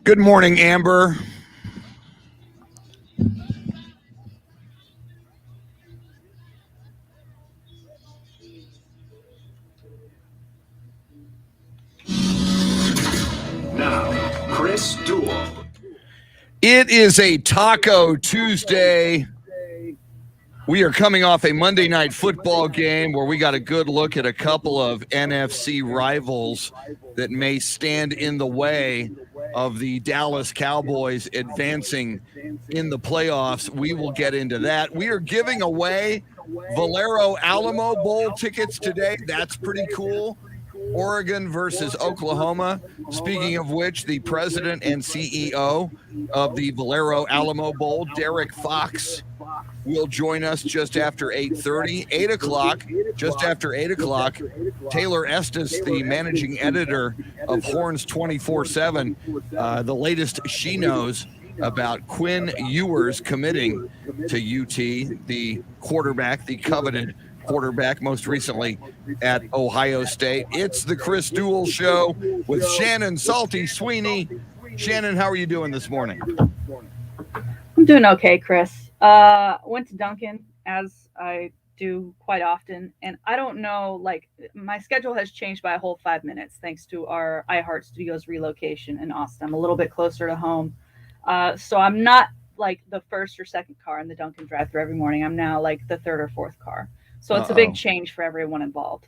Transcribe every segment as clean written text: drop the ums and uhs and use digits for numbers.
Good morning, Amber. Now, Chris Duel. It is a Taco Tuesday. We are coming off a Monday night football game where we got a good look at a couple of NFC rivals that may stand in the way of the Dallas Cowboys advancing in the playoffs. We will get into that. We are giving away Valero Alamo Bowl tickets today. That's pretty cool. Oregon versus Oklahoma. Speaking of which, the president and CEO of the Valero Alamo Bowl, Derrick Fox, will join us just after 8:30. 8 o'clock, just after 8 o'clock, Taylor Estes, the managing editor of Horns 24/7, the latest she knows about Quinn Ewers committing to UT, the quarterback, the coveted quarterback, most recently at Ohio State. It's the Chris Duel Show with Shannon, Salty, Sweeney. Shannon, how are you doing this morning? I'm doing okay, Chris. Went to Duncan, as I do quite often, and I don't know, like, my schedule has changed by a whole 5 minutes thanks to our iHeart Studios relocation in Austin. I'm a little bit closer to home, so I'm not like the first or second car in the Duncan drive-thru every morning. I'm now like the third or fourth car. So it's a big change for everyone involved.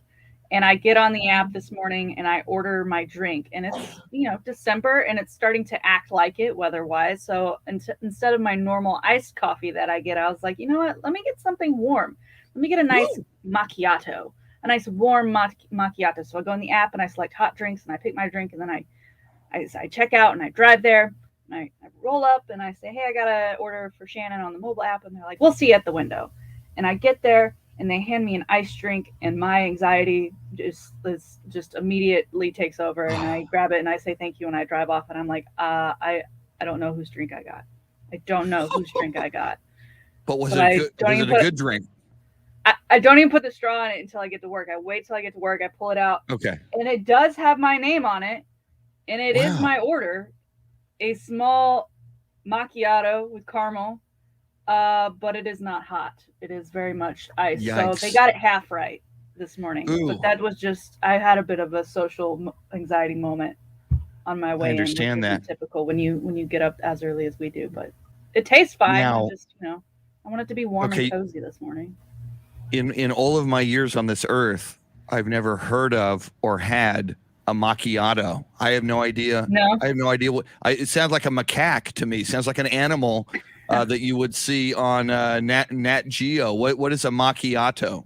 And I get on the app this morning and I order my drink, and it's, December, and it's starting to act like it weather-wise. So instead of my normal iced coffee that I get, I was like, you know what? Let me get something warm. Let me get a nice macchiato, a nice warm macchiato. So I go in the app and I select hot drinks and I pick my drink, and then I check out and I drive there and I roll up and I say, hey, I got to order for Shannon on the mobile app. And they're like, we'll see you at the window. And I get there and they hand me an iced drink, and my anxiety just immediately takes over, and I grab it and I say thank you, and I drive off, and I'm like, I don't know whose drink I got. I don't know whose drink I got. But was it a good drink? I don't even put the straw in it until I get to work. I wait till I get to work. I pull it out. Okay. And it does have my name on it, and it is my order, a small macchiato with caramel. But it is not hot. It is very much ice. Yikes. So they got it half right this morning. Ooh. But that was just, I had a bit of a social anxiety moment on my way. I understand that. Typical when you get up as early as we do, but it tastes fine. Now, I want it to be warm and cozy this morning. In all of my years on this earth, I've never heard of or had a macchiato. I have no idea. No, I have no idea it sounds like a macaque to me. It sounds like an animal that you would see on Nat Geo. What is a macchiato?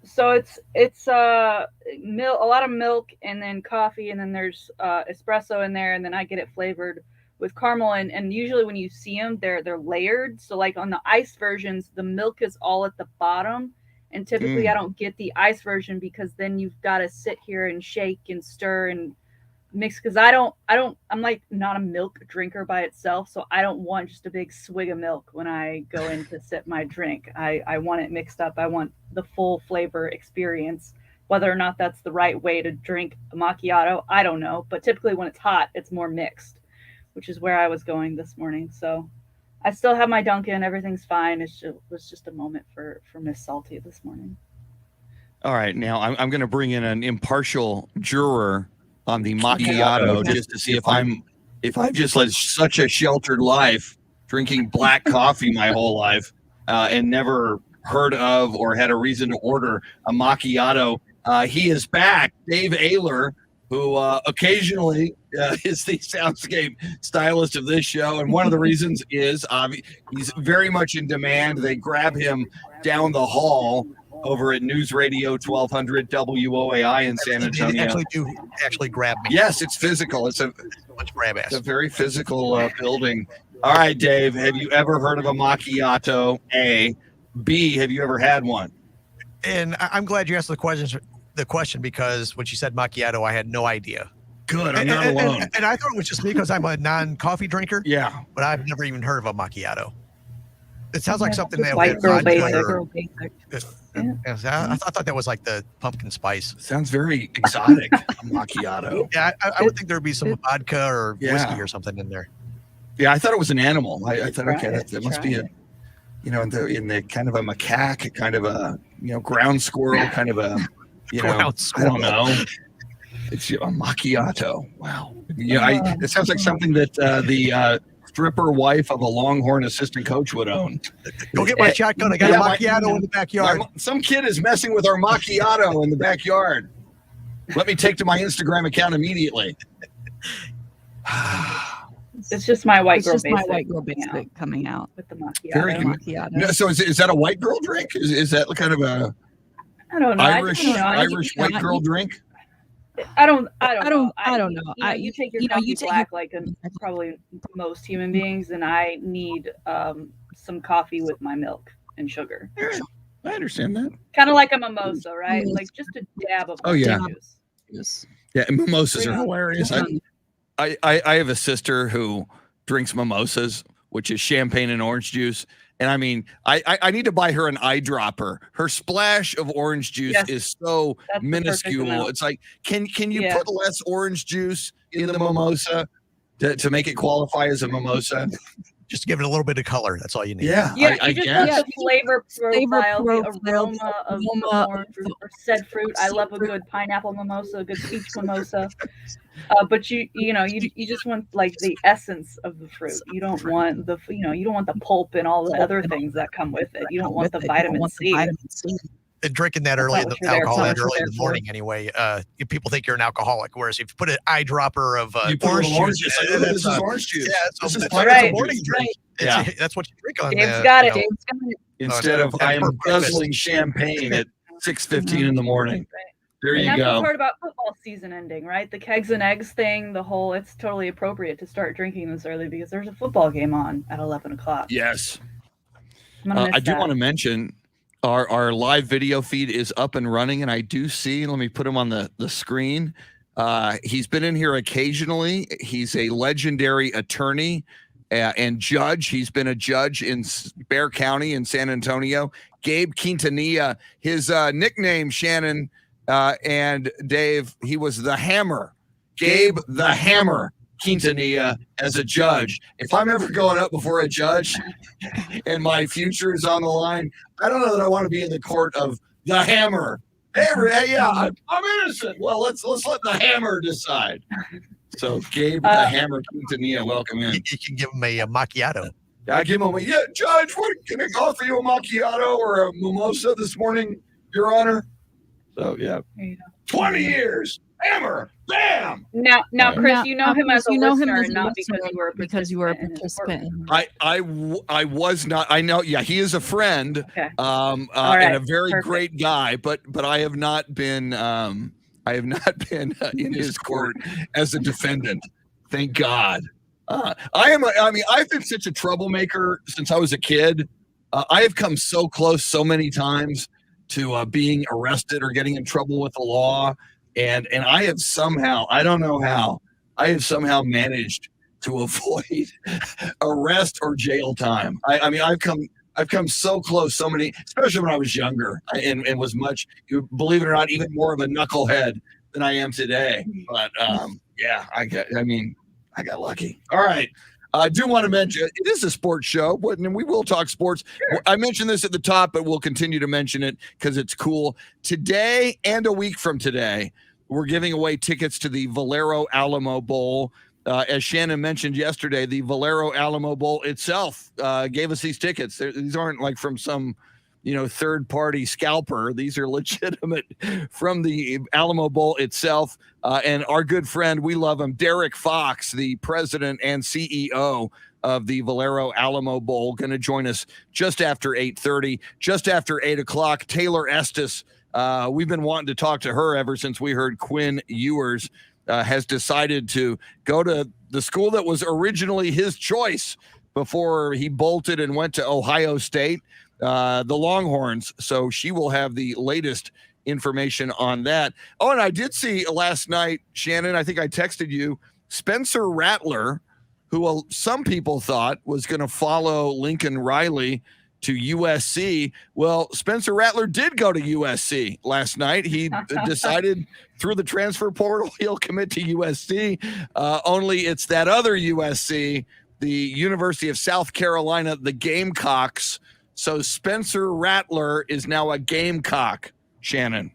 So it's milk, a lot of milk, and then coffee, and then there's espresso in there, and then I get it flavored with caramel. And usually when you see them, they're layered. So like on the iced versions, the milk is all at the bottom, and typically I don't get the iced version because then you've got to sit here and shake and stir and mix, because I'm like not a milk drinker by itself, so I don't want just a big swig of milk when I go in to sip my drink. I want it mixed up. I want the full flavor experience. Whether or not that's the right way to drink a macchiato, I don't know, but typically when it's hot, it's more mixed, which is where I was going this morning. So I still have my Dunkin', everything's fine. It was just a moment for Miss Salty this morning. All right, now I'm going to bring in an impartial juror on the macchiato just to see if I've just led such a sheltered life, drinking black coffee my whole life, and never heard of or had a reason to order a macchiato. He is back, Dave Ayler, who occasionally is the soundscape stylist of this show, and one of the reasons is he's very much in demand. They grab him down the hall over at News Radio 1200 WOAI in San Antonio. They actually grab me. Yes, it's physical. It's a very physical building. All right, Dave, have you ever heard of a macchiato? A. B, have you ever had one? And I'm glad you asked the question because when she said macchiato, I had no idea. Good, I'm not alone. And I thought it was just me because I'm a non-coffee drinker. Yeah. But I've never even heard of a macchiato. It sounds like something that white girl basic. I thought that was like the pumpkin spice. Sounds very exotic. A macchiato. Yeah, I would think there'd be some vodka or whiskey or something in there. Yeah, I thought it was an animal. I thought, Try okay, it, that must try be a, it. in the kind of a macaque, kind of a, ground squirrel, kind of a, Ground I squirrel. don't know. It's a macchiato. Wow. Yeah, it sounds like something that the stripper wife of a Longhorn assistant coach would own. Go get my shotgun. I got a macchiato in the backyard. Some kid is messing with our macchiato in the backyard. Let me take to my Instagram account immediately. It's just my white It's girl just basic. my white girl basic coming out With the macchiato. Very good. macchiato. No, so is that a white girl drink? Is that kind of a I don't know. Irish I white girl drink? I don't know. You take your coffee black like probably most human beings, and I need some coffee with my milk and sugar. I understand that. Kind of like a mimosa, right? Like just a dab of juice. Yes. Yeah, and mimosas are hilarious. I have a sister who drinks mimosas, which is champagne and orange juice. And I mean, I need to buy her an eyedropper. Her splash of orange juice is so minuscule. It's like, can you put less orange juice in the mimosa to make it qualify as a mimosa? Just to give it a little bit of color. That's all you need. Yeah, I guess. The flavor profile, the aroma of the orange or said fruit. I love a good pineapple mimosa, a good peach mimosa. But you just want like the essence of the fruit. You don't want the pulp and all the other things that come with it. You don't want the vitamin C. And drinking that early in the morning anyway, people think you're an alcoholic. Whereas if you put an eyedropper of orange juice, this is orange juice. Yeah, this is it's right. a morning drink. Yeah, that's what you drink on. Dave's got it. Instead of I am guzzling champagne at 6:15 in the morning. There you go. That's the part about football season ending, right? The kegs and eggs thing, it's totally appropriate to start drinking this early because there's a football game on at 11 o'clock. Yes. I do want to mention our live video feed is up and running, and I do see, let me put him on the screen. He's been in here occasionally. He's a legendary attorney and judge. He's been a judge in Bexar County in San Antonio. Gabe Quintanilla, his nickname, Shannon, and Dave, he was the Hammer. Gabe the Hammer Quintanilla as a judge. If I'm ever going up before a judge and my future is on the line, I don't know that I want to be in the court of the Hammer. Hey, I'm innocent. Well, let's let the Hammer decide. So Gabe the Hammer Quintanilla, welcome in. You can give him a macchiato. I give him Judge, what, can I offer you a macchiato or a mimosa this morning, Your Honor? So, 20 years, Hammer, bam! Now, Chris, you know him as a listener, not because you were a participant. I was not. I know. Yeah, he is a friend, right, and a very great guy. But I have not been. I have not been in his court as a defendant. Thank God. I've been such a troublemaker since I was a kid. I have come so close so many times to being arrested or getting in trouble with the law. And I have somehow, I don't know how, I have somehow managed to avoid arrest or jail time. I've come so close, so many, especially when I was younger and was much, believe it or not, even more of a knucklehead than I am today. But I got lucky. All right. I do want to mention, it is a sports show, and we will talk sports. Sure. I mentioned this at the top, but we'll continue to mention it because it's cool. Today and a week from today, we're giving away tickets to the Valero Alamo Bowl. As Shannon mentioned yesterday, the Valero Alamo Bowl itself gave us these tickets. These aren't like from some third-party scalper. These are legitimate from the Alamo Bowl itself. And our good friend, we love him, Derrick Fox, the president and CEO of the Valero Alamo Bowl, going to join us just after 8:30, just after 8 o'clock. Taylor Estes, we've been wanting to talk to her ever since we heard Quinn Ewers has decided to go to the school that was originally his choice before he bolted and went to Ohio State. The Longhorns. So she will have the latest information on that. Oh, and I did see last night, Shannon, I think I texted you, Spencer Rattler, who some people thought was going to follow Lincoln Riley to USC. Well, Spencer Rattler did go to USC last night. He decided through the transfer portal he'll commit to USC. Only it's that other USC, the University of South Carolina, the Gamecocks. So Spencer Rattler is now a Gamecock, Shannon.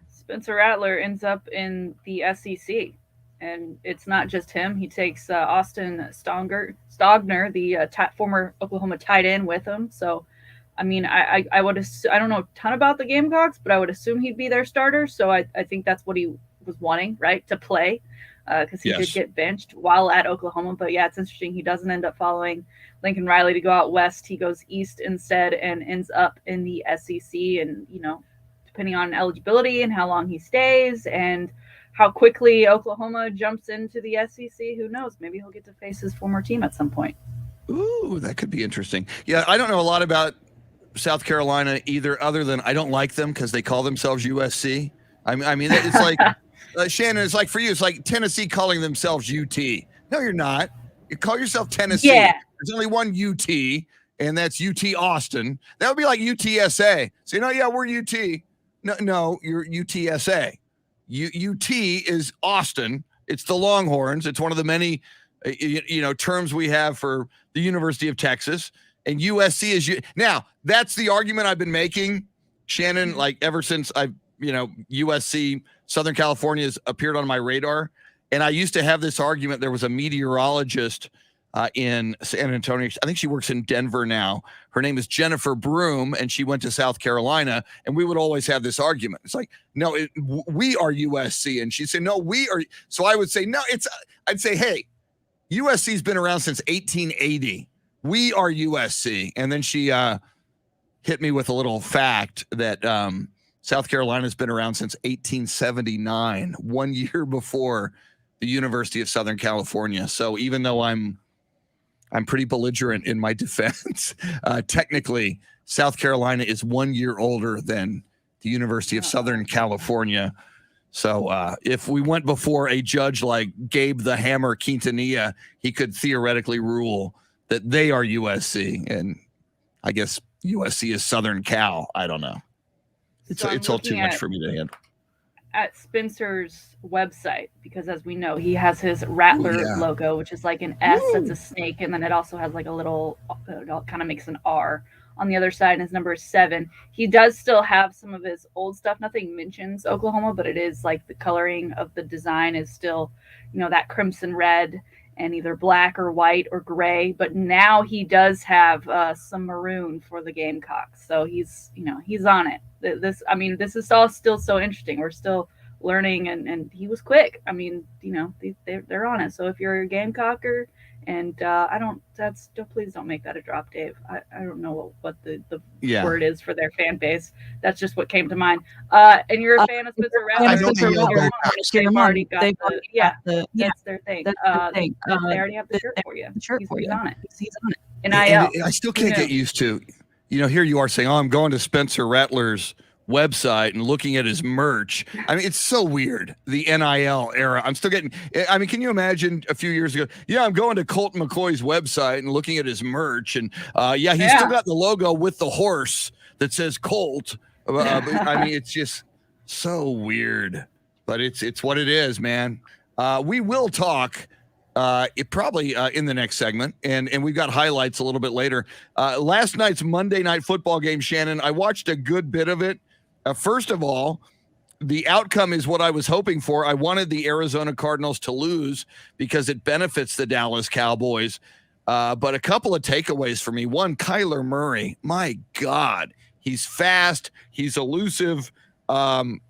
Spencer Rattler ends up in the SEC. And it's not just him. He takes Austin Stogner, the former Oklahoma tight end, with him. So, I mean, I don't know a ton about the Gamecocks, but I would assume he'd be their starter. So I think that's what he was wanting, right, to play, because he did get benched while at Oklahoma. But yeah, it's interesting. He doesn't end up following Lincoln Riley to go out west. He goes east instead and ends up in the SEC. And, you know, depending on eligibility and how long he stays and how quickly Oklahoma jumps into the SEC, who knows? Maybe he'll get to face his former team at some point. Ooh, that could be interesting. Yeah, I don't know a lot about South Carolina either, other than I don't like them because they call themselves USC. I mean, it's like Shannon. It's like for you, it's like Tennessee calling themselves UT. No, you're not. You call yourself Tennessee. Yeah. There's only one UT, and that's UT Austin. That would be like UTSA. So yeah, we're UT. No, you're UTSA. UT is Austin. It's the Longhorns. It's one of the many, terms we have for the University of Texas. And USC is now. That's the argument I've been making, Shannon. Like ever since USC, Southern California has appeared on my radar. And I used to have this argument. There was a meteorologist in San Antonio. I think she works in Denver now. Her name is Jennifer Broom, and she went to South Carolina. And we would always have this argument. It's like, no, we are USC. And she'd say, no, we are. So I would say, no, I'd say, hey, USC's been around since 1880. We are USC. And then she hit me with a little fact that South Carolina's been around since 1879, 1 year before the University of Southern California. So even though I'm pretty belligerent in my defense, technically South Carolina is 1 year older than the University of Southern California. So if we went before a judge like Gabe the Hammer Quintanilla, he could theoretically rule that they are USC. And I guess USC is Southern Cal. I don't know. It's all too much for me to handle. At Spencer's website, because as we know, he has his Rattler logo, which is like an S that's a snake, and then it also has like a little, it kind of makes an R on the other side, and his number is 7. He does still have some of his old stuff. Nothing mentions Oklahoma, but it is like the coloring of the design is still, that crimson red and either black or white or gray. But now he does have some maroon for the Gamecocks, so he's on it. This is all still so interesting. We're still learning, and he was quick. I mean, they're on it. So if you're a Gamecocker, and please don't make that a drop, Dave. I don't know what the word is for their fan base. That's just what came to mind. And you're a fan of Spencer Rattler. That's their thing. They already have the shirt for you. He's on it. He's on it. And I still can't get used to, here you are saying, I'm going to Spencer Rattler's website and looking at his merch. I mean, it's so weird, the NIL era. I'm still getting, can you imagine a few years ago? Yeah, I'm going to Colt McCoy's website and looking at his merch. And he's still got the logo with the horse that says Colt. It's just so weird, but it's what it is, man. We will talk probably in the next segment, and we've got highlights a little bit later. Last night's Monday Night Football game, Shannon, I watched a good bit of it. First of all, the outcome is what I was hoping for. I wanted the Arizona Cardinals to lose because it benefits the Dallas Cowboys. But a couple of takeaways for me. One, Kyler Murray. My God, he's fast. He's elusive. When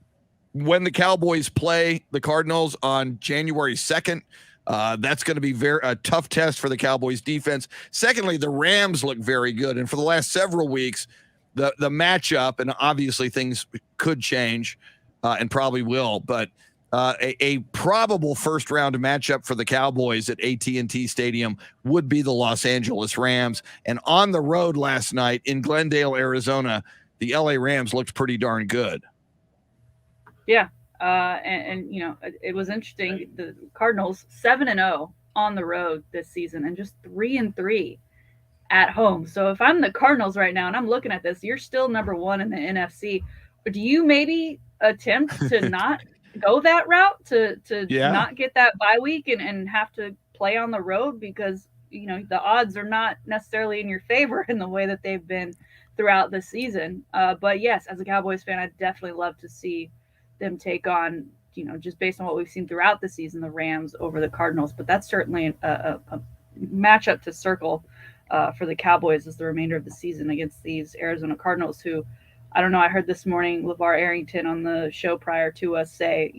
the Cowboys play the Cardinals on January 2nd, that's going to be a tough test for the Cowboys defense. Secondly, the Rams look very good. And for the last several weeks, the matchup, and obviously things could change and probably will, but a probable first round matchup for the Cowboys at AT&T Stadium would be the Los Angeles Rams. And on the road last night in Glendale, Arizona, the LA Rams looked pretty darn good. Yeah. It was interesting. The Cardinals 7-0 on the road this season and just 3-3 at home. So if I'm the Cardinals right now and I'm looking at this, you're still number 1 in the NFC. But do you maybe attempt to not go that route, to not get that bye week and have to play on the road, because the odds are not necessarily in your favor in the way that they've been throughout the season. But yes, as a Cowboys fan, I'd definitely love to see them take on, just based on what we've seen throughout the season, the Rams over the Cardinals. But that's certainly a matchup to circle for the Cowboys as the remainder of the season against these Arizona Cardinals, who, I don't know, I heard this morning LeVar Arrington on the show prior to us say,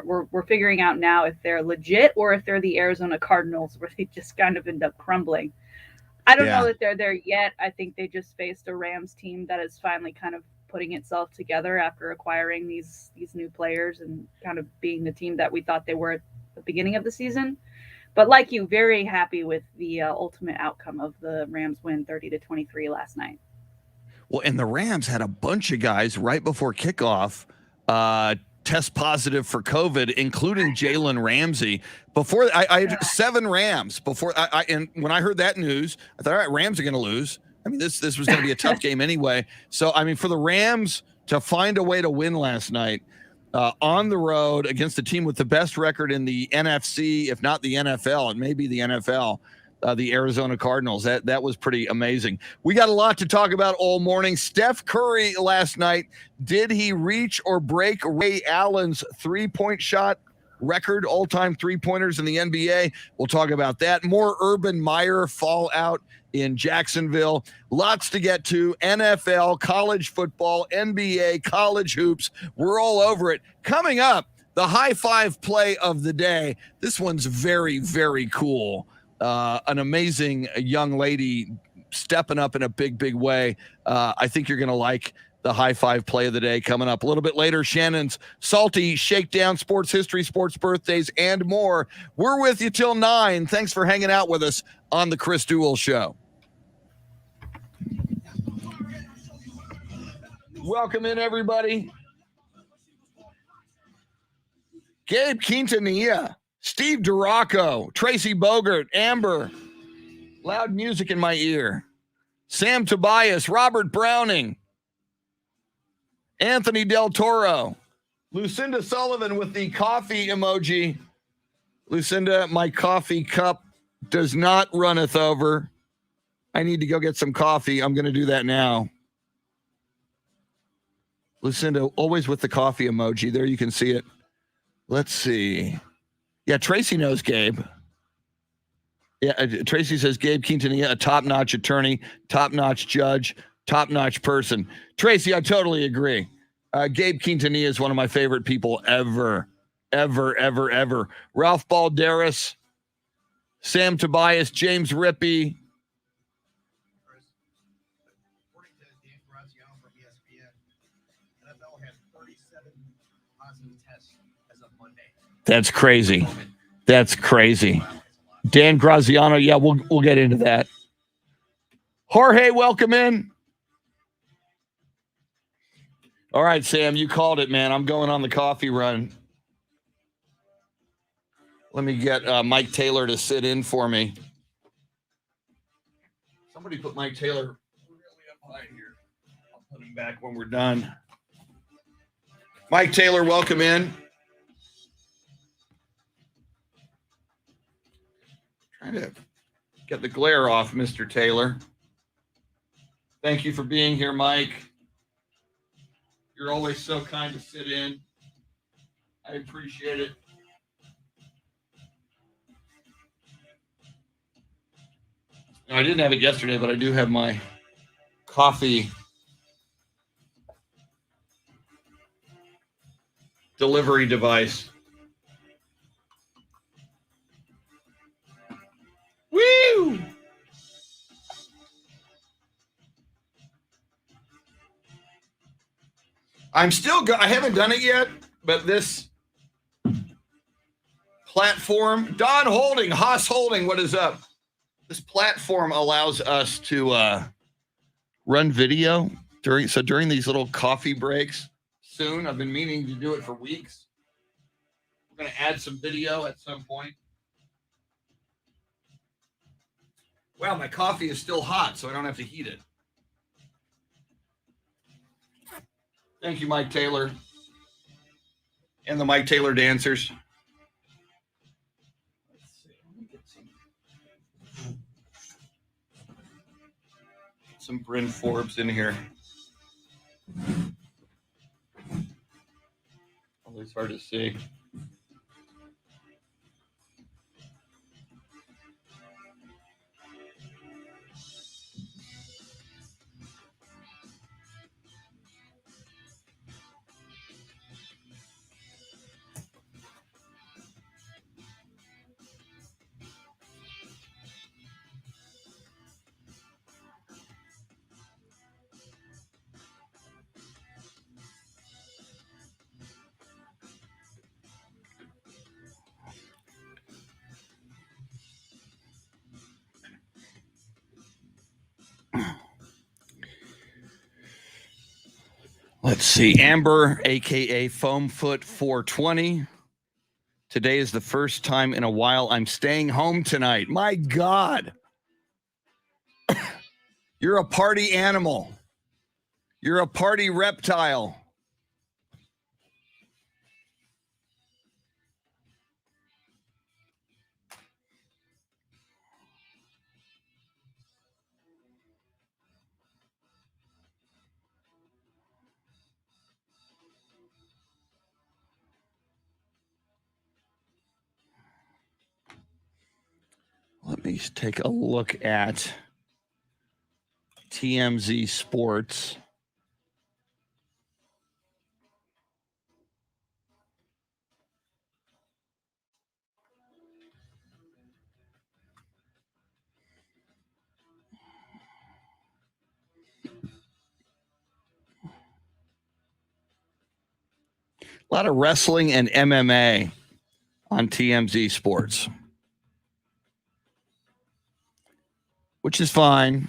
we're figuring out now if they're legit or if they're the Arizona Cardinals, where they just kind of end up crumbling. I don't know that they're there yet. I think they just faced a Rams team that is finally kind of putting itself together after acquiring these new players and kind of being the team that we thought they were at the beginning of the season. But like you, very happy with the ultimate outcome of the Rams win 30-23 last night. Well, and the Rams had a bunch of guys right before kickoff test positive for COVID, including Jalen Ramsey. Before I had 7 Rams before and when I heard that news, I thought, all right, Rams are going to lose. I mean, this was going to be a tough game anyway. So, I mean, for the Rams to find a way to win last night on the road against a team with the best record in the NFC, if not the NFL, and maybe the NFL, the Arizona Cardinals. That was pretty amazing. We got a lot to talk about all morning. Steph Curry last night, did he reach or break Ray Allen's three-point shot record, all-time three-pointers in the NBA? We'll talk about that. More Urban Meyer fallout in Jacksonville. Lots to get to. NFL, college football, NBA, college hoops. We're all over it. Coming up, the high five play of the day. This one's very, very cool. An amazing young lady stepping up in a big, big way. I think you're going to like the high five play of the day coming up a little bit later. Shannon's Salty Shakedown, sports history, sports birthdays, and more. We're with you till 9. Thanks for hanging out with us on the Chris Duel Show. Welcome in, everybody. Gabe Quintanilla, Steve Duraco, Tracy Bogert, Amber, loud music in my ear, Sam Tobias, Robert Browning, Anthony Del Toro, Lucinda Sullivan with the coffee emoji. Lucinda, my coffee cup does not runneth over. I need to go get some coffee. I'm going to do that now. Lucinda, always with the coffee emoji. There you can see it. Let's see. Yeah, Tracy knows Gabe. Yeah, Tracy says Gabe Quintanilla, a top-notch attorney, top-notch judge, top-notch person. Tracy, I totally agree. Gabe Quintanilla is one of my favorite people ever. Ralph Balderas, Sam Tobias, James Rippey. According to Dan Graziano from ESPN, NFL had 37 positive tests as of Monday. That's crazy. That's crazy. Dan Graziano, yeah, we'll get into that. Jorge, welcome in. All right, Sam, you called it, man. I'm going on the coffee run. Let me get Mike Taylor to sit in for me. Somebody put Mike Taylor really up high here. I'll put him back when we're done. Mike Taylor, welcome in. Trying to get the glare off, Mr. Taylor. Thank you for being here, Mike. You're always so kind to sit in. I appreciate it. I didn't have it yesterday, but I do have my coffee delivery device. Woo! I'm still I haven't done it yet, but this platform, Don Holding, Haas Holding, what is up? This platform allows us to run video during these little coffee breaks soon. I've been meaning to do it for weeks. We're going to add some video at some point. Well, my coffee is still hot, so I don't have to heat it. Thank you, Mike Taylor. And the Mike Taylor dancers. Let's see. Let me get some Bryn Forbes in here. Always hard to see. Let's see. Amber, a.k.a. Foamfoot 420. Today is the first time in a while I'm staying home tonight. My God. You're a party animal. You're a party reptile. Let me take a look at TMZ Sports. A lot of wrestling and MMA on TMZ Sports, which is fine.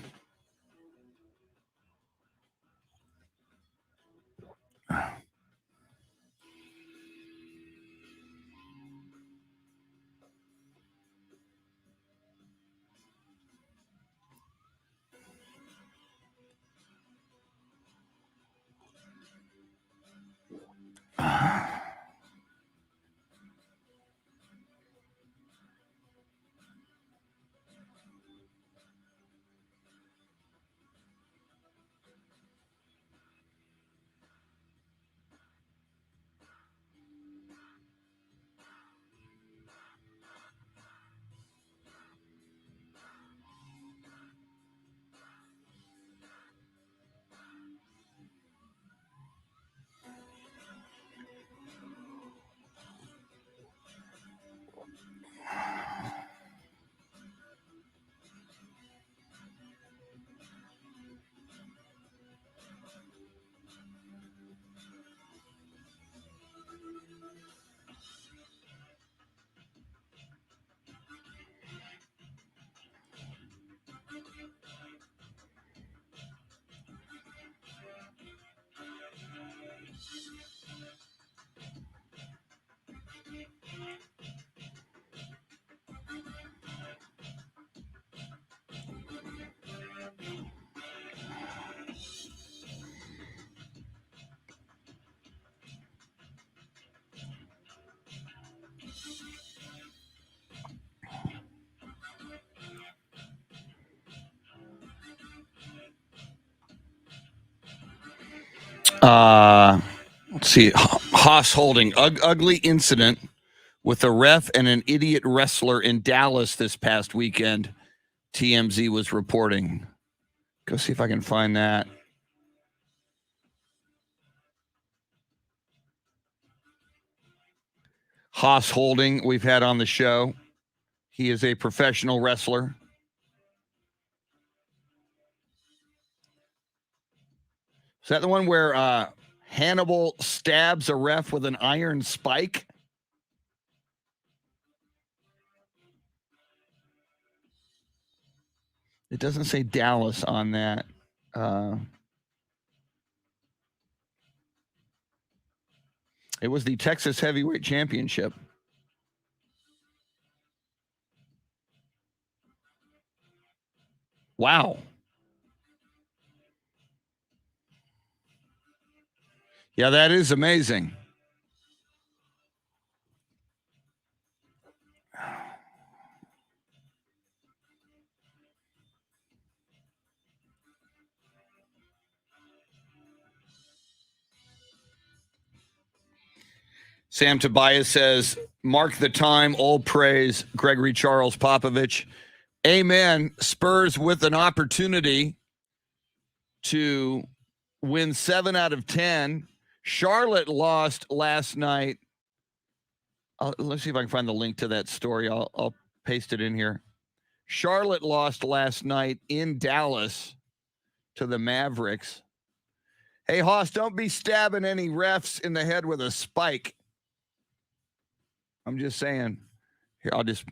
Let's see. Haas holding ugly incident with a ref and an idiot wrestler in Dallas this past weekend. TMZ was reporting. Go see if I can find that. Haas Holding, we've had on the show. He is a professional wrestler. Is that the one where Hannibal stabs a ref with an iron spike? It doesn't say Dallas on that. It was the Texas Heavyweight Championship. Wow. Yeah, that is amazing. Sam Tobias says, mark the time, all praise, Gregory Charles Popovich. Amen. Spurs with an opportunity to win 7 out of 10. Charlotte lost last night. Let's see if I can find the link to that story. I'll paste it in here. Charlotte lost last night in Dallas to the Mavericks. Hey, Hoss, don't be stabbing any refs in the head with a spike. I'm just saying. Here, I'll just.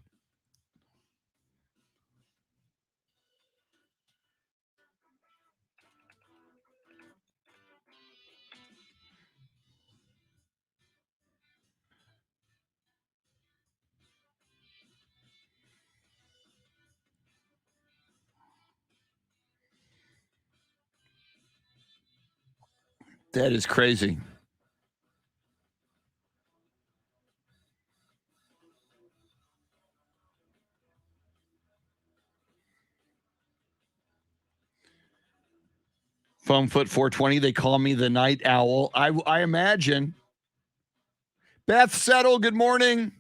That is crazy. Foamfoot 420, they call me the night owl. I imagine. Beth Settle, good morning.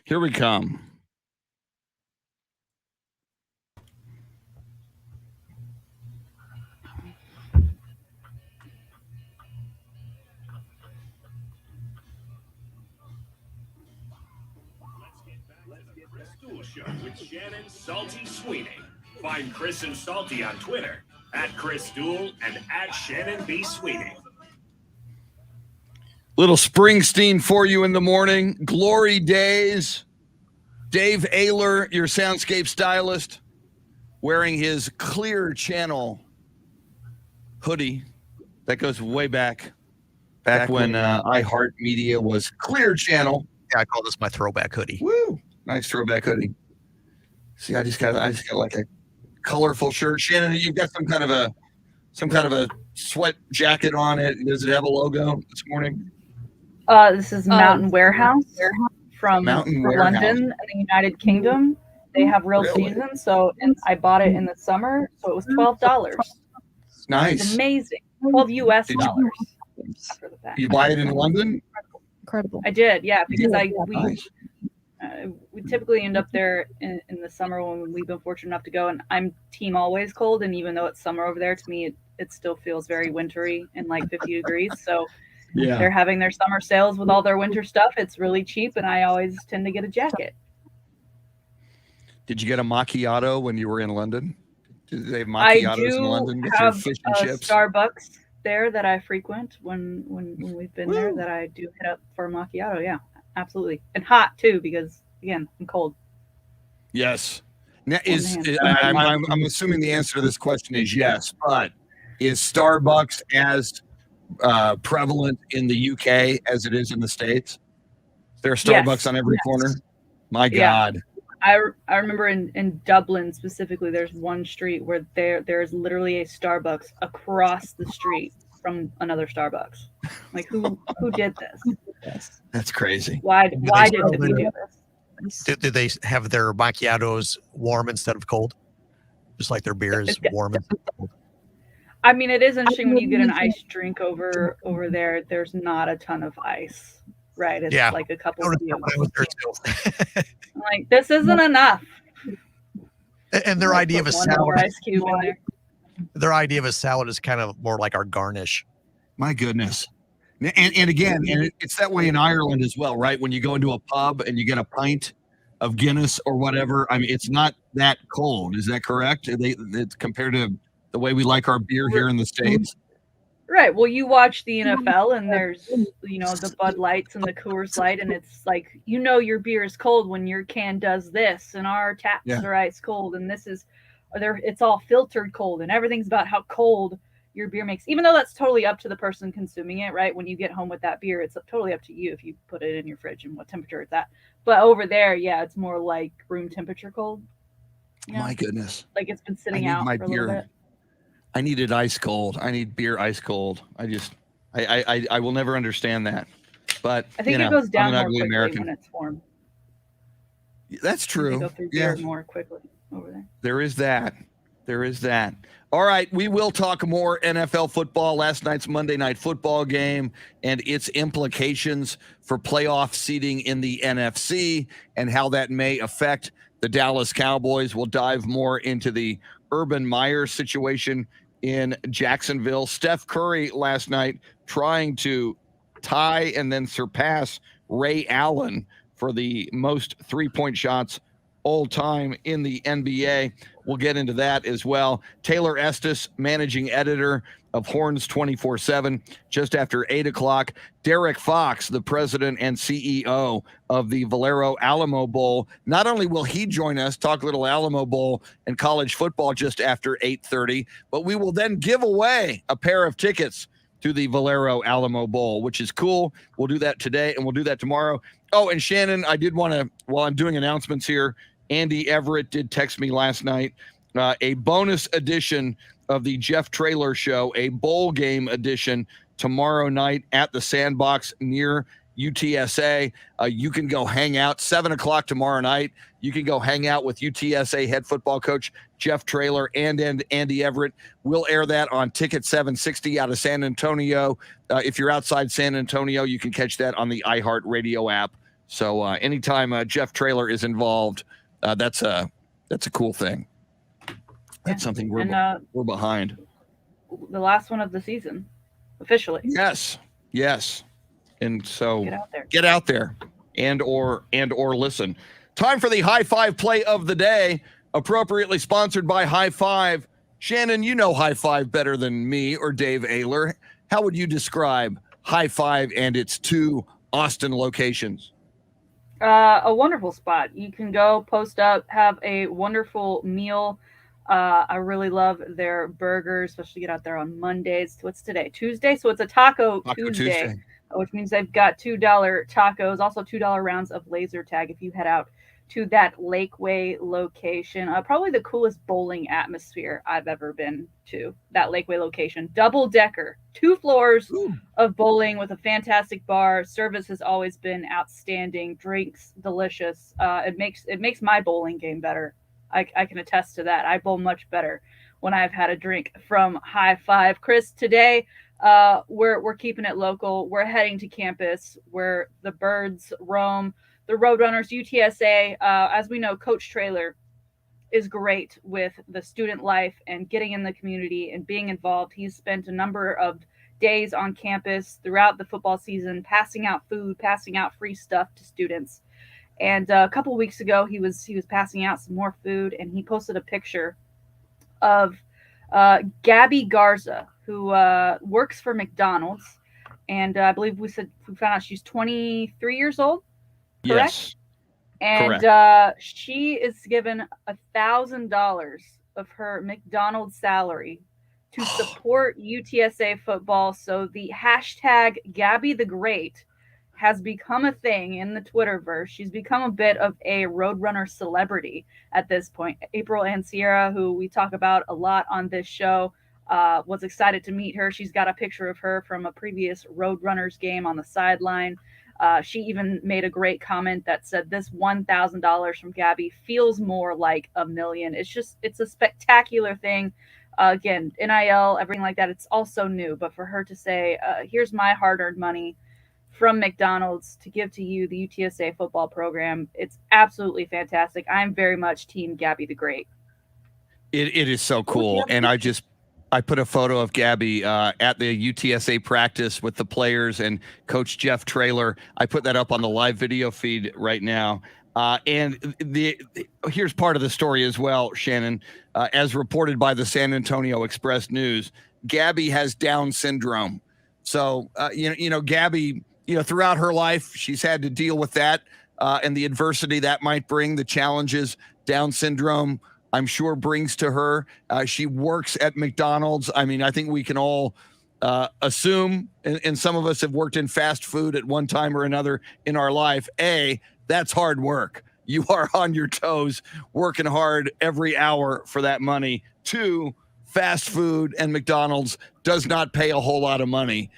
Here we come. Duel Show with Shannon, Salty, Sweeney. Find Chris and Salty on Twitter at Chris Duel and at Shannon B. Sweeney. Little Springsteen for you in the morning. Glory days. Dave Ayler, your soundscape stylist, wearing his Clear Channel hoodie. That goes way back when iHeartMedia was Clear Channel. Yeah, I call this my throwback hoodie. Woo! Nice throwback hoodie. See, I just got like a colorful shirt. Shannon, you've got some kind of a sweat jacket on it. Does it have a logo this morning? This is Mountain Warehouse from London in the United Kingdom. They have real season, and I bought it in the summer, so it was $12. Nice. It's amazing. $12 US dollars. You buy it in London? Incredible. I did, yeah, because we typically end up there in the summer when we've been fortunate enough to go, and I'm team always cold, and even though it's summer over there, to me it still feels very wintry and like 50 degrees. So yeah, they're having their summer sales with all their winter stuff. It's really cheap, and I always tend to get a jacket. Did you get a macchiato when you were in London? Did they have macchiatos in London with your fish and chips? Starbucks there that I frequent when we've been there, that I do hit up for a macchiato. Yeah, absolutely. And hot too, because again, I'm cold. Yes. Now, I'm assuming the answer to this question is yes, but is Starbucks as prevalent in the UK as it is in the States? Is there a Starbucks on every corner? My God. I remember in Dublin specifically, there's one street where there's literally a Starbucks across the street from another Starbucks. Like who did this? That's crazy. Why did we do this? Do they have their macchiatos warm instead of cold? Just like their beer is warm instead of cold? I mean, it is interesting when you get an iced drink over there. There's not a ton of ice, right? It's like a couple of like, this isn't enough. And their idea of a salad, ice cube in there. Their idea of a salad is kind of more like our garnish. My goodness. And again, it's that way in Ireland as well, right? When you go into a pub and you get a pint of Guinness or whatever, I mean, it's not that cold. Is that correct? It's compared to the way we like our beer here in the States. Right. Well, you watch the NFL and there's, the Bud Lights and the Coors Light, and it's like, your beer is cold when your can does this, and our taps are ice cold, and it's all filtered cold, and everything's about how cold your beer makes, even though that's totally up to the person consuming it, right? When you get home with that beer, it's totally up to you if you put it in your fridge and what temperature it's at. But over there, it's more like room temperature cold. My goodness. Like it's been sitting out for a little bit. I need it ice cold. I need beer ice cold. I will never understand that. But I think it goes down more quickly when it's warm. That's true. Go through beer more quickly over there. There is that. All right, we will talk more NFL football, last night's Monday Night Football game and its implications for playoff seeding in the NFC and how that may affect the Dallas Cowboys. We'll dive more into the Urban Meyer situation in Jacksonville. Steph Curry last night trying to tie and then surpass Ray Allen for the most three-point shots all time in the NBA. We'll get into that as well. Taylor Estes, managing editor of Horns 24/7, just after 8 o'clock. Derrick Fox, the president and CEO of the Valero Alamo Bowl. Not only will he join us, talk a little Alamo Bowl and college football just after 8:30, but we will then give away a pair of tickets to the Valero Alamo Bowl, which is cool. We'll do that today and we'll do that tomorrow. Oh, and Shannon, I did want to, while I'm doing announcements here, Andy Everett did text me last night, a bonus edition of the Jeff Traylor Show, a bowl game edition tomorrow night at the Sandbox near UTSA. You can go hang out 7 o'clock tomorrow night. You can go hang out with UTSA head football coach Jeff Traylor and Andy Everett. We'll air that on Ticket 760 out of San Antonio. If you're outside San Antonio, you can catch that on the iHeartRadio app. So anytime Jeff Traylor is involved, that's a cool thing. That's something we're behind. The last one of the season, officially. Yes. And so get out there and or listen. Time for the high five play of the day, appropriately sponsored by High Five. Shannon, you know High Five better than me or Dave Ayler. How would you describe High Five and its two Austin locations? A wonderful spot. You can go post up, have a wonderful meal. I really love their burgers, especially get out there on Mondays. What's today? Tuesday. So it's a Taco Tuesday, which means they've got $2 tacos, also $2 rounds of laser tag if you head out to that Lakeway location. Probably the coolest bowling atmosphere I've ever been to, that Lakeway location. Double decker, 2 floors of bowling with a fantastic bar. Service has always been outstanding. Drinks delicious. It makes my bowling game better. I can attest to that. I bowl much better when I've had a drink from High Five. Chris, today we're keeping it local. We're heading to campus where the birds roam. The Roadrunners, UTSA, as we know, Coach Traylor is great with the student life and getting in the community and being involved. He's spent a number of days on campus throughout the football season, passing out food, passing out free stuff to students. And a couple weeks ago, he was passing out some more food, and he posted a picture of Gabby Garza, who works for McDonald's, and I believe we found out she's 23 years old. Correct? Yes. And correct. She is given $1,000 of her McDonald's salary to support UTSA football. So the hashtag Gabby the Great has become a thing in the Twitterverse. She's become a bit of a Roadrunner celebrity at this point. April and Sierra, who we talk about a lot on this show, was excited to meet her. She's got a picture of her from a previous Roadrunners game on the sideline. She even made a great comment that said this $1,000 from Gabby feels more like $1 million. It's a spectacular thing. Again, NIL, everything like that. It's all so new, but for her to say, here's my hard-earned money from McDonald's to give to you, the UTSA football program, it's absolutely fantastic. I'm very much team Gabby the Great. It is so cool. And I put a photo of Gabby at the UTSA practice with the players and Coach Jeff Traylor. I put that up on the live video feed right now. And here's part of the story as well, Shannon. As reported by the San Antonio Express News, Gabby has Down syndrome. So, Gabby, throughout her life, she's had to deal with that and the adversity that might bring, the challenges Down syndrome, I'm sure, brings to her. She works at McDonald's. I mean, I think we can all assume, and some of us have worked in fast food at one time or another in our life. That's hard work. You are on your toes, working hard every hour for that money. 2, fast food and McDonald's does not pay a whole lot of money.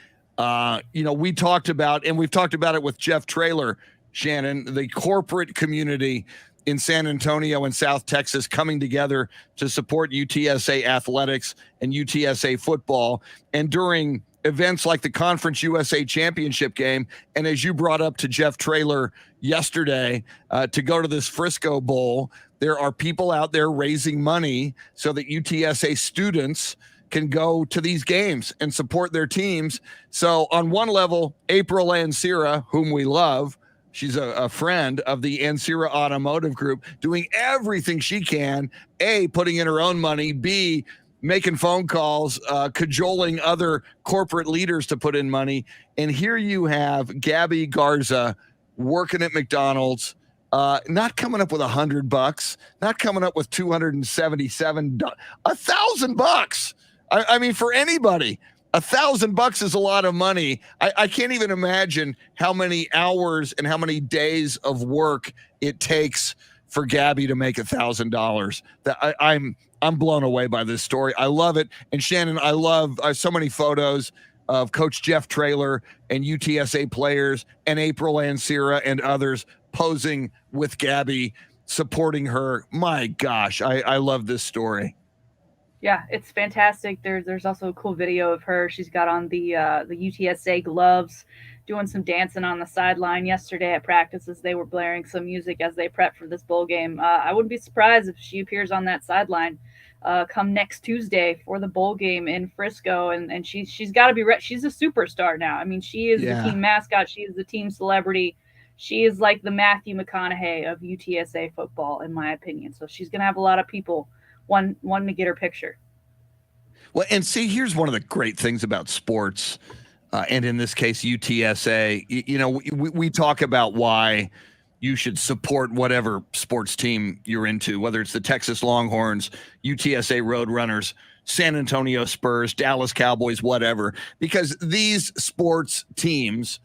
We talked about, and we've talked about it with Jeff Traylor, Shannon, the corporate community in San Antonio and South Texas coming together to support UTSA athletics and UTSA football. And during events like the Conference USA Championship game, and as you brought up to Jeff Traylor yesterday, to go to this Frisco Bowl, there are people out there raising money so that UTSA students can go to these games and support their teams. So on one level, April Ansira, whom we love, she's a friend of the Ansira Automotive Group, doing everything she can, A, putting in her own money, B, making phone calls, cajoling other corporate leaders to put in money. And here you have Gabby Garza working at McDonald's, not coming up with $100, not coming up with $277, $1,000. I mean, for anybody, $1,000 is a lot of money. I can't even imagine how many hours and how many days of work it takes for Gabby to make $1,000. I'm blown away by this story. I love it. And Shannon, I love so many photos of Coach Jeff Traylor and UTSA players and April Ansira and others posing with Gabby, supporting her. My gosh, I love this story. Yeah, it's fantastic. There's also a cool video of her. She's got on the UTSA gloves, doing some dancing on the sideline yesterday at practice as they were blaring some music as they prep for this bowl game. I wouldn't be surprised if she appears on that sideline come next Tuesday for the bowl game in Frisco. And she's got to be she's a superstar now. I mean, she is the team mascot. She is the team celebrity. She is like the Matthew McConaughey of UTSA football, in my opinion. So she's going to have a lot of people wanting to get her picture. Well, and see, here's one of the great things about sports, and in this case, UTSA. We talk about why you should support whatever sports team you're into, whether it's the Texas Longhorns, UTSA Roadrunners, San Antonio Spurs, Dallas Cowboys, whatever, because these sports teams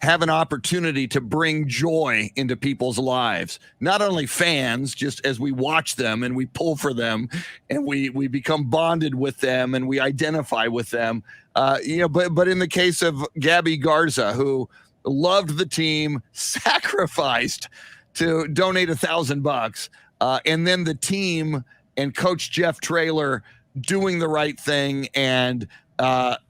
have an opportunity to bring joy into people's lives. Not only fans, just as we watch them and we pull for them and we become bonded with them and we identify with them. But in the case of Gabby Garza, who loved the team, sacrificed to donate $1,000, and then the team and Coach Jeff Traylor doing the right thing and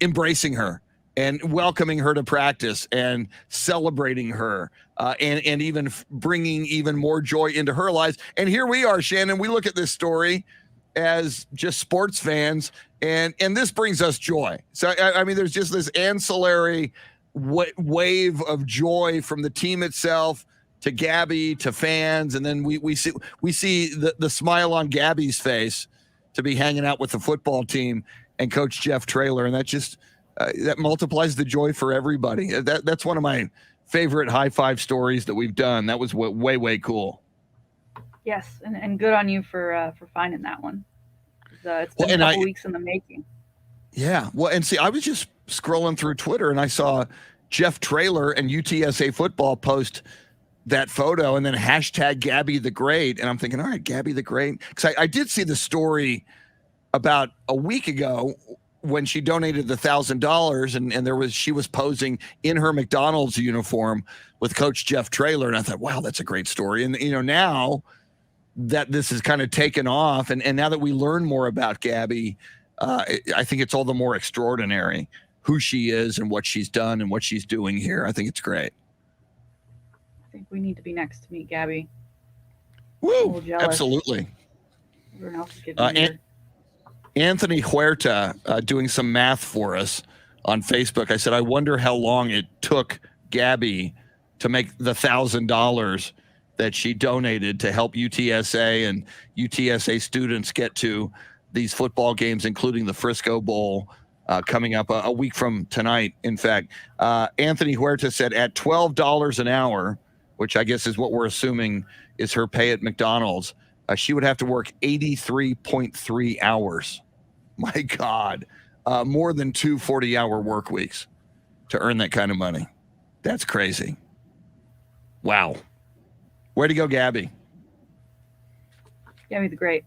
embracing her and welcoming her to practice and celebrating her, and even bringing even more joy into her lives. And here we are, Shannon. We look at this story as just sports fans, and this brings us joy. So, I mean, there's just this ancillary wave of joy from the team itself to Gabby to fans, and then we see the smile on Gabby's face to be hanging out with the football team and Coach Jeff Traylor, and that just that multiplies the joy for everybody. That's one of my favorite high five stories that we've done. That was way cool. Yes, and good on you for finding that one. It's been a couple weeks in the making. Yeah, well, and see, I was just scrolling through Twitter and I saw Jeff Traylor and UTSA football post that photo and then hashtag Gabby the Great, and I'm thinking, all right, Gabby the Great, because I did see the story about a week ago when she donated the $1,000 and she was posing in her McDonald's uniform with Coach Jeff Traylor. And I thought, wow, that's a great story. And, now that this is kind of taken off and now that we learn more about Gabby, I think it's all the more extraordinary who she is and what she's done and what she's doing here. I think it's great. I think we need to be next to meet Gabby. Woo! Absolutely. Everyone else is getting Anthony Huerta doing some math for us on Facebook. I said, I wonder how long it took Gabby to make the $1,000 that she donated to help UTSA and UTSA students get to these football games, including the Frisco Bowl coming up a week from tonight. In fact, Anthony Huerta said at $12 an hour, which I guess is what we're assuming is her pay at McDonald's, she would have to work 83.3 hours. My God, more than 2 40-hour work weeks to earn that kind of money. That's crazy. Wow. Way to go, Gabby. Gabby the Great.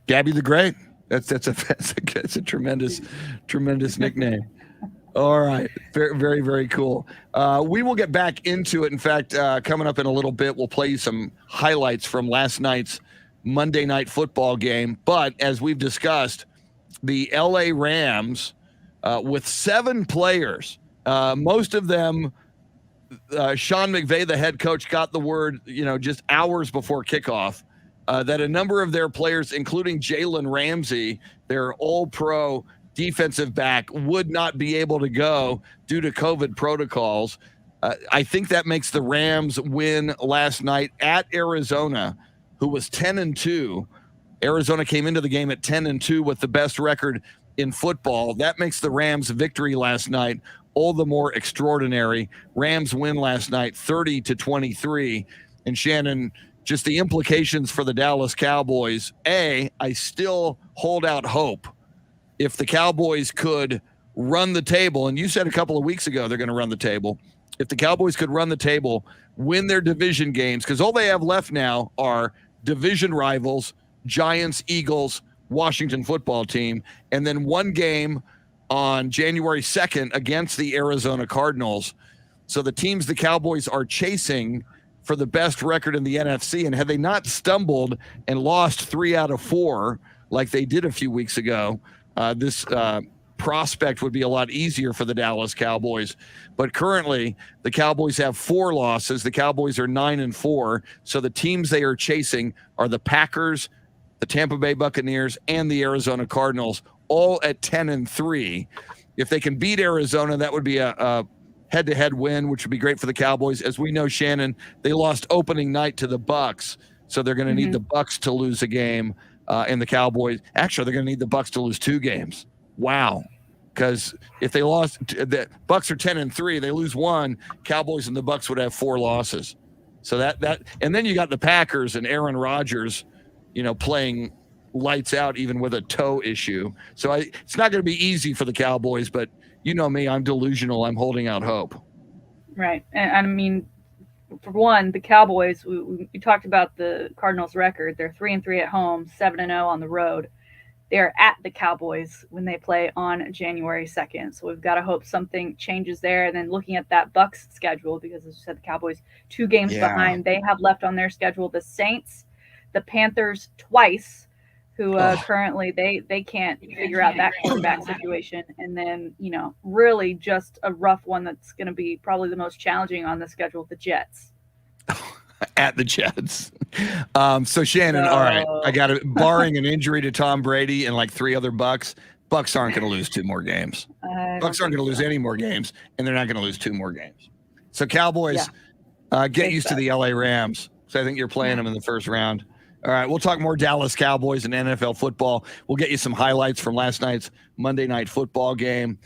Gabby the Great. That's a tremendous nickname. All right. Very, very, very cool. We will get back into it. In fact, coming up in a little bit, we'll play you some highlights from last night's Monday Night Football game. But as we've discussed, the LA Rams, with 7 players, most of them, Sean McVay, the head coach, got the word, just hours before kickoff, that a number of their players, including Jalen Ramsey, their all-pro defensive back, would not be able to go due to COVID protocols. I think that makes the Rams win last night at Arizona, who was 10-2. Arizona came into the game at 10-2 with the best record in football. That makes the Rams' victory last night all the more extraordinary. Rams win last night 30-23. And Shannon, just the implications for the Dallas Cowboys. I still hold out hope. If the Cowboys could run the table, and you said a couple of weeks ago they're going to run the table. If the Cowboys could run the table, win their division games, because all they have left now are division rivals, Giants, Eagles, Washington football team, and then one game on January 2nd against the Arizona Cardinals. So the teams the Cowboys are chasing for the best record in the NFC, and had they not stumbled and lost 3 out of 4 like they did a few weeks ago, this prospect would be a lot easier for the Dallas Cowboys. But currently, the Cowboys have 4 losses. The Cowboys are 9-4. So the teams they are chasing are the Packers, the Tampa Bay Buccaneers, and the Arizona Cardinals, all at 10-3. If they can beat Arizona, that would be a head-to-head win, which would be great for the Cowboys. As we know, Shannon, they lost opening night to the Bucs, so they're going to need the Bucs to lose a game. And the Cowboys, actually, they're going to need the Bucs to lose 2 games. Wow. Because if they lost, the Bucs are 10-3, they lose 1, Cowboys and the Bucs would have 4 losses. So that, and then you got the Packers and Aaron Rodgers, playing lights out even with a toe issue. So it's not going to be easy for the Cowboys, but you know me, I'm delusional. I'm holding out hope. Right. And I mean, for one, the Cowboys, we talked about the Cardinals record. They're 3-3 at home, 7-0 on the road. They're at the Cowboys when they play on January 2nd. So we've got to hope something changes there. And then looking at that Bucs schedule, because as you said, the Cowboys 2 games behind, they have left on their schedule the Saints, the Panthers twice, who currently they can't figure out that quarterback situation. And then, really just a rough one that's going to be probably the most challenging on the schedule, the Jets. At the Jets. So Shannon, all right, I got it. Barring an injury to Tom Brady and like 3 other Bucs aren't going to lose 2 more games. Bucs aren't going to lose any more games, and they're not going to lose 2 more games. So Cowboys, get used to the LA Rams. So I think you're playing them in the first round. All right, we'll talk more Dallas Cowboys and NFL football. We'll get you some highlights from last night's Monday Night Football game.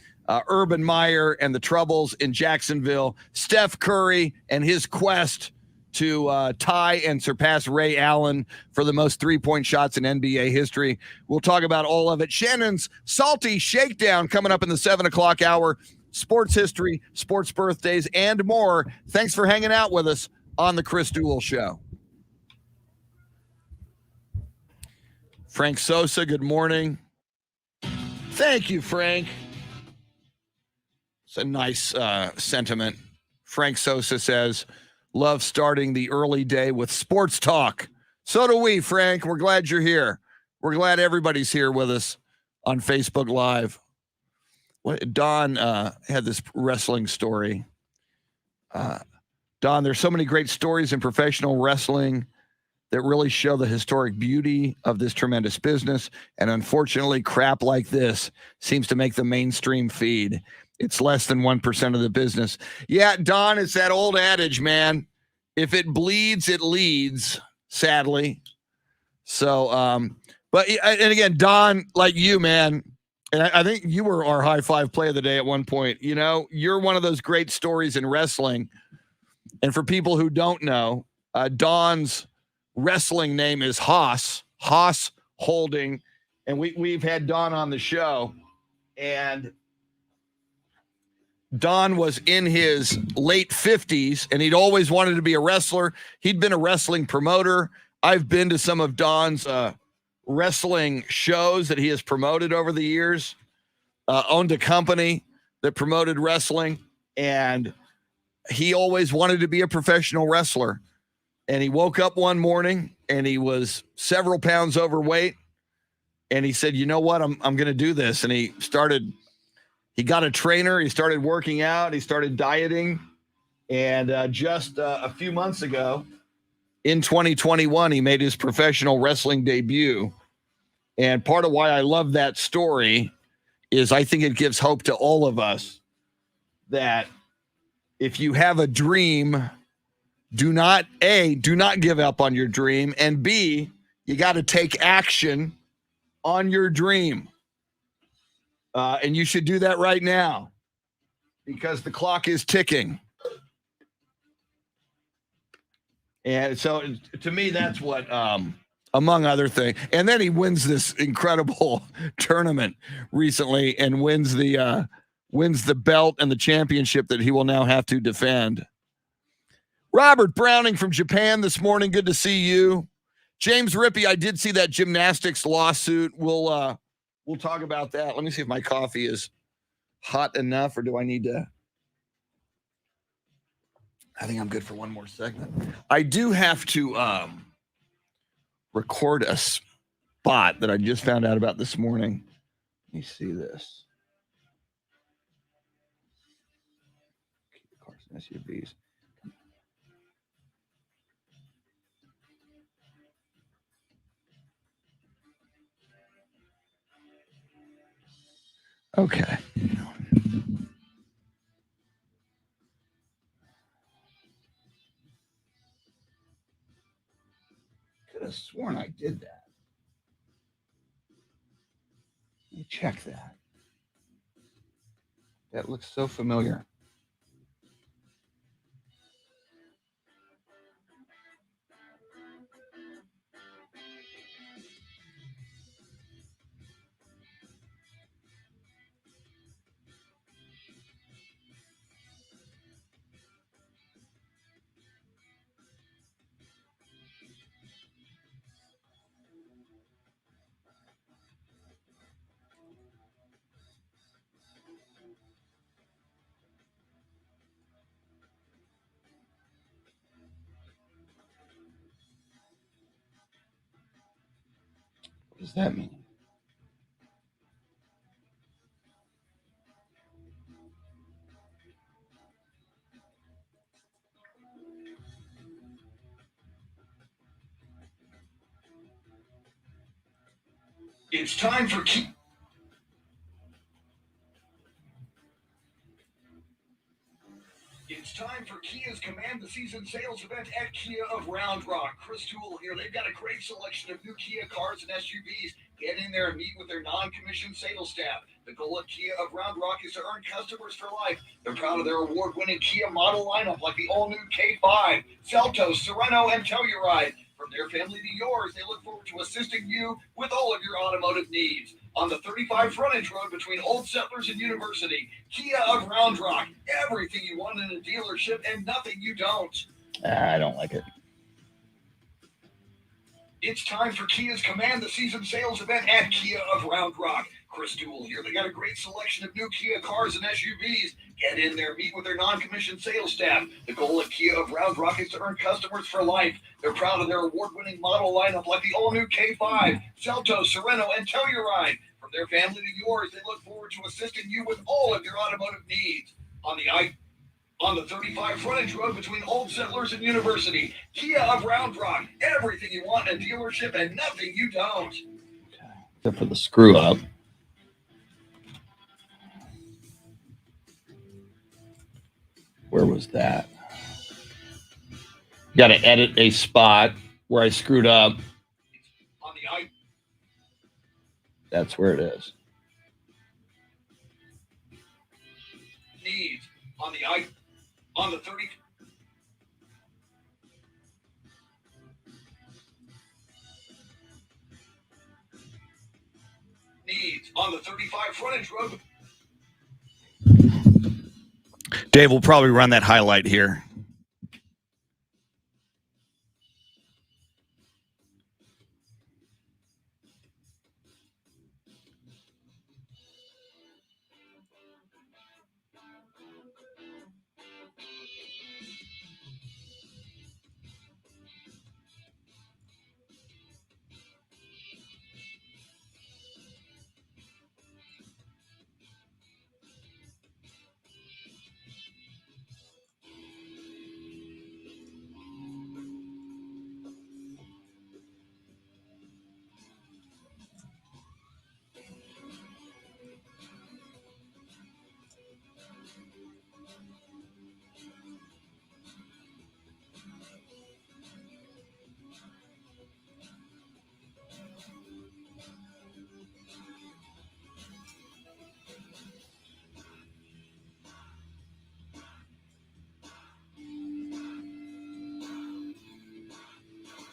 Urban Meyer and the troubles in Jacksonville. Steph Curry and his quest to tie and surpass Ray Allen for the most 3-point shots in NBA history. We'll talk about all of it. Shannon's Salty Shakedown coming up in the 7 o'clock hour. Sports history, sports birthdays, and more. Thanks for hanging out with us on the Chris Duel Show. Frank Sosa, good morning. Thank you, Frank. It's a nice sentiment. Frank Sosa says, love starting the early day with sports talk. So do we, Frank. We're glad you're here. We're glad everybody's here with us on Facebook Live. Don had this wrestling story. Don, there's so many great stories in professional wrestling. that really show the historic beauty of this tremendous business. And unfortunately, crap like this seems to make the mainstream feed. It's less than 1% of the business. Yeah, Don, it's that old adage, man. If it bleeds, it leads, sadly. So, but, and again, Don, like you, man, and I think you were our high five play of the day at one point. You know, you're one of those great stories in wrestling. And for people who don't know, Don's wrestling name is Haas Holding. And we've had Don on the show. And Don was in his late 50s, and he'd always wanted to be a wrestler. He'd been a wrestling promoter. I've been to some of Don's wrestling shows that he has promoted over the years, owned a company that promoted wrestling, and he always wanted to be a professional wrestler. And he woke up one morning and he was several pounds overweight. And he said, you know what, I'm going to do this. And he got a trainer. He started working out. He started dieting. And just a few months ago, in 2021, he made his professional wrestling debut. And part of why I love that story is I think it gives hope to all of us that if you have a dream, do not give up on your dream. And B, you got to take action on your dream. And you should do that right now because the clock is ticking. And so to me, that's what, among other things. And then he wins this incredible tournament recently and wins the belt and the championship that he will now have to defend. Robert Browning from Japan this morning. Good to see you. James Rippey, I did see that gymnastics lawsuit. We'll talk about that. Let me see if my coffee is hot enough or do I need to? I think I'm good for one more segment. I do have to record a spot that I just found out about this morning. Let me see this. Cars and SUVs. Okay. Could have sworn I did that. Let me check that. That looks so familiar. What does that mean? It's time for It's time for Kia's Command the Season sales event at Kia of Round Rock. Chris Duel here. They've got a great selection of new Kia cars and SUVs. Get in there and meet with their non-commissioned sales staff. The goal at Kia of Round Rock is to earn customers for life. They're proud of their award-winning Kia model lineup like the all-new K5, Seltos, Sorento, and Telluride. From their family to yours, they look forward to assisting you with all of your automotive needs. On the 35 frontage road between Old Settlers and University, Kia of Round Rock. Everything you want in a dealership and nothing you don't. I don't like it. It's time for Kia's Command the Season sales event at Kia of Round Rock. Chris Duel here. They got a great selection of new Kia cars and SUVs. Get in there, meet with their non-commissioned sales staff. The goal at Kia of Round Rock is to earn customers for life. They're proud of their award-winning model lineup like the all-new K5, Seltos, Sorento, and Telluride. From their family to yours, they look forward to assisting you with all of your automotive needs. On the On the 35 frontage road between Old Settlers and University. Kia of Round Rock. Everything you want in a dealership and nothing you don't. Okay. Except for the screw up. Where was that? Got to edit a spot where I screwed up. On the I. That's where it is. Needs on the I. On the 30. Needs on the 35 frontage road. Dave will probably run that highlight here.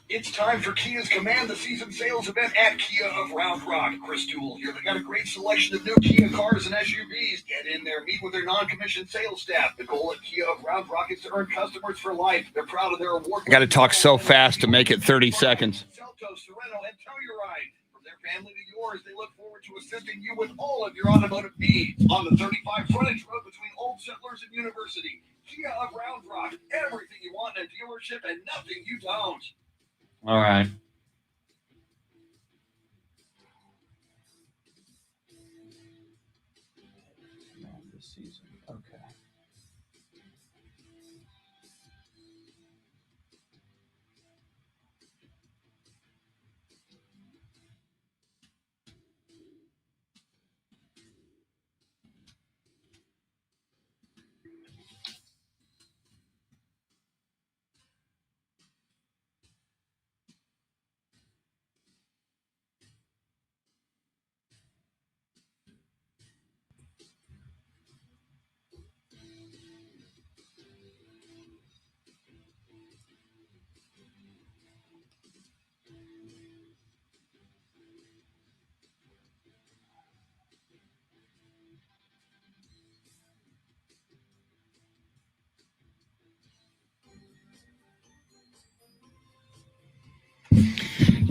It's time for Kia's Command the Season sales event at Kia of Round Rock. Chris Duel here. They got a great selection of new Kia cars and SUVs. Get in there, meet with their non-commissioned sales staff. The goal at Kia of Round Rock is to earn customers for life. They're proud of their award. I got to talk so fast to make it 30 seconds. Seltos, Sereno, and Telluride. From their family to yours, they look forward to assisting you with all of your automotive needs. On the 35 frontage road between Old Settlers and University. Kia of Round Rock. Everything you want in a dealership and nothing you don't. All right. This season. Okay.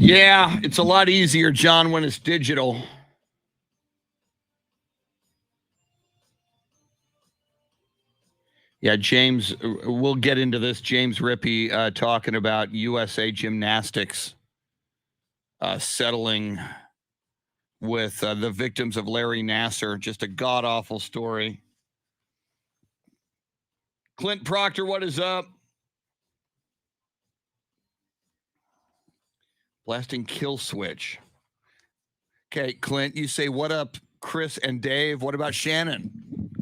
Yeah, it's a lot easier, John, when it's digital. Yeah, James, we'll get into this. James Rippey talking about USA Gymnastics settling with the victims of Larry Nassar. Just a god-awful story. Clint Proctor, what is up? Blasting kill switch. Okay, Clint, you say, what up, Chris and Dave? What about Shannon?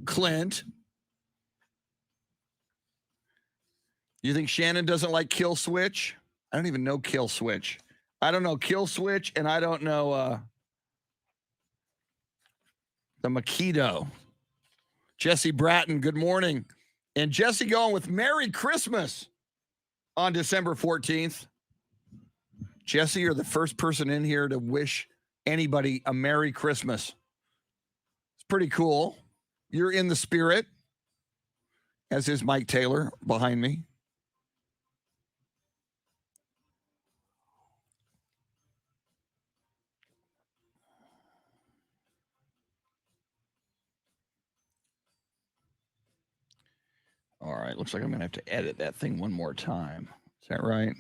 Clint? You think Shannon doesn't like kill switch? I don't even know kill switch. I don't know kill switch, and I don't know the Makito. Jesse Bratton, good morning. And Jesse going with Merry Christmas on December 14th. Jesse, you're the first person in here to wish anybody a Merry Christmas. It's pretty cool. You're in the spirit, as is Mike Taylor behind me. All right, looks like I'm going to have to edit that thing one more time. Is that right?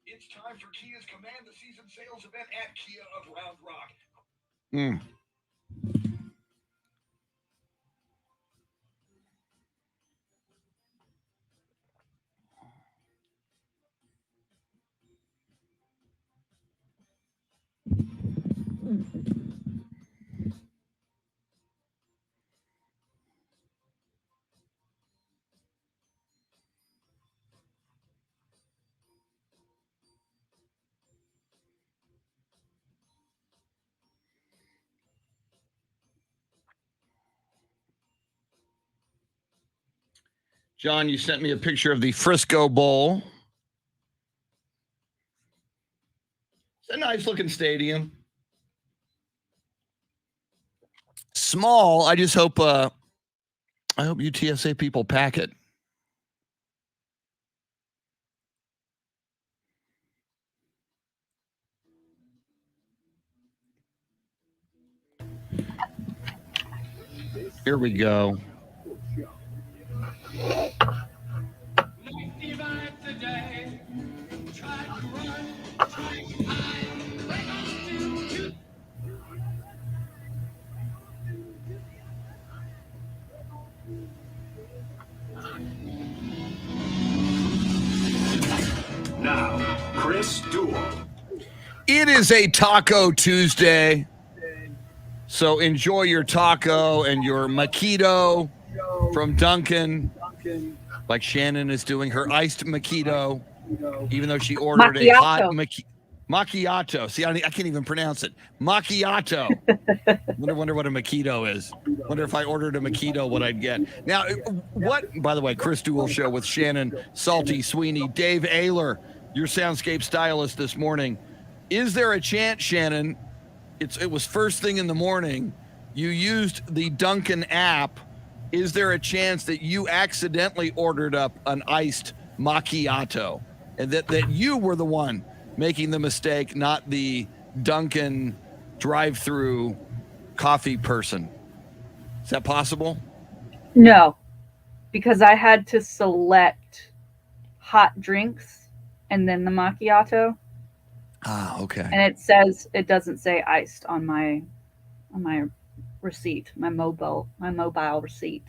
It's time for Kia's Command the Season sales event at Kia of Round Rock. John, you sent me a picture of the Frisco Bowl. It's a nice looking stadium. Small. I just hope UTSA people pack it. Here we go. Now, Chris Duel. It is a Taco Tuesday, so enjoy your taco and your mojito from Dunkin', like Shannon is doing her iced mojito, even though she ordered a hot macchiato. See, I can't even pronounce it. Macchiato. Wonder what a mojito is. Wonder if I ordered a mojito, what I'd get. Now, by the way, Chris Duel Show with Shannon, Salty, Sweeney, Dave Ayler, your soundscape stylist this morning. Is there a chance, Shannon, it was first thing in the morning, you used the Dunkin' app. Is there a chance that you accidentally ordered up an iced macchiato and that you were the one making the mistake, not the Dunkin' drive-through coffee person? Is that possible? No, because I had to select hot drinks and then the macchiato. Ah, okay. And it doesn't say iced on my receipt, my mobile receipt.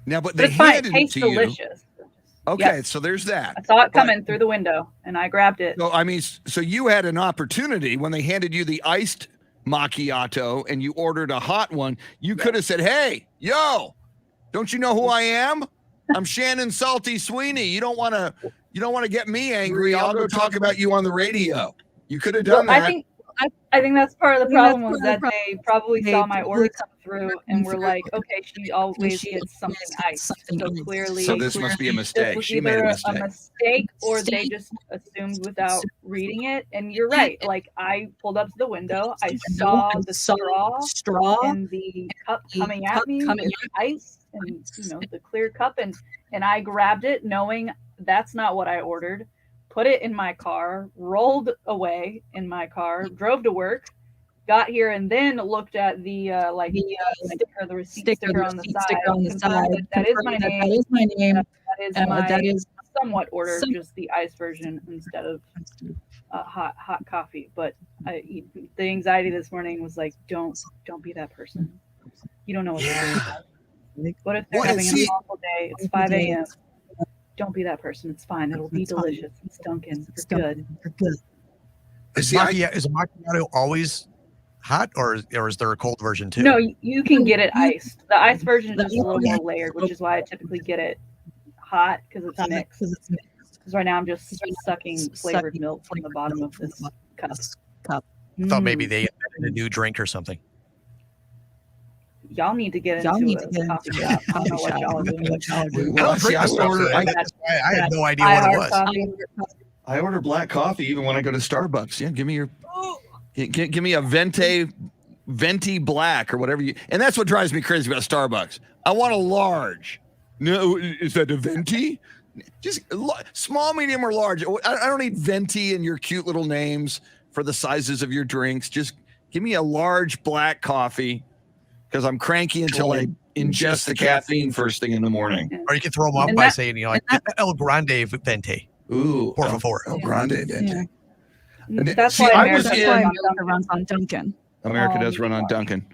Now, but they it's fine. handed It tastes it to delicious. you. Okay, so there's that. I saw it coming through the window, and I grabbed it. So, I mean, so you had an opportunity when they handed you the iced macchiato and you ordered a hot one. You could have said, "Hey, yo, don't you know who I am? I'm Shannon Salty Sweeney. You don't want to get me angry. I'll go talk about you on the radio." You could have done that. I think that's part of the problem was that they probably saw my order come through and were like, okay, she always gets something iced. So clearly, so this must be a mistake. She made a mistake. Or they just assumed without reading it. And you're right. Like, I pulled up to the window, I saw the straw and the cup coming at me with ice and the clear cup, and I grabbed it knowing that's not what I ordered. Put it in my car, rolled away in my car, drove to work, got here, and then looked at the sticker, the receipt sticker on the side. That is my name. That is somewhat ordered, just the ice version instead of hot coffee. But the anxiety this morning was like, don't be that person. You don't know what they're doing. What if they're having an awful day? It's 5 a.m. Don't be that person. It's fine. It'll be delicious. It's Dunkin'. You're good. Is a macchiato always hot, or is there a cold version too? No, you can get it iced. The ice version is just a little more layered, which is why I typically get it hot because it's mixed. Because right now I'm just sucking flavored milk from the bottom of this cup. I thought maybe they invented a new drink or something. Y'all need to get into a coffee shop. I don't know what y'all are doing. I had no idea what it was. I order black coffee even when I go to Starbucks. Yeah, give me a venti black or whatever and that's what drives me crazy about Starbucks. I want a large. No, is that a venti? Just small, medium, or large. I don't need venti and your cute little names for the sizes of your drinks. Just give me a large black coffee. Because I'm cranky until I ingest the caffeine first thing in the morning. Or you can throw them off by saying, El Grande Venti. Ooh, Por favor. El Grande. Yeah. That's See, why I America was Runs on Duncan. America Oh, does run on Duncan.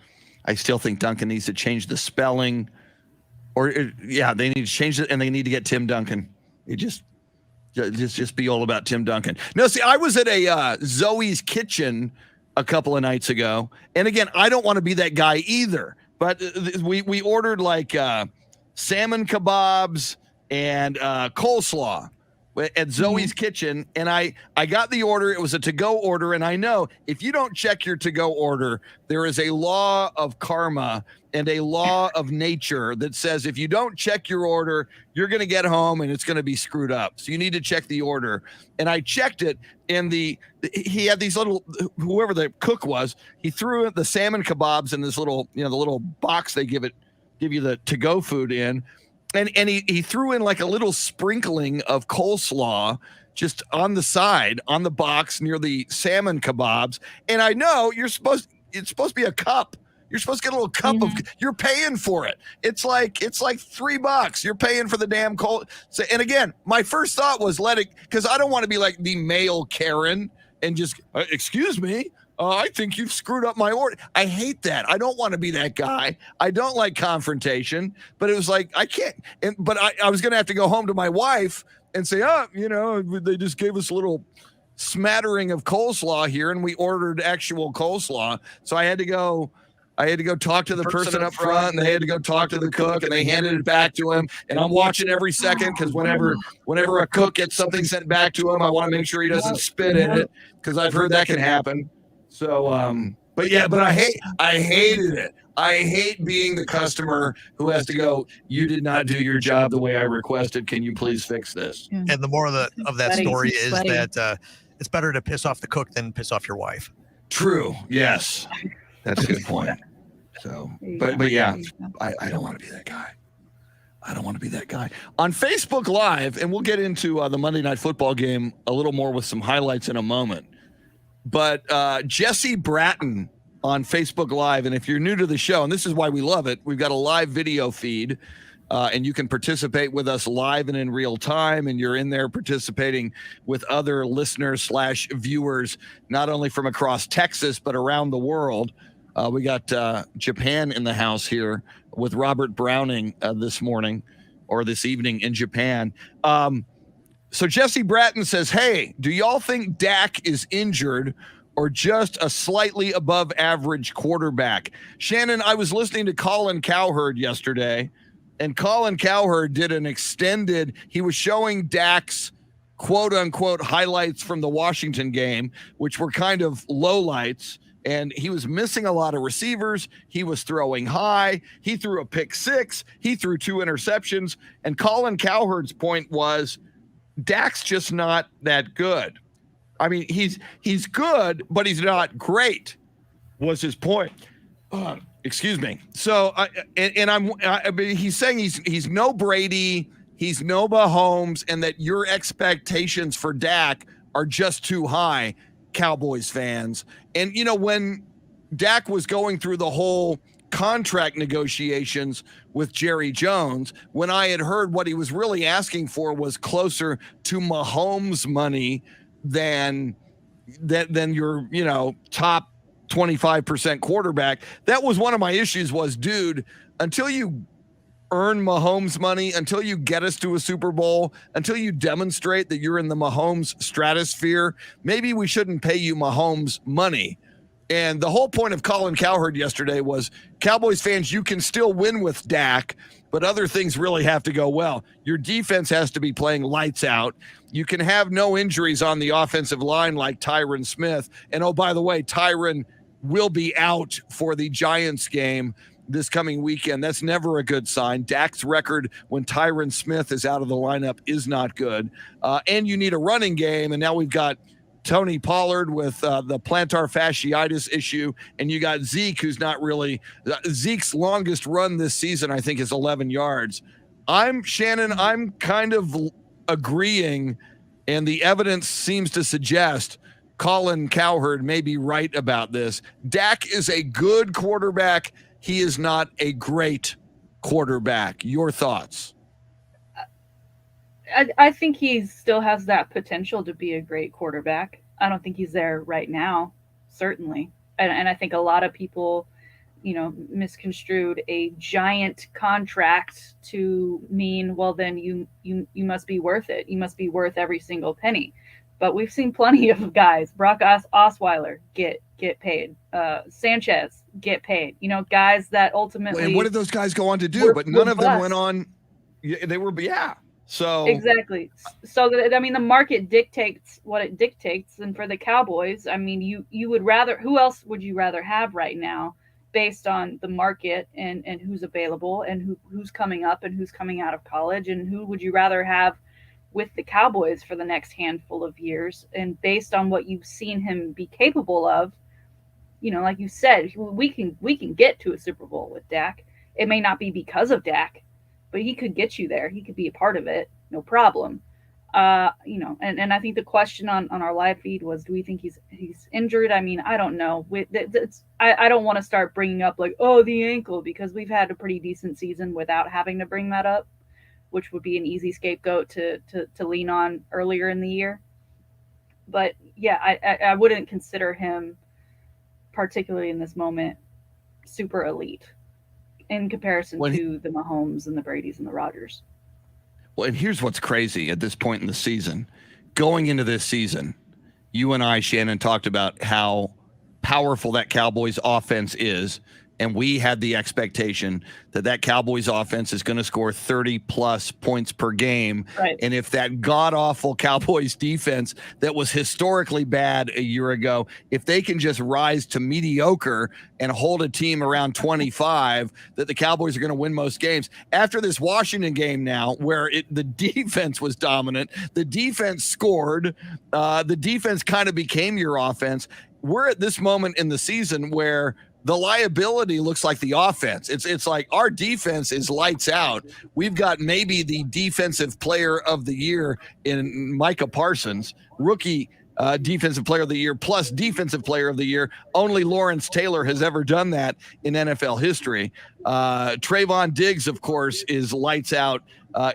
I still think Duncan needs to change the spelling, or they need to change it, and they need to get Tim Duncan. It just be all about Tim Duncan. No, see, I was at a Zoe's Kitchen a couple of nights ago, and again, I don't want to be that guy either. But we ordered like salmon kebabs and coleslaw at Zoe's Kitchen, and I got the order. It was a to-go order, and I know if you don't check your to-go order, there is a law of karma and a law of nature that says if you don't check your order, you're going to get home and it's going to be screwed up. So you need to check the order. And I checked it, and he had these little, whoever the cook was, he threw the salmon kebabs in this little, the little box they give you the to-go food in. And he threw in like a little sprinkling of coleslaw just on the side, on the box near the salmon kebabs. And I know it's supposed to be a cup. You're supposed to get a little cup of, you're paying for it. It's like $3. You're paying for the damn cold. So, and again, my first thought was because I don't want to be like the male Karen and just, excuse me, I think you've screwed up my order. I hate that. I don't want to be that guy. I don't like confrontation, but it was like, I can't. But I was going to have to go home to my wife and say, they just gave us a little smattering of coleslaw here, and we ordered actual coleslaw. So I had to go talk to the person up front, and they had to go talk to the cook, and they handed it back to him. And I'm watching every second because whenever a cook gets something sent back to him, I want to make sure he doesn't spit in it because I've heard that can happen. So, but I hated it. I hate being the customer who has to go, you did not do your job the way I requested. Can you please fix this? Yeah. And the moral of that story is that it's better to piss off the cook than piss off your wife. True. Yes. That's a good point. So, but yeah, I don't want to be that guy. I don't want to be that guy. On Facebook Live, and we'll get into the Monday Night Football game a little more with some highlights in a moment. But Jesse Bratton on Facebook Live, and if you're new to the show, and this is why we love it, we've got a live video feed, and you can participate with us live and in real time, and you're in there participating with other listeners / viewers, not only from across Texas, but around the world. We got Japan in the house here with Robert Browning this morning or this evening in Japan. So Jesse Bratton says, hey, do y'all think Dak is injured or just a slightly above average quarterback? Shannon, I was listening to Colin Cowherd yesterday, and Colin Cowherd did he was showing Dak's quote unquote highlights from the Washington game, which were kind of lowlights. And he was missing a lot of receivers. He was throwing high. He threw a pick six. He threw 2 interceptions. And Colin Cowherd's point was, Dak's just not that good. I mean, he's good, but he's not great, was his point. Excuse me. So, he's saying he's no Brady, he's no Mahomes, and that your expectations for Dak are just too high, Cowboys fans. And, when Dak was going through the whole contract negotiations with Jerry Jones, when I had heard what he was really asking for was closer to Mahomes money than your, top 25% quarterback. That was one of my issues was, dude, until you earn Mahomes money, until you get us to a Super Bowl, until you demonstrate that you're in the Mahomes stratosphere, maybe we shouldn't pay you Mahomes money. And the whole point of Colin Cowherd yesterday was, Cowboys fans, you can still win with Dak, but other things really have to go well. Your defense has to be playing lights out. You can have no injuries on the offensive line like Tyron Smith. And, oh, by the way, Tyron will be out for the Giants game this coming weekend. That's never a good sign. Dak's record when Tyron Smith is out of the lineup is not good. And you need a running game, and now we've got Tony Pollard with the plantar fasciitis issue, and you got Zeke, who's not really Zeke's longest run this season, I think, is 11 yards. I'm kind of agreeing, and the evidence seems to suggest Colin Cowherd may be right about this. Dak is a good quarterback. He is not a great quarterback. Your thoughts? I think he still has that potential to be a great quarterback. I don't think he's there right now, certainly. And I think a lot of people, misconstrued a giant contract to mean, well, then you must be worth it. You must be worth every single penny. But we've seen plenty of guys, Brock Osweiler, get paid. Sanchez, get paid. Guys that ultimately. And what did those guys go on to do? But none of them went on. They were, yeah. So exactly. So the market dictates what it dictates, and for the Cowboys, you would rather. Who else would you rather have right now, based on the market and who's available and who's coming up and who's coming out of college, and who would you rather have with the Cowboys for the next handful of years? And based on what you've seen him be capable of, like you said, we can get to a Super Bowl with Dak. It may not be because of Dak, but he could get you there. He could be a part of it, no problem. And I think the question on our live feed was, do we think he's injured? I don't know. I don't want to start bringing up the ankle, because we've had a pretty decent season without having to bring that up, which would be an easy scapegoat to lean on earlier in the year. But yeah, I wouldn't consider him, particularly in this moment, super elite in comparison to the Mahomes and the Bradys and the Rodgers. Well, and here's what's crazy at this point in the season. Going into this season, you and I, Shannon, talked about how powerful that Cowboys offense is. And we had the expectation that Cowboys offense is going to score 30-plus points per game. Right. And if that god-awful Cowboys defense that was historically bad a year ago, if they can just rise to mediocre and hold a team around 25, that the Cowboys are going to win most games. After this Washington game now, where the defense was dominant, the defense scored, the defense kind of became your offense. We're at this moment in the season where the liability looks like the offense. It's like our defense is lights out. We've got maybe the defensive player of the year in Micah Parsons, rookie defensive player of the year plus defensive player of the year. Only Lawrence Taylor has ever done that in NFL history. Trayvon Diggs, of course, is lights out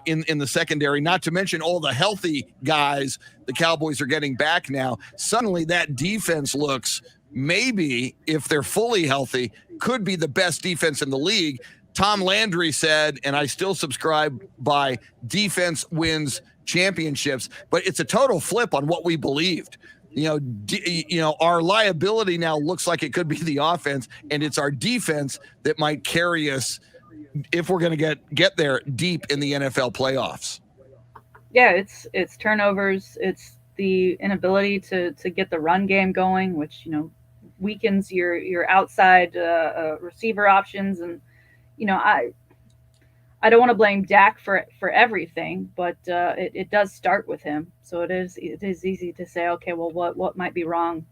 in the secondary, not to mention all the healthy guys the Cowboys are getting back now. Suddenly that defense looks, maybe if they're fully healthy, could be the best defense in the league. Tom Landry said, and I still subscribe by, defense wins championships, but it's a total flip on what we believed. Our liability now looks like it could be the offense, and it's our defense that might carry us if we're going to get there deep in the NFL playoffs. Yeah, it's turnovers. It's the inability to get the run game going, which, weakens your outside receiver options. And, I don't want to blame Dak for everything, but it does start with him. So it is easy to say, okay, well, what might be wrong?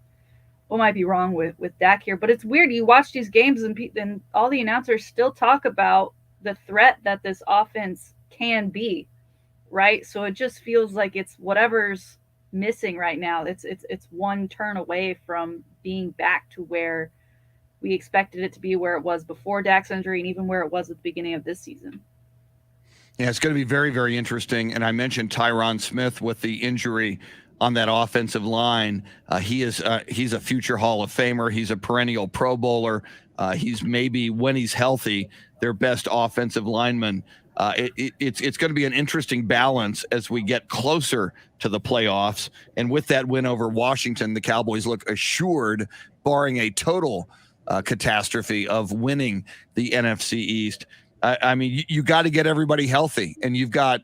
What might be wrong with Dak here? But it's weird. You watch these games and all the announcers still talk about the threat that this offense can be, right? So it just feels like it's whatever's missing right now. It's one turn away from being back to where we expected it to be, where it was before Dak's injury, and even where it was at the beginning of this season. Yeah, it's going to be very, very interesting. And I mentioned Tyron Smith with the injury on that offensive line. He's a future Hall of Famer. He's a perennial Pro Bowler. He's maybe, when he's healthy, their best offensive lineman. It's going to be an interesting balance as we get closer to the playoffs. And with that win over Washington, the Cowboys look assured, barring a total catastrophe, of winning the NFC East. You got to get everybody healthy, and you've got,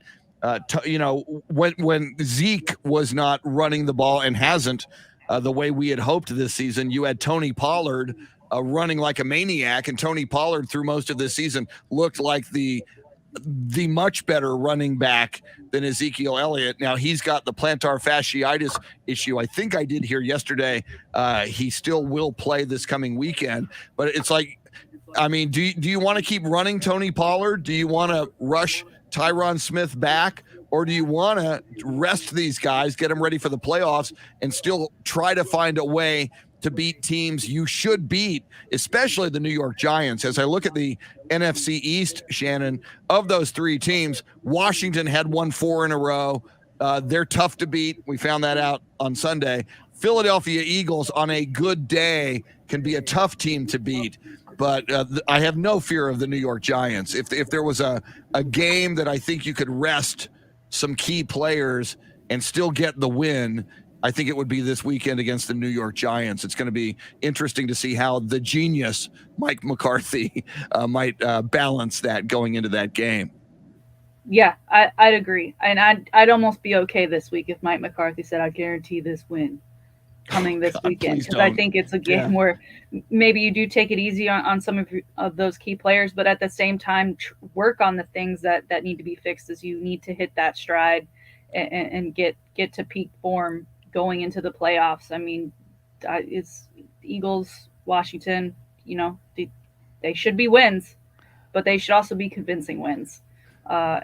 when Zeke was not running the ball and hasn't the way we had hoped this season, you had Tony Pollard running like a maniac, and Tony Pollard through most of this season looked like the much better running back than Ezekiel Elliott. Now he's got the plantar fasciitis issue. I think I did hear yesterday he still will play this coming weekend, but it's like, do you want to keep running Tony Pollard? Do you want to rush Tyron Smith back, or do you want to rest these guys, get them ready for the playoffs, and still try to find a way to beat teams you should beat, especially the New York Giants. As I look at the NFC East, Shannon, of those three teams, Washington had won 4 in a row. They're tough to beat. We found that out on Sunday. Philadelphia Eagles on a good day can be a tough team to beat. But I have no fear of the New York Giants. If there was a game that I think you could rest some key players and still get the win, I think it would be this weekend against the New York Giants. It's going to be interesting to see how the genius Mike McCarthy might balance that going into that game. Yeah, I'd agree. And I'd almost be okay this week if Mike McCarthy said, I guarantee this win coming this weekend. Because I think it's a game where maybe you do take it easy on some of those key players, but at the same time, work on the things that need to be fixed. As you need to hit that stride and get to peak form going into the playoffs. I mean, it's Eagles, Washington, they should be wins, but they should also be convincing wins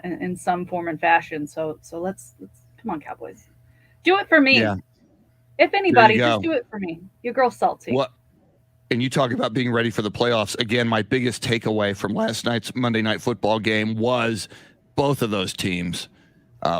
in some form and fashion. So let's come on, Cowboys. Do it for me. Yeah. If anybody, just do it for me. Your girl's salty. What? And you talk about being ready for the playoffs. Again, my biggest takeaway from last night's Monday Night Football game was both of those teams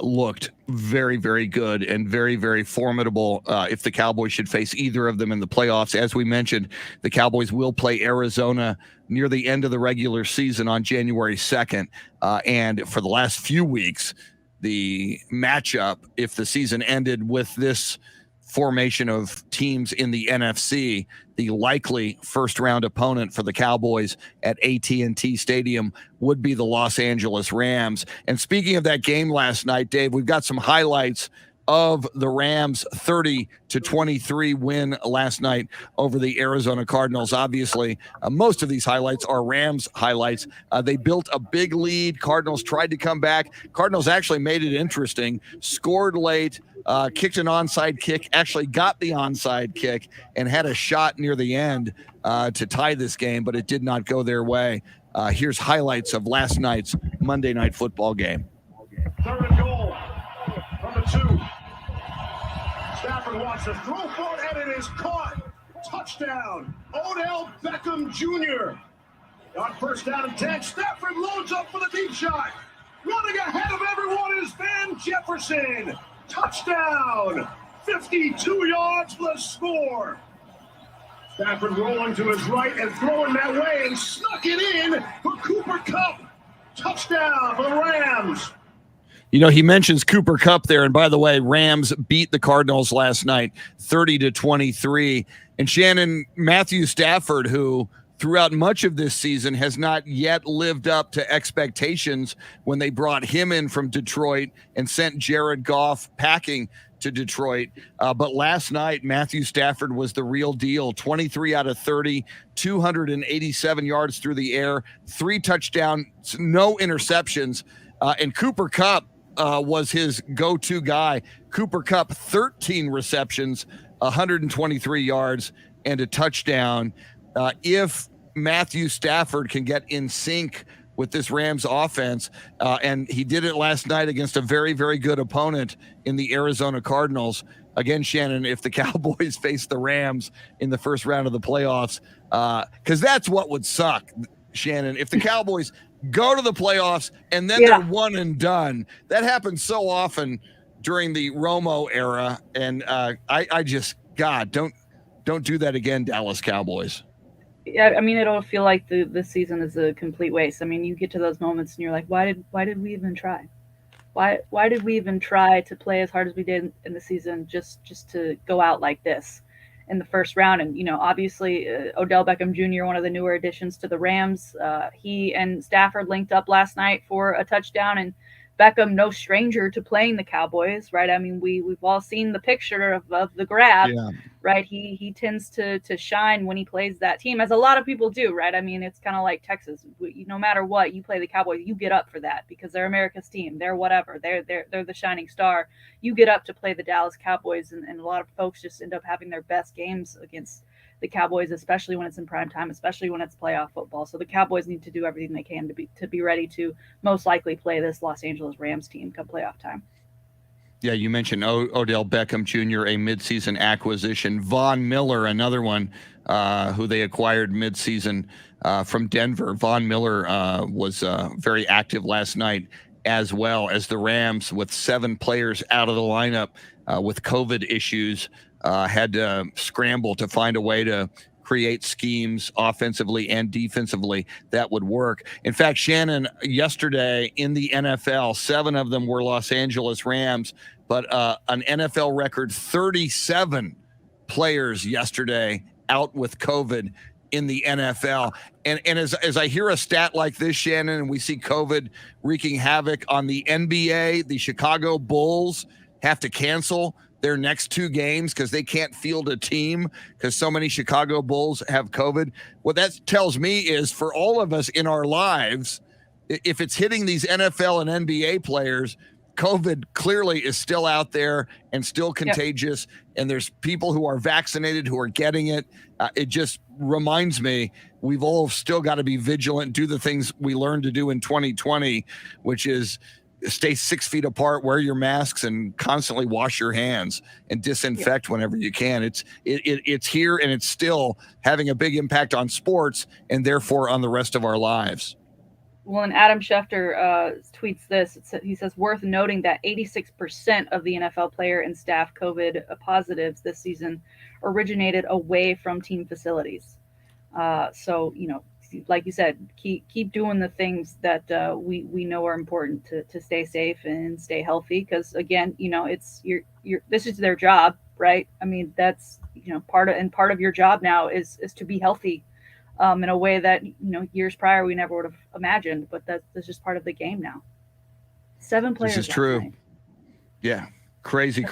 looked very, very good and very, very formidable if the Cowboys should face either of them in the playoffs. As we mentioned, the Cowboys will play Arizona near the end of the regular season on January 2nd. And for the last few weeks, the matchup, if the season ended with this formation of teams in the NFC, the likely first-round opponent for the Cowboys at AT&T Stadium would be the Los Angeles Rams. And speaking of that game last night, Dave, we've got some highlights of the Rams' 30-23 win last night over the Arizona Cardinals. Obviously, most of these highlights are Rams highlights. They built a big lead. Cardinals tried to come back. Cardinals actually made it interesting, scored late, kicked an onside kick, actually got the onside kick, and had a shot near the end to tie this game, but it did not go their way. Here's highlights of last night's Monday Night Football game. Third and goal from the 2. Stafford wants to throw for it, and it is caught. Touchdown, Odell Beckham Jr. On first down and 10, Stafford loads up for the deep shot. Running ahead of everyone is Van Jefferson. Touchdown, 52 yards for the score. Stafford rolling to his right and throwing that way and snuck it in for Cooper Kupp. Touchdown for the Rams. He mentions Cooper Kupp there. And by the way, Rams beat the Cardinals last night, 30-23. And Shannon, Matthew Stafford, who throughout much of this season has not yet lived up to expectations when they brought him in from Detroit and sent Jared Goff packing to Detroit. But last night, Matthew Stafford was the real deal. 23 out of 30, 287 yards through the air, 3 touchdowns, no interceptions. And Cooper Kupp was his go-to guy. Cooper Kupp, 13 receptions, 123 yards, and a touchdown. If Matthew Stafford can get in sync with this Rams offense, and he did it last night against a very, very good opponent in the Arizona Cardinals. Again, Shannon, if the Cowboys face the Rams in the first round of the playoffs, because that's what would suck, Shannon, if the Cowboys go to the playoffs and then they're one and done. That happens so often during the Romo era, and I just, God, don't do that again, Dallas Cowboys. Yeah, I mean, it'll feel like the season is a complete waste. I mean, you get to those moments and you're like, why did we even try? Why did we even try to play as hard as we did in the season just to go out like this in the first round? And, obviously Odell Beckham Jr., one of the newer additions to the Rams, he and Stafford linked up last night for a touchdown, and Beckham, no stranger to playing the Cowboys, right? I mean, we've all seen the picture of the grab, right? He tends to shine when he plays that team, as a lot of people do, right? I mean, it's kind of like Texas. No matter what, you play the Cowboys, you get up for that because they're America's team. They're whatever. They're the shining star. You get up to play the Dallas Cowboys, and a lot of folks just end up having their best games against the Cowboys, especially when it's in prime time, especially when it's playoff football. So the Cowboys need to do everything they can to be ready to most likely play this Los Angeles Rams team come playoff time. Yeah, you mentioned Odell Beckham Jr., a midseason acquisition. Von Miller, another one who they acquired midseason from Denver. Von Miller was very active last night, as well as the Rams, with 7 players out of the lineup with COVID issues, had to scramble to find a way to create schemes offensively and defensively that would work. In fact, Shannon, yesterday in the NFL, 7 of them were Los Angeles Rams, but an NFL record 37 players yesterday out with COVID in the NFL. And as I hear a stat like this, Shannon, and we see COVID wreaking havoc on the NBA, the Chicago Bulls have to cancel their next 2 games because they can't field a team because so many Chicago Bulls have COVID. What that tells me is, for all of us in our lives, if it's hitting these NFL and NBA players, COVID clearly is still out there and still contagious. Yep. And there's people who are vaccinated who are getting it. It just reminds me we've all still got to be vigilant, do the things we learned to do in 2020, which is stay 6 feet apart, wear your masks, and constantly wash your hands and disinfect whenever you can. It's here, and it's still having a big impact on sports and therefore on the rest of our lives. Well, and Adam Schefter tweets this. He says, worth noting that 86% of the NFL player and staff COVID positives this season originated away from team facilities. So, like you said, keep doing the things that we know are important to stay safe and stay healthy. Because again, it's this is their job, right? I mean, that's part of your job now is to be healthy. In a way that years prior we never would have imagined, but that's just part of the game now. 7 players. This is true. Night. Yeah, crazy.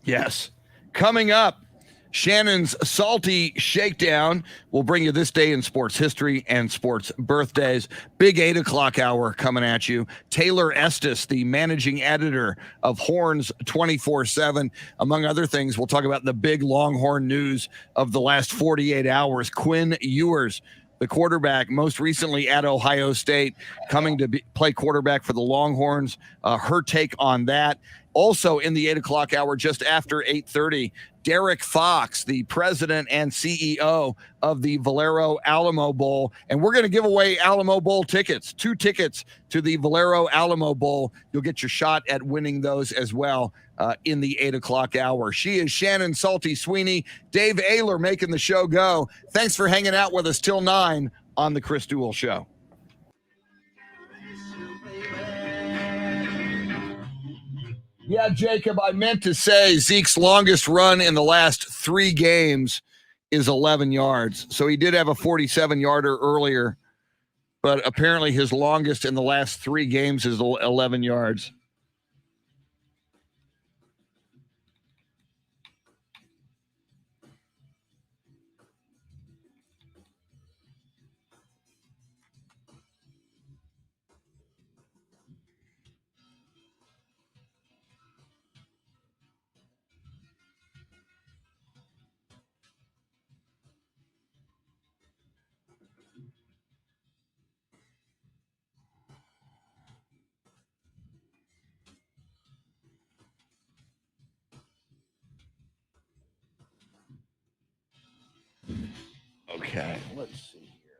Yes. Coming up, Shannon's Salty Shakedown will bring you this day in sports history and sports birthdays. Big 8 o'clock hour coming at you. Taylor Estes, the managing editor of Horns 24/7. Among other things, we'll talk about the big Longhorn news of the last 48 hours. Quinn Ewers, the quarterback, most recently at Ohio State, coming to play quarterback for the Longhorns. Her take on that. Also in the 8 o'clock hour, just after 8:30, Derrick Fox, the president and CEO of the Valero Alamo Bowl. And we're going to give away Alamo Bowl tickets, 2 tickets to the Valero Alamo Bowl. You'll get your shot at winning those as well in the 8 o'clock hour. She is Shannon Salty Sweeney. Dave Ayler making the show go. Thanks for hanging out with us till 9 on the Chris Duel Show. Yeah, Jacob, I meant to say Zeke's longest run in the last 3 games is 11 yards. So he did have a 47-yarder earlier, but apparently his longest in the last 3 games is 11 yards. Okay, let's see here.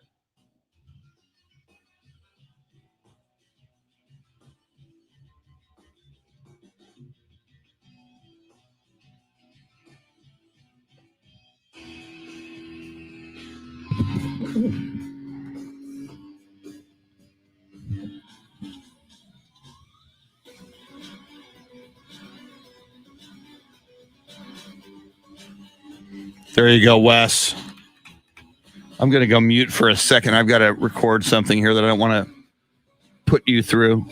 There you go, Wes. I'm going to go mute for a second. I've got to record something here that I don't want to put you through.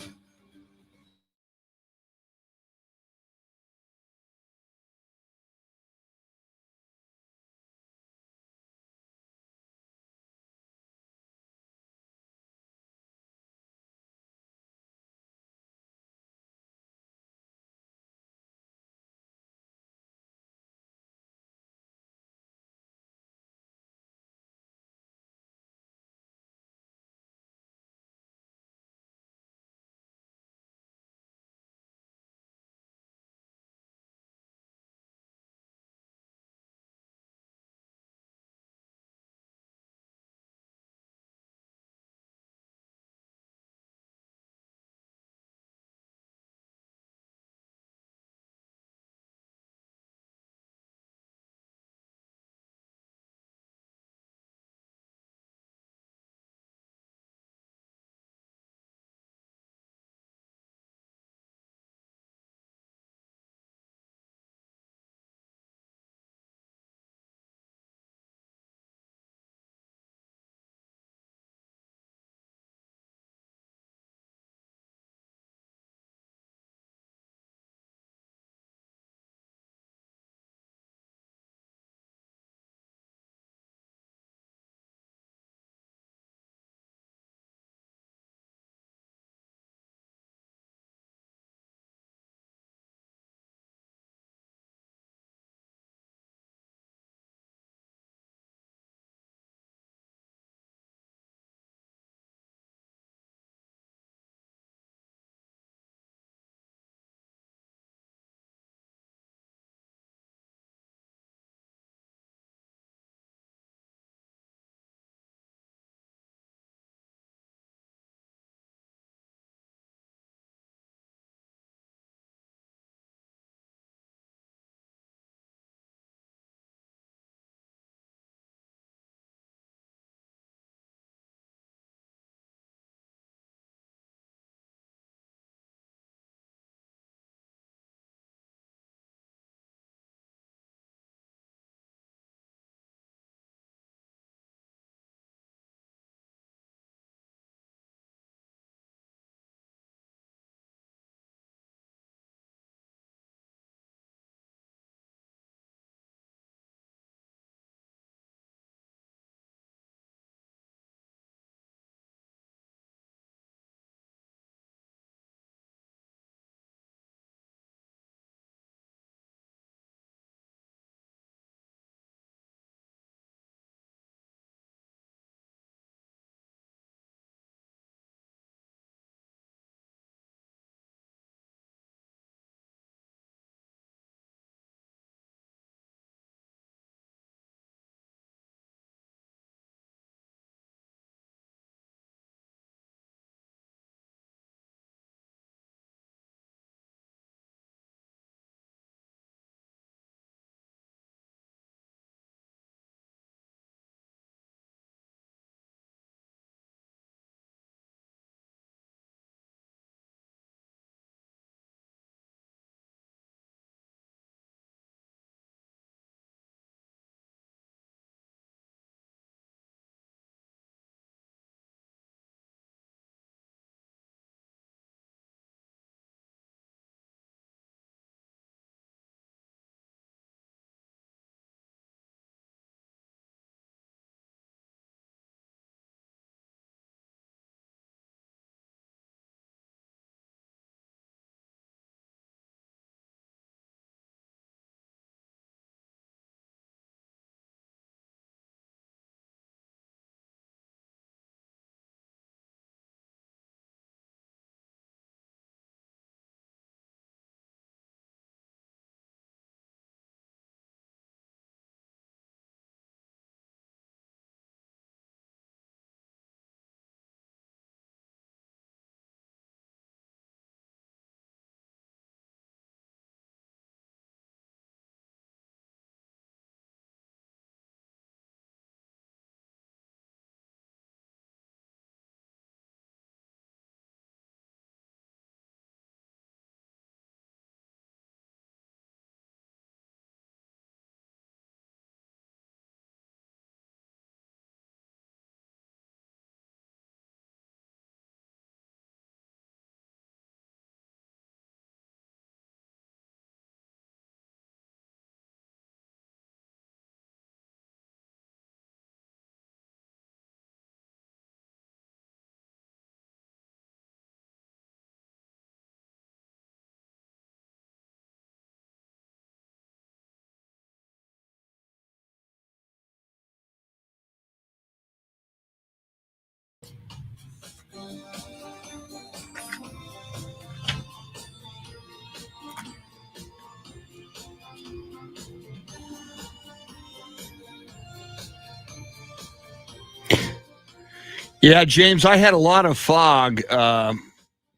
Yeah, James, I had a lot of fog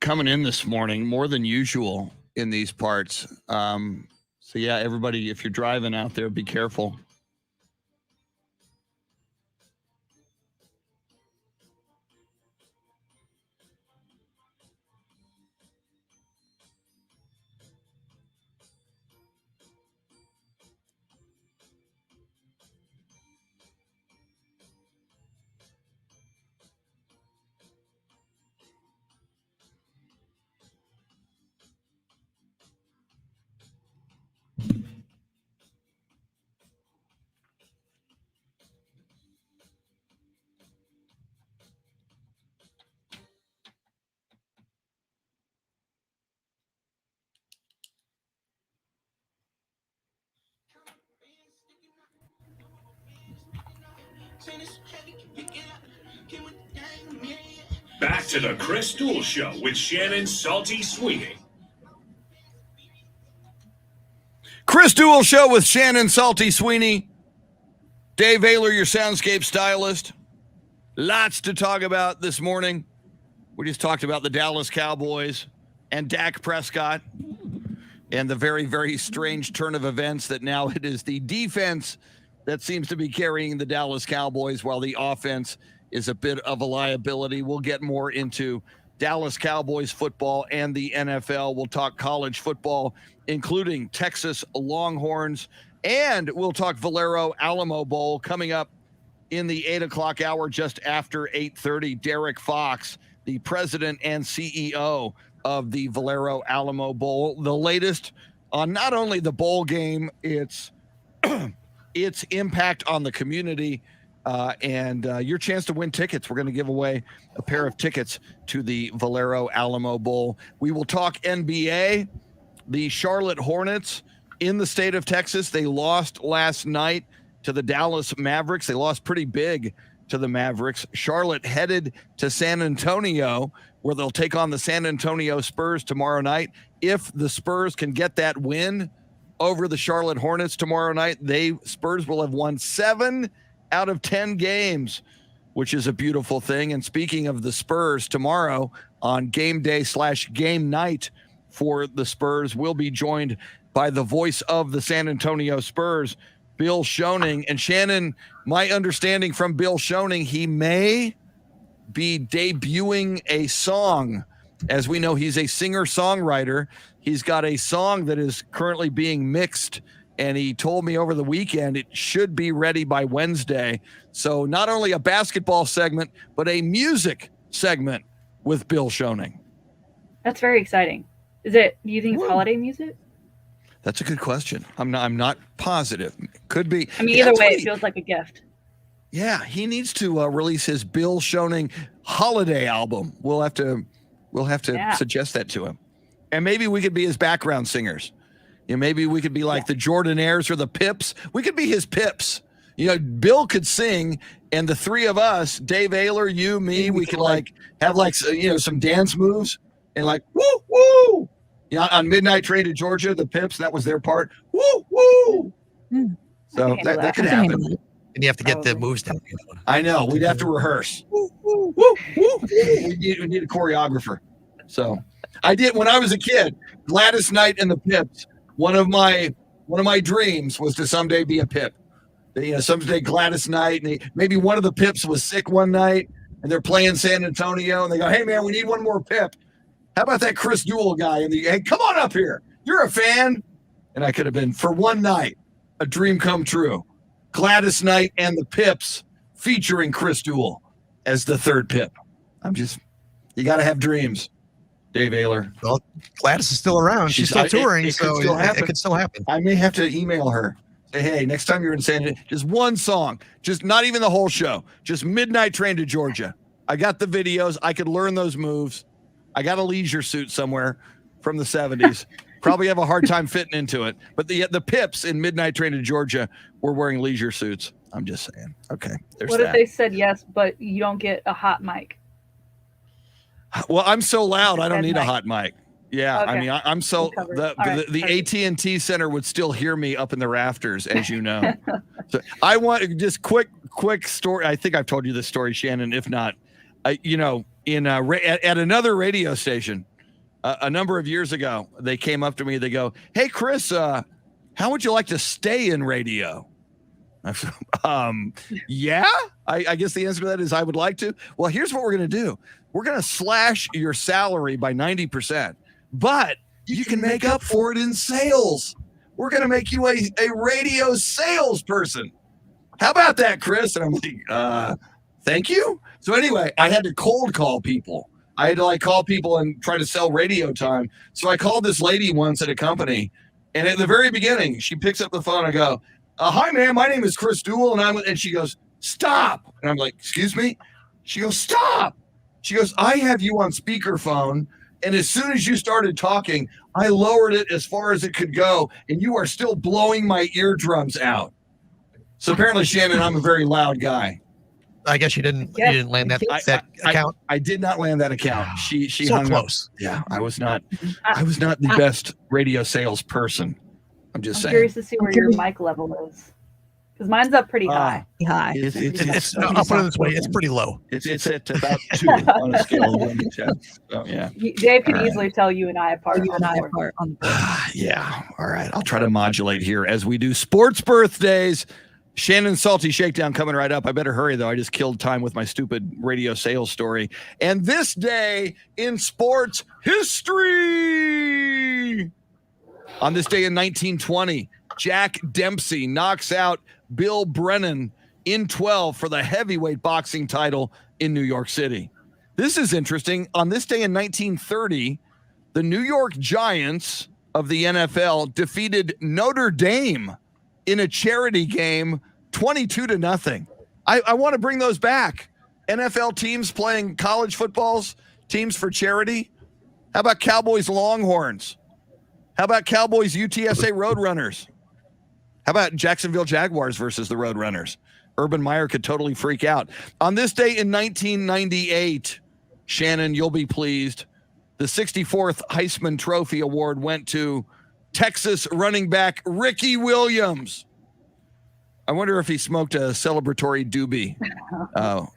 coming in this morning, more than usual in these parts. So, yeah, everybody, if you're driving out there, be careful. Back to the Chris Duel Show with Shannon Salty Sweeney. Chris Duel Show with Shannon Salty Sweeney. Dave Ayler, your soundscape stylist. Lots to talk about this morning. We just talked about the Dallas Cowboys and Dak Prescott and the very, very strange turn of events that now it is the defense that seems to be carrying the Dallas Cowboys while the offense is a bit of a liability. We'll get more into Dallas Cowboys football and the NFL. We'll talk college football, including Texas Longhorns, and we'll talk Valero Alamo Bowl coming up in the 8 o'clock hour, just after 8:30. Derrick Fox, the president and CEO of the Valero Alamo Bowl, the latest on not only the bowl game, its impact on the community, and your chance to win tickets. We're going to give away a pair of tickets to the Valero Alamo Bowl. We will talk NBA. The Charlotte Hornets in the state of Texas, they lost last night to the Dallas Mavericks. They lost pretty big to the Mavericks. Charlotte headed to San Antonio, where they'll take on the San Antonio Spurs tomorrow night. If the Spurs can get that win over the Charlotte Hornets tomorrow night, Spurs will have won 7 out of 10 games, which is a beautiful thing. And speaking of the Spurs, tomorrow on game day / game night for the Spurs, we'll be joined by the voice of the San Antonio Spurs, Bill Schoening. And Shannon, my understanding from Bill Schoening, he may be debuting a song. As we know, he's a singer-songwriter. He's got a song that is currently being mixed, and he told me over the weekend it should be ready by Wednesday. So not only a basketball segment, but a music segment with Bill Schoening. That's very exciting. Do you think it's holiday music? That's a good question. I'm not positive. Could be. I mean, either way, it feels like a gift. Yeah, he needs to release his Bill Schoening holiday album. We'll have to suggest that to him. And maybe we could be his background singers. You know, maybe we could be like the Jordanaires or the Pips. We could be his Pips. You know, Bill could sing, and the three of us, Dave Ayler, you, me, we could have some dance moves and woo woo. You know, on Midnight Train to Georgia, the Pips, that was their part. Woo woo. So that could happen. And you have to get the moves down. I know. We'd have to rehearse. Woo, woo, woo, woo. We need a choreographer. So I did when I was a kid. Gladys Knight and the Pips. One of my dreams was to someday be a Pip. Someday Gladys Knight, and maybe one of the Pips was sick one night, and they're playing San Antonio, and they go, "Hey man, we need one more Pip. How about that Chris Duel guy?" And hey, come on up here. You're a fan. And I could have been, for one night, a dream come true. Gladys Knight and the Pips featuring Chris Duel as the third Pip. You got to have dreams, Dave Ayler. Well, Gladys is still around. She's still touring, it could still happen. I may have to email her. Say, hey, next time you're in San Antonio, just one song, just not even the whole show, just Midnight Train to Georgia. I got the videos. I could learn those moves. I got a leisure suit somewhere from the 70s. Probably have a hard time fitting into it. But the Pips in Midnight Train to Georgia were wearing leisure suits. I'm just saying. Okay. What if they said yes, but you don't get a hot mic? Well, I'm so loud, I don't need a hot mic. Yeah, okay. I mean, I'm so the AT&T Center would still hear me up in the rafters, as you know. So I want just quick story. I think I've told you this story, Shannon. If not, at another radio station a number of years ago, they came up to me. They go, "Hey, Chris, how would you like to stay in radio?" Yeah, I guess the answer to that is I would like to. Well, here's what we're going to do. We're going to slash your salary by 90%, but you can make up for it in sales. We're going to make you a radio salesperson. How about that, Chris? And I'm like, thank you. So anyway, I had to cold call people. I had to call people and try to sell radio time. So I called this lady once at a company, and at the very beginning, she picks up the phone. I go, "Hi, ma'am. My name is Chris Duel," and she goes, "Stop." And I'm like, "Excuse me?" She goes, "Stop." She goes, "I have you on speakerphone, and as soon as you started talking, I lowered it as far as it could go, and you are still blowing my eardrums out." So apparently, Shannon, I'm a very loud guy. I guess you didn't land that account. I did not land that account. She so hung close. Up. Yeah, I was not the best radio salesperson. I'm curious to see where your mic level is, because mine's up pretty high. It's I'll put it this way: it's pretty low. It's at about 2 on a scale of 1 to 10. So yeah, Dave can easily tell you and I apart. On the board. Yeah. All right. I'll try to modulate here as we do sports birthdays. Shannon's Salty Shakedown coming right up. I better hurry, though. I just killed time with my stupid radio sales story. And this day in sports history. On this day in 1920, Jack Dempsey knocks out Bill Brennan in 12 for the heavyweight boxing title in New York City. This is interesting. On this day in 1930, the New York Giants of the NFL defeated Notre Dame in a charity game 22-0. I want to bring those back. NFL teams playing college footballs, teams for charity. How about Cowboys Longhorns? How about Cowboys UTSA Roadrunners? How about Jacksonville Jaguars versus the Roadrunners? Urban Meyer could totally freak out. On this day in 1998, Shannon, you'll be pleased. The 64th Heisman Trophy Award went to Texas running back Ricky Williams. I wonder if he smoked a celebratory doobie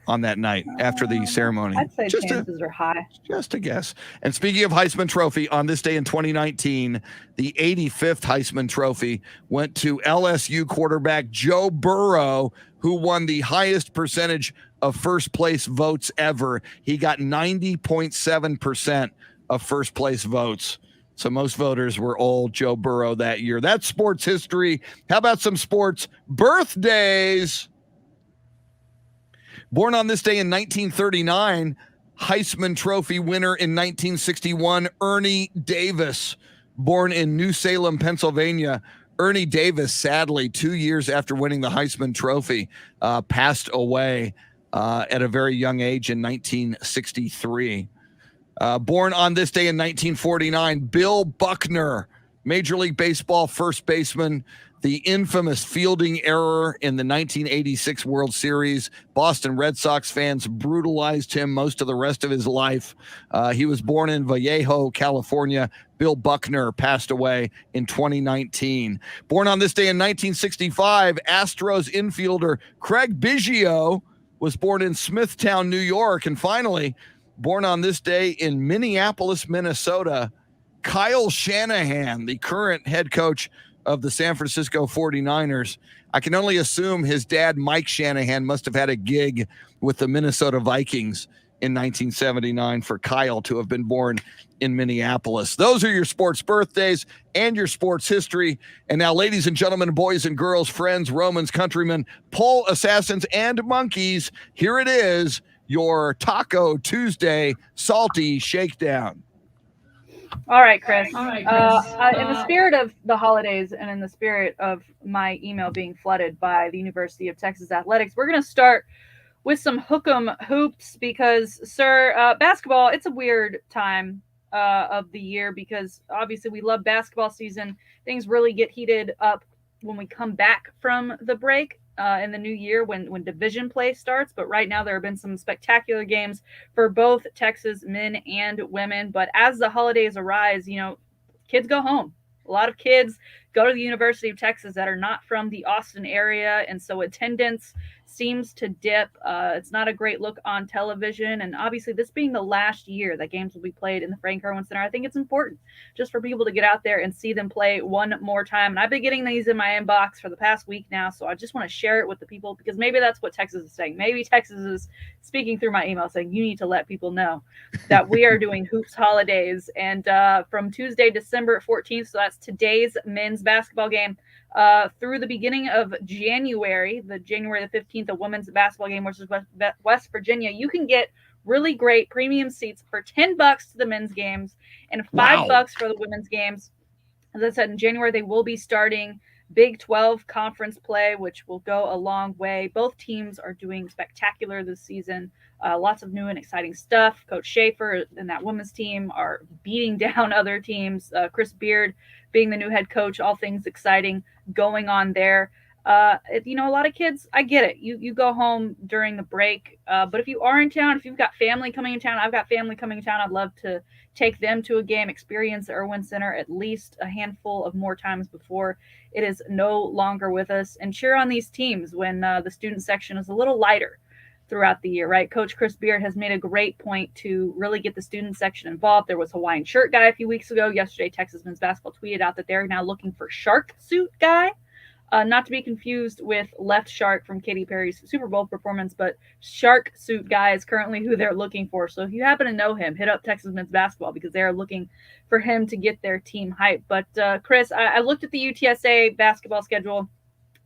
on that night after the ceremony. I'd say chances are high. Just a guess. And speaking of Heisman Trophy, on this day in 2019, the 85th Heisman Trophy went to LSU quarterback Joe Burrow, who won the highest percentage of first place votes ever. He got 90.7% of first place votes. So most voters were old Joe Burrow that year. That's sports history. How about some sports birthdays? Born on this day in 1939, Heisman Trophy winner in 1961, Ernie Davis. Born in New Salem, Pennsylvania. Ernie Davis, sadly, 2 years after winning the Heisman Trophy, passed away at a very young age in 1963. Born on this day in 1949, Bill Buckner, Major League Baseball first baseman, the infamous fielding error in the 1986 World Series. Boston Red Sox fans brutalized him most of the rest of his life. He was born in Vallejo, California. Bill Buckner passed away in 2019. Born on this day in 1965, Astros infielder Craig Biggio was born in Smithtown, New York. And finally, born on this day in Minneapolis, Minnesota, Kyle Shanahan, the current head coach of the San Francisco 49ers. I can only assume his dad, Mike Shanahan, must have had a gig with the Minnesota Vikings in 1979 for Kyle to have been born in Minneapolis. Those are your sports birthdays and your sports history. And now, ladies and gentlemen, boys and girls, friends, Romans, countrymen, pole assassins, and monkeys, here it is. Your Taco Tuesday Salty Shakedown. All right, Chris. In the spirit of the holidays and in the spirit of my email being flooded by the University of Texas Athletics, we're going to start with some hook'em hoops because, sir, basketball, it's a weird time of the year because obviously we love basketball season. Things really get heated up when we come back from the break. In the new year when division play starts. But right now there have been some spectacular games for both Texas men and women. But as the holidays arise, kids go home. A lot of kids go to the University of Texas that are not from the Austin area, and so attendance seems to dip. It's not a great look on television, and obviously this being the last year that games will be played in the Frank Irwin Center, I think it's important just for people to get out there and see them play one more time. And I've been getting these in my inbox for the past week now, so I just want to share it with the people, because maybe that's what Texas is saying. Maybe Texas is speaking through my email saying, you need to let people know that we are doing Hoops Holidays. And from Tuesday, December 14th, so that's today's men's basketball game, through the beginning of January, the January the 15th, a women's basketball game versus West Virginia, you can get really great premium seats for $10 to the men's games and $5 for the women's games. As I said, in January, they will be starting Big 12 conference play, which will go a long way. Both teams are doing spectacular this season. Lots of new and exciting stuff. Coach Schaefer and that women's team are beating down other teams. Chris Beard being the new head coach, all things exciting going on there. A lot of kids, I get it. You go home during the break. But if you are in town, if you've got family coming in town, I've got family coming in town, I'd love to take them to a game, experience the Irwin Center at least a handful of more times before it is no longer with us, and cheer on these teams when the student section is a little lighter throughout the year, right? Coach Chris Beard has made a great point to really get the student section involved. There was Hawaiian shirt guy a few weeks ago. Yesterday, Texas men's basketball tweeted out that they're now looking for shark suit guy. Not to be confused with Left Shark from Katy Perry's Super Bowl performance, but Shark Suit Guy is currently who they're looking for. So if you happen to know him, hit up Texas men's basketball, because they're looking for him to get their team hyped. But Chris, I looked at the UTSA basketball schedule.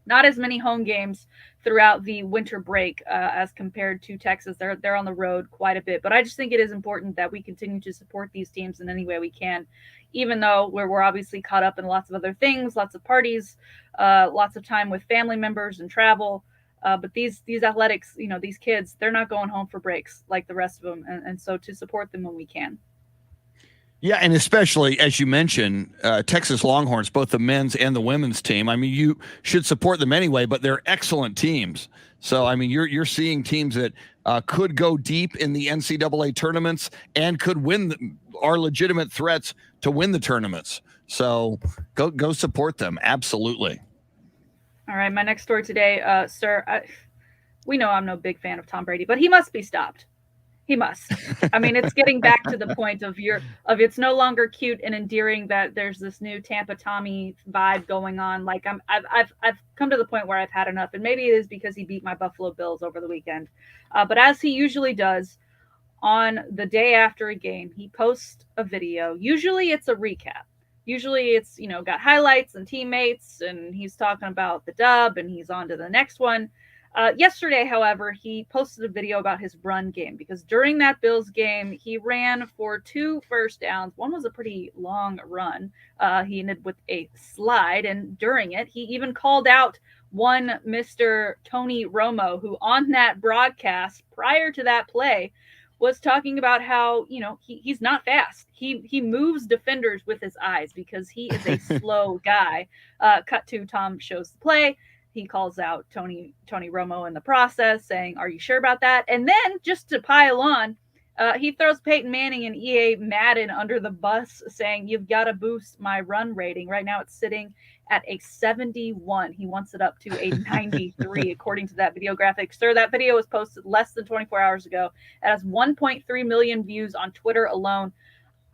Not as many home games throughout the winter break as compared to Texas. They're on the road quite a bit. But I just think it is important that we continue to support these teams in any way we can, even though we're obviously caught up in lots of other things, lots of parties, lots of time with family members and travel. But these athletics, these kids, they're not going home for breaks like the rest of them. And so to support them when we can. Yeah, and especially, as you mentioned, Texas Longhorns, both the men's and the women's team. I mean, you should support them anyway, but they're excellent teams. So, I mean, you're seeing teams that could go deep in the NCAA tournaments and could win, are legitimate threats to win the tournaments. So go support them. Absolutely. All right, my next story today, sir, we know I'm no big fan of Tom Brady, but he must be stopped. He must. I mean, it's getting back to the point of it's no longer cute and endearing that there's this new Tampa Tommy vibe going on. Like I've come to the point where I've had enough, and maybe it is because he beat my Buffalo Bills over the weekend. But as he usually does, on the day after a game, he posts a video. Usually it's a recap. Usually it's got highlights and teammates, and he's talking about the dub, and he's on to the next one. Yesterday, however, he posted a video about his run game, because during that Bills game, he ran for 2 first downs. One was a pretty long run. He ended with a slide, and during it, he even called out one Mr. Tony Romo, who on that broadcast prior to that play was talking about how, he's not fast. He moves defenders with his eyes because he is a slow guy. Cut to Tom shows the play. He calls out Tony Romo in the process, saying, "Are you sure about that?" And then, just to pile on, he throws Peyton Manning and EA Madden under the bus, saying, "You've got to boost my run rating. Right now it's sitting at a 71. He wants it up to a 93, according to that video graphic. Sir, that video was posted less than 24 hours ago. It has 1.3 million views on Twitter alone.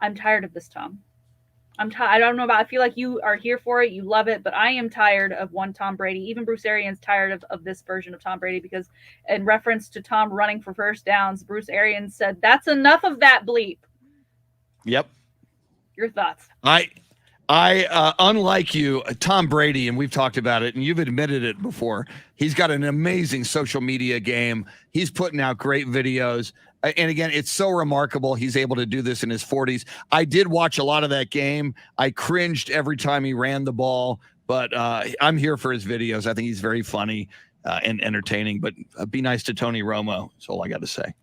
I'm tired of this, Tom. I don't know about, I feel like you are here for it. You love it, but I am tired of one Tom Brady. Even Bruce Arians tired of this version of Tom Brady, because in reference to Tom running for first downs, Bruce Arians said, "That's enough of that bleep." Yep. Your thoughts? I unlike you, Tom Brady, and we've talked about it, and you've admitted it before, he's got an amazing social media game. He's putting out great videos. And again, it's so remarkable he's able to do this in his 40s. I did watch a lot of that game. I cringed every time he ran the ball, but I'm here for his videos. I think he's very funny and entertaining, but be nice to Tony Romo. That's all I got to say.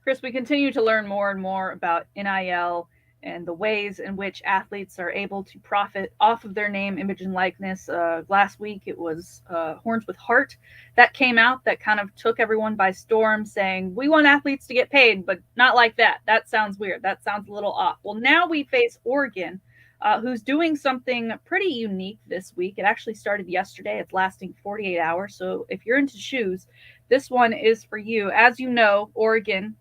Chris, we continue to learn more and more about NIL and the ways in which athletes are able to profit off of their name, image, and likeness. Last week, it was Horns with Heart that came out that kind of took everyone by storm, saying, "We want athletes to get paid, but not like that. That sounds weird. That sounds a little off." Well, now we face Oregon who's doing something pretty unique this week. It actually started yesterday. It's lasting 48 hours. So if you're into shoes, this one is for you. As you know, Oregon,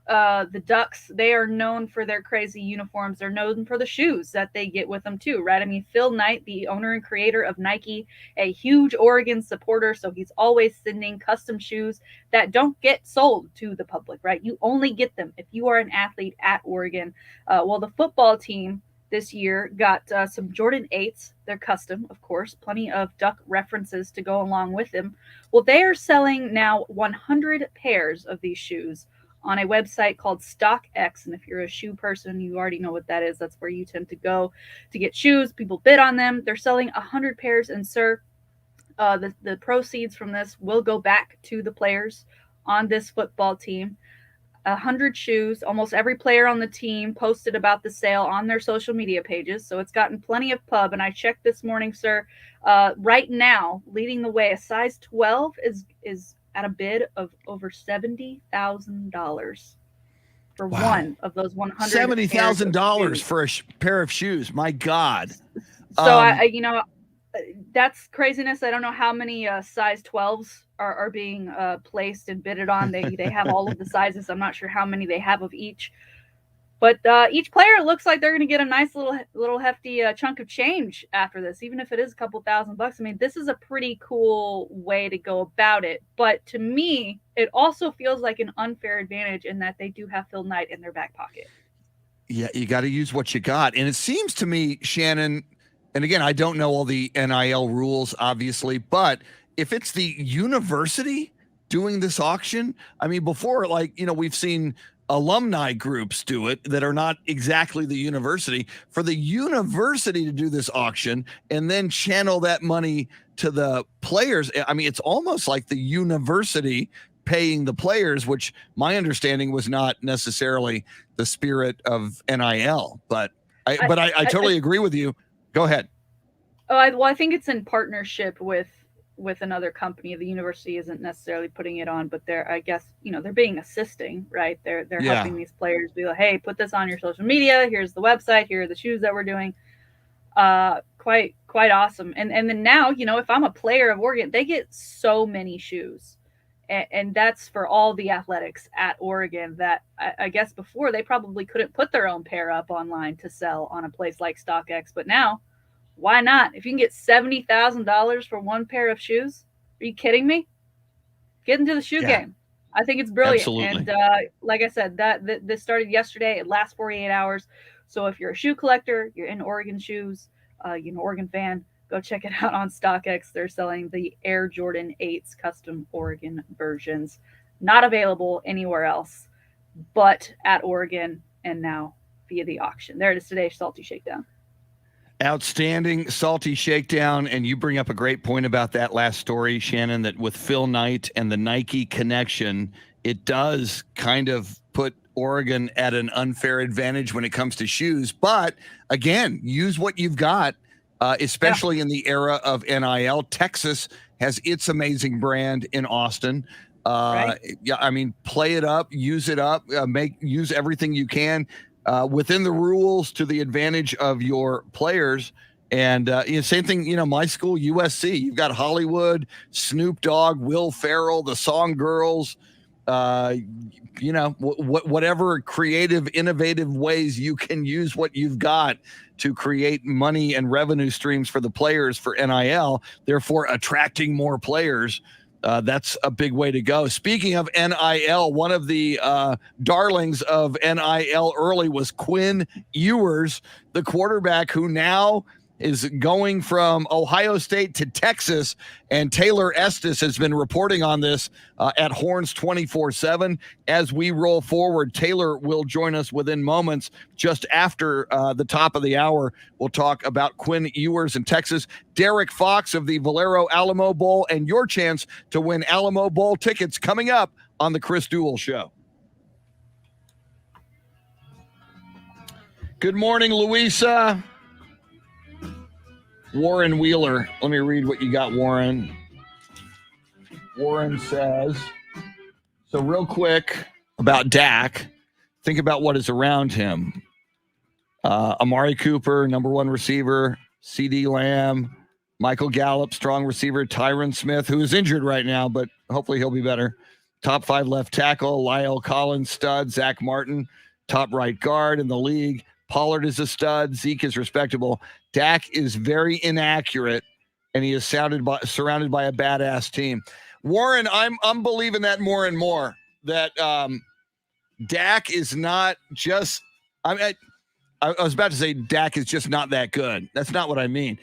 the Ducks, they are known for their crazy uniforms. They're known for the shoes that they get with them too, right? I mean, Phil Knight, the owner and creator of Nike, a huge Oregon supporter, so he's always sending custom shoes that don't get sold to the public, right? You only get them if you are an athlete at Oregon. Well, the football team this year got some Jordan 8s. They're custom, of course, plenty of Duck references to go along with them. Well, they are selling now 100 pairs of these shoes on a website called StockX. And if you're a shoe person, you already know what that is. That's where you tend to go to get shoes. People bid on them. They're selling 100 pairs. And sir, the proceeds from this will go back to the players on this football team. 100 shoes. Almost every player on the team posted about the sale on their social media pages. So it's gotten plenty of pub. And I checked this morning, sir. Right now, leading the way, a size 12 is at a bid of over $70,000 for one of those 100. $70,000 for a pair of shoes. My God. So that's craziness. I don't know how many size 12s are being placed and bidded on. They have all of the sizes. I'm not sure how many they have of each. But each player looks like they're going to get a nice little hefty chunk of change after this, even if it is a couple $1,000. I mean, this is a pretty cool way to go about it. But to me, it also feels like an unfair advantage in that they do have Phil Knight in their back pocket. Yeah, you got to use what you got. And it seems to me, Shannon, and again, I don't know all the NIL rules, obviously, but if it's the university doing this auction, I mean, before, we've seen alumni groups do it that are not exactly the university. For the university to do this auction and then channel that money to the players, I mean, it's almost like the university paying the players, which my understanding was not necessarily the spirit of NIL. But I totally agree with you. Go ahead. I think it's in partnership with another company. The university isn't necessarily putting it on, but they're being assisting, right? They're helping these players be like, hey, put this on your social media. Here's the website. Here are the shoes that we're doing. Quite awesome. And then now, if I'm a player of Oregon, they get so many shoes. And that's for all the athletics at Oregon that I guess before they probably couldn't put their own pair up online to sell on a place like StockX. But now, why not? If you can get $70,000 for one pair of shoes, are you kidding me? Get into the shoe game. I think it's brilliant. Absolutely. And like I said, this started yesterday. It lasts 48 hours. So if you're a shoe collector, you're in Oregon shoes, you're an Oregon fan, go check it out on StockX. They're selling the Air Jordan 8s custom Oregon versions. Not available anywhere else but at Oregon and now via the auction. There it is today, Salty Shakedown. Outstanding Salty Shakedown. And you bring up a great point about that last story, Shannon, that with Phil Knight and the Nike connection, it does kind of put Oregon at an unfair advantage when it comes to shoes. But again, use what you've got, especially in the era of NIL. Texas has its amazing brand in Austin. Right. Yeah, I mean, play it up, use it up, use everything you can. Within the rules to the advantage of your players. And same thing, my school, USC, you've got Hollywood, Snoop Dogg, Will Ferrell, the Song Girls, whatever creative, innovative ways you can use what you've got to create money and revenue streams for the players for NIL, therefore attracting more players. That's a big way to go. Speaking of NIL, one of the darlings of NIL early was Quinn Ewers, the quarterback who now is going from Ohio State to Texas, and Taylor Estes has been reporting on this at Horns 24/7. As we roll forward, Taylor will join us within moments. Just after the top of the hour, we'll talk about Quinn Ewers in Texas, Derrick Fox of the Valero Alamo Bowl, and your chance to win Alamo Bowl tickets coming up on the Chris Duel Show. Good morning, Louisa. Warren Wheeler. Let me read what you got, Warren. Warren says, so real quick about Dak, think about what is around him. Amari Cooper, number one receiver. CD Lamb, Michael Gallup, strong receiver. Tyron Smith, who is injured right now, but hopefully he'll be better. Top 5 left tackle. Lyle Collins, stud. Zach Martin, top right guard in the league. Pollard is a stud. Zeke is respectable. Dak is very inaccurate, and he is surrounded by a badass team. Warren, I'm believing that more and more, that Dak is not just I was about to say Dak is just not that good. That's not what I mean.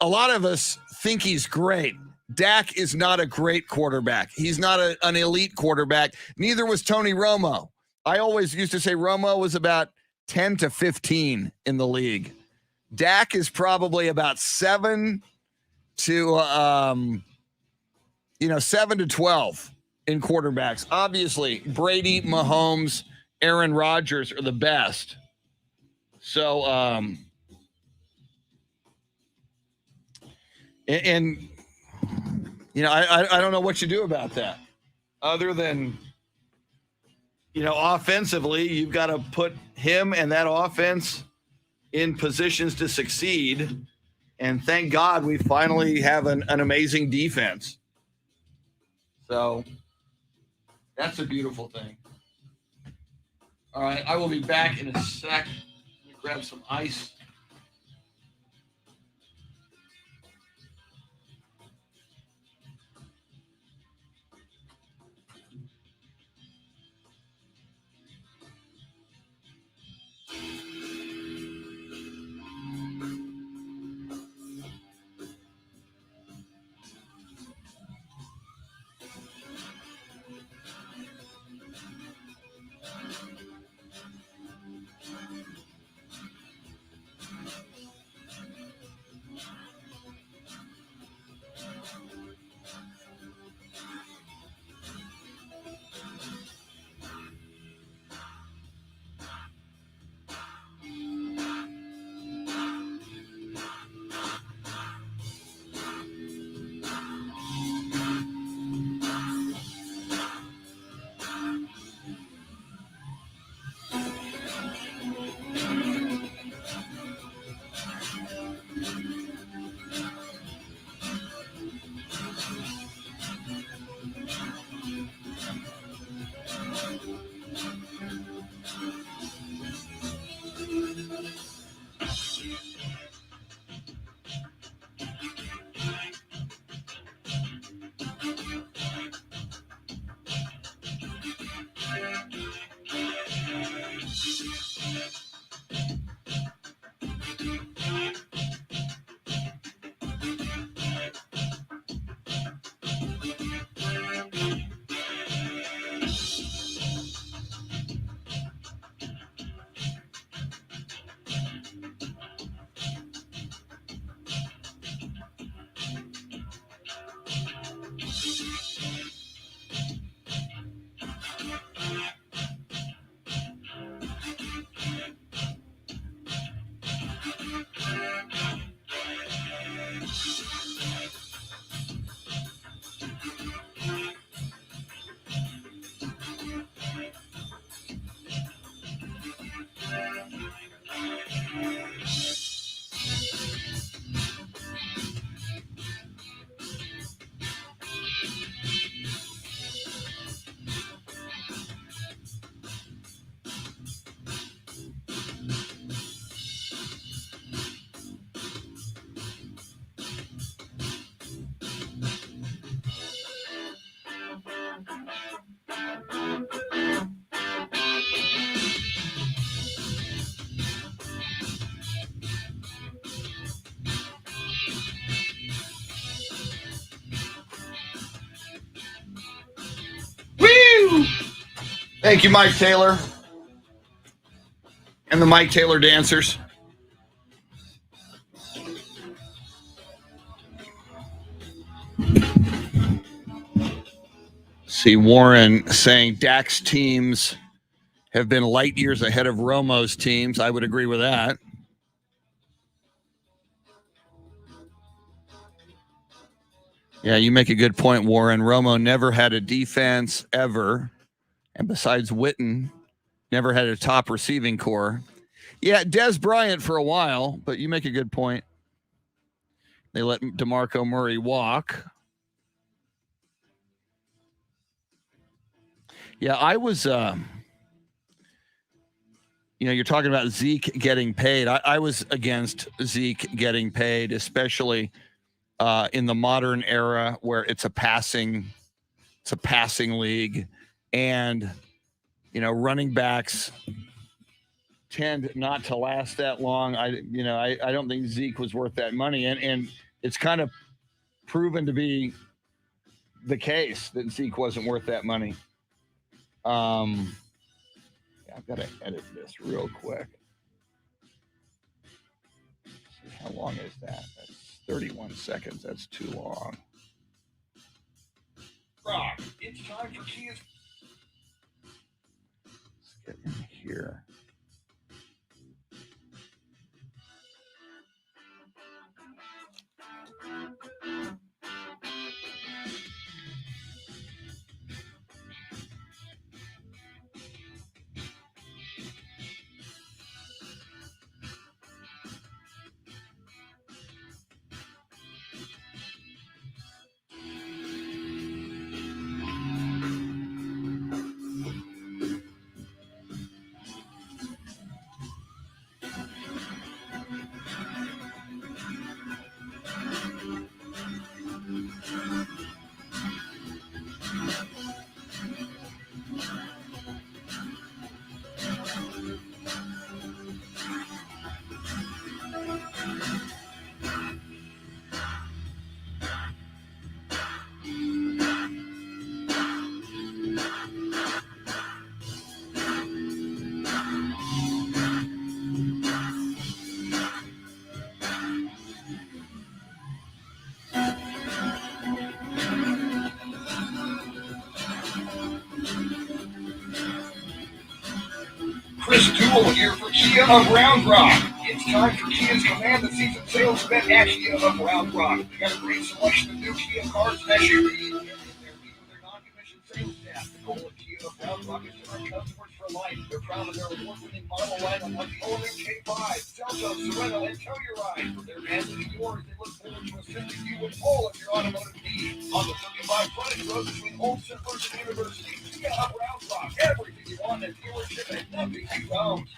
A lot of us think he's great. Dak is not a great quarterback. He's not an elite quarterback. Neither was Tony Romo. I always used to say Romo was about 10 to 15 in the league. Dak is probably about 7 to 12 in quarterbacks. Obviously, Brady, Mahomes, Aaron Rodgers are the best. So, I don't know what you do about that, other than, offensively, you've got to put him and that offense in positions to succeed. And thank God we finally have an amazing defense. So that's a beautiful thing. All right, I will be back in a sec. Grab some ice. Thank you, Mike Taylor and the Mike Taylor dancers. See, Warren saying Dak's teams have been light years ahead of Romo's teams. I would agree with that. Yeah, you make a good point, Warren. Romo never had a defense ever. And besides Witten, never had a top receiving core. Yeah, Des Bryant for a while, but you make a good point. They let DeMarco Murray walk. Yeah, I was, you're talking about Zeke getting paid. I was against Zeke getting paid, especially in the modern era where it's a passing league, and running backs tend not to last that long. I don't think Zeke was worth that money, and it's kind of proven to be the case that Zeke wasn't worth that money. I've got to edit this real quick. How long is that? That's 31 seconds. That's too long. Rock, it's time for Kia's. Let's get in here. Duel here for Kia of Round Rock. It's time for Kia's Command the Season sales event at Kia of Round Rock. We got a great selection of new Kia cars and SUVs. They're meeting with their non-commissioned sales staff. The goal of Kia of Round Rock is to earn customers for life. They're proud of their award-winning model lineup like the Element K5, Celso, Sorento, and Telluride. For their family and yours, they look forward to assisting you with all of your automotive needs. On the 35 frontage road between Old Settlers and University, Kia of Round Rock. Everything you want at dealership and nothing you don't.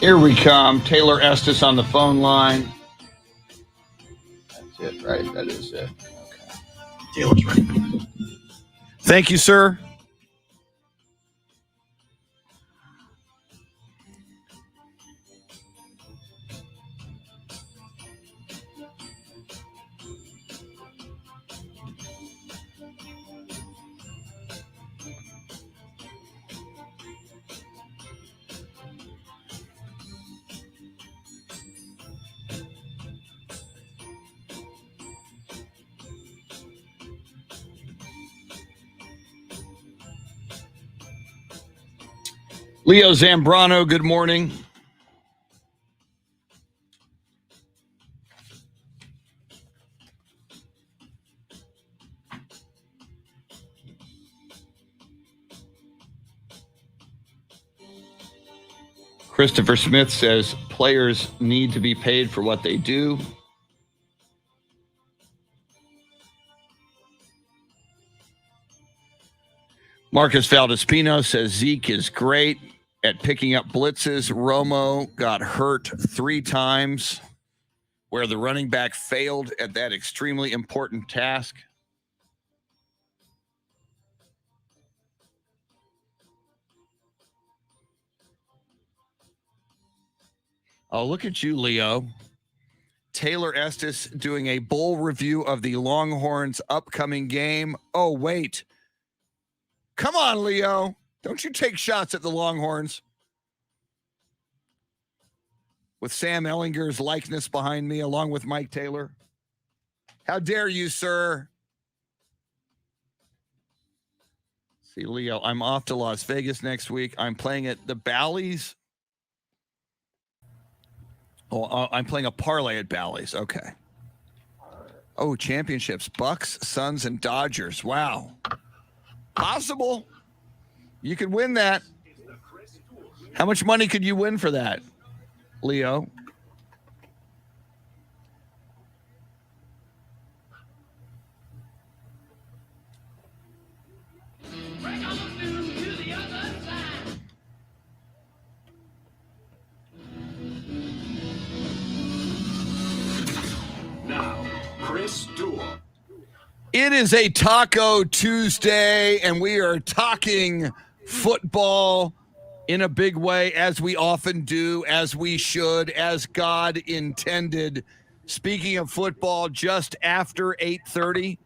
Here we come. Taylor Estes on the phone line. That's it, right? That is it. Okay. Taylor's ready. Thank you, sir. Leo Zambrano, good morning. Christopher Smith says players need to be paid for what they do. Marcus Valdespino says Zeke is great at picking up blitzes. Romo got hurt 3 times where the running back failed at that extremely important task. Oh, look at you, Leo. Taylor Estes doing a bowl review of the Longhorns' upcoming game. Oh, wait. Come on, Leo. Don't you take shots at the Longhorns. With Sam Ellinger's likeness behind me, along with Mike Taylor. How dare you, sir? See, Leo, I'm off to Las Vegas next week. I'm playing at the Bally's. Oh, I'm playing a parlay at Bally's. Okay. Oh, championships. Bucks, Suns, and Dodgers. Wow. Possible. You could win that. How much money could you win for that, Leo? Duel. It is a Taco Tuesday, and we are talking football in a big way, as we often do, as we should, as God intended. Speaking of football, just after 8:30,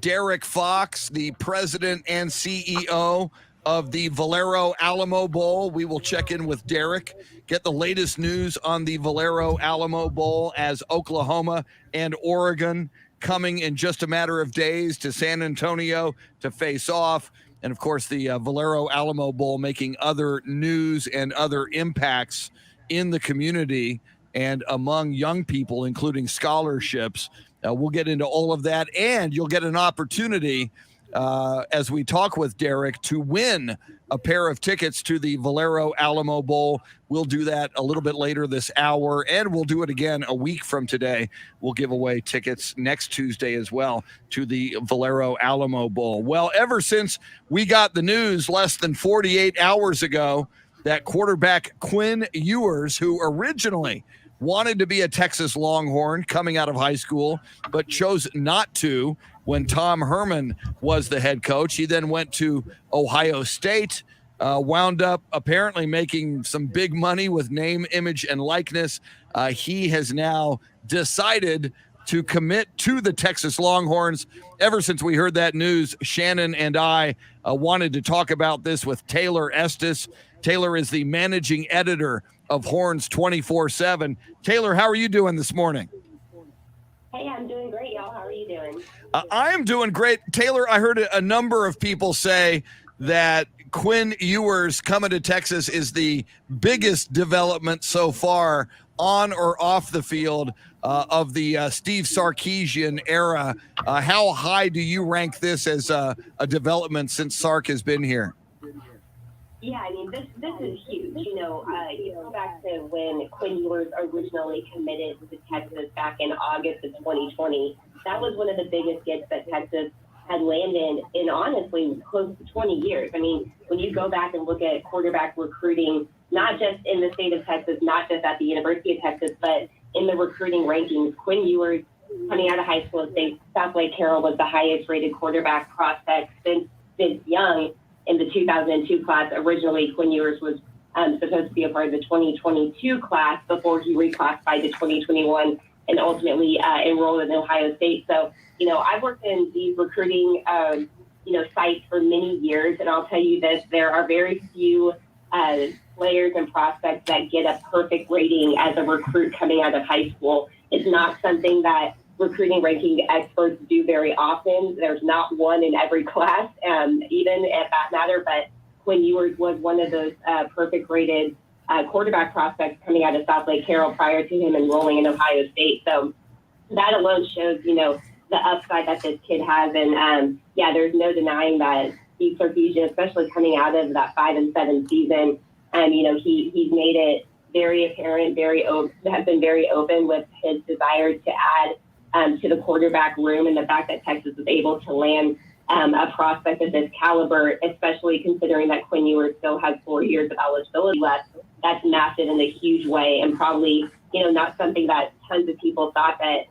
Derrick Fox, the president and CEO of the Valero Alamo Bowl. We will check in with Derrick, get the latest news on the Valero Alamo Bowl as Oklahoma and Oregon coming in just a matter of days to San Antonio to face off. And, of course, the Valero Alamo Bowl making other news and other impacts in the community and among young people, including scholarships. We'll get into all of that, and you'll get an opportunity as we talk with Derrick to win a pair of tickets to the Valero Alamo Bowl. We'll do that a little bit later this hour, and we'll do it again a week from today. We'll give away tickets next Tuesday as well to the Valero Alamo Bowl. Well, ever since we got the news less than 48 hours ago that quarterback Quinn Ewers, who originally wanted to be a Texas Longhorn coming out of high school, but chose not to when Tom Herman was the head coach. He then went to Ohio State, wound up apparently making some big money with name, image, and likeness. He has now decided to commit to the Texas Longhorns. Ever since we heard that news, Shannon and I wanted to talk about this with Taylor Estes. Taylor is the managing editor of Horns 24/7. Taylor, how are you doing this morning? Hey, I'm doing great, y'all. How are you doing? I am doing great. Taylor, I heard a number of people say that Quinn Ewers coming to Texas is the biggest development so far on or off the field of the Steve Sarkisian era. How high do you rank this as a development since Sark has been here? Yeah, I mean, this is huge. You know, you go back to when Quinn Ewers originally committed to Texas back in August of 2020. That was one of the biggest gets that Texas had landed in, honestly, close to 20 years. I mean, when you go back and look at quarterback recruiting, not just in the state of Texas, not just at the University of Texas, but in the recruiting rankings, Quinn Ewers, coming out of high school at South Lake Carroll, was the highest rated quarterback prospect since Young in the 2002 class. Originally, Quinn Ewers was supposed to be a part of the 2022 class before he reclassified to 2021 and ultimately enrolled in Ohio State. So, you know, I've worked in these recruiting, sites for many years, and I'll tell you this, there are very few players and prospects that get a perfect rating as a recruit coming out of high school. It's not something that recruiting ranking experts do very often. There's not one in every class, even at that matter, but Quinn Ewers was one of those perfect graded quarterback prospects coming out of South Lake Carroll prior to him enrolling in Ohio State. So that alone shows, the upside that this kid has. And there's no denying that Steve Sarkisian, especially coming out of that 5-7 season, he's made it very apparent, has been very open with his desire to add to the quarterback room, and the fact that Texas was able to land a prospect of this caliber, especially considering that Quinn Ewers still has 4 years of eligibility left. That's massive in a huge way, and probably, not something that tons of people thought that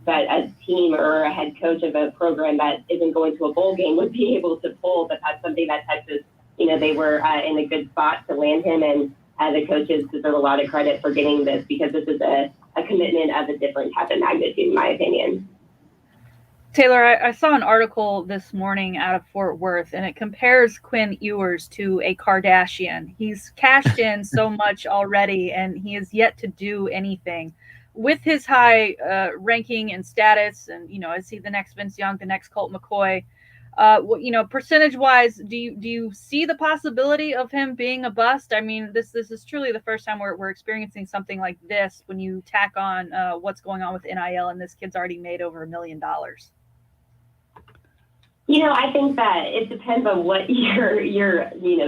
that a team or a head coach of a program that isn't going to a bowl game would be able to pull. But that's something that Texas, they were in a good spot to land him, and the coaches deserve a lot of credit for getting this, because this is a commitment of a different type of magnitude, in my opinion. Taylor, I saw an article this morning out of Fort Worth, and it compares Quinn Ewers to a Kardashian. He's cashed in so much already, and he has yet to do anything. With his high ranking and status, and, is he the next Vince Young, the next Colt McCoy? Percentage-wise, do you see the possibility of him being a bust? I mean, this is truly the first time we're experiencing something like this when you tack on what's going on with NIL, and this kid's already made over $1 million. I think that it depends on what your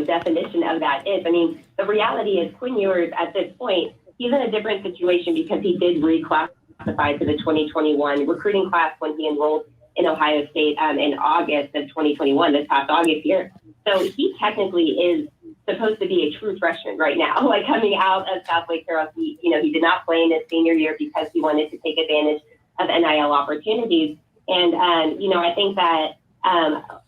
definition of that is. I mean, the reality is Quinn Ewers at this point, he's in a different situation because he did reclassify to the 2021 recruiting class when he enrolled in Ohio State in August of 2021, this past August year. So he technically is supposed to be a true freshman right now, like coming out of South Lake Carroll. He did not play in his senior year because he wanted to take advantage of NIL opportunities. And, I think that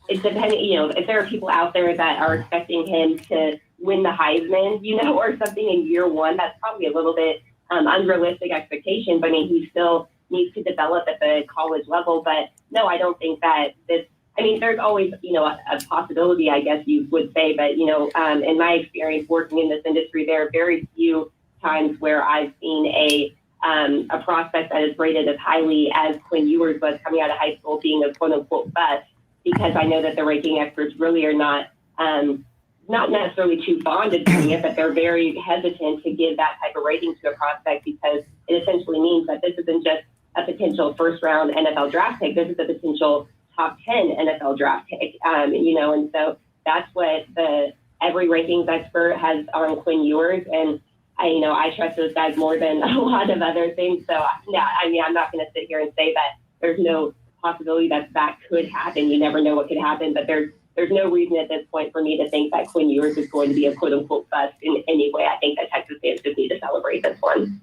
it's depending, if there are people out there that are expecting him to win the Heisman, or something in year one, that's probably a little bit unrealistic expectation. But I mean, he still needs to develop at the college level. But no, I don't think that there's always, a possibility, I guess you would say. But, in my experience working in this industry, there are very few times where I've seen a prospect that is rated as highly as Quinn Ewers was coming out of high school being a quote unquote bust, because I know that the ranking experts really are not necessarily too fond of doing it, but they're very hesitant to give that type of rating to a prospect, because it essentially means that this isn't just a potential first round NFL draft pick. This is a potential top 10 NFL draft pick, and so that's what every rankings expert has on Quinn Ewers. And I trust those guys more than a lot of other things. So yeah, I'm not going to sit here and say that there's no possibility that could happen. You never know what could happen, but there's no reason at this point for me to think that Quinn Ewers is going to be a quote unquote bust in any way. I think that Texas fans just need to celebrate this one.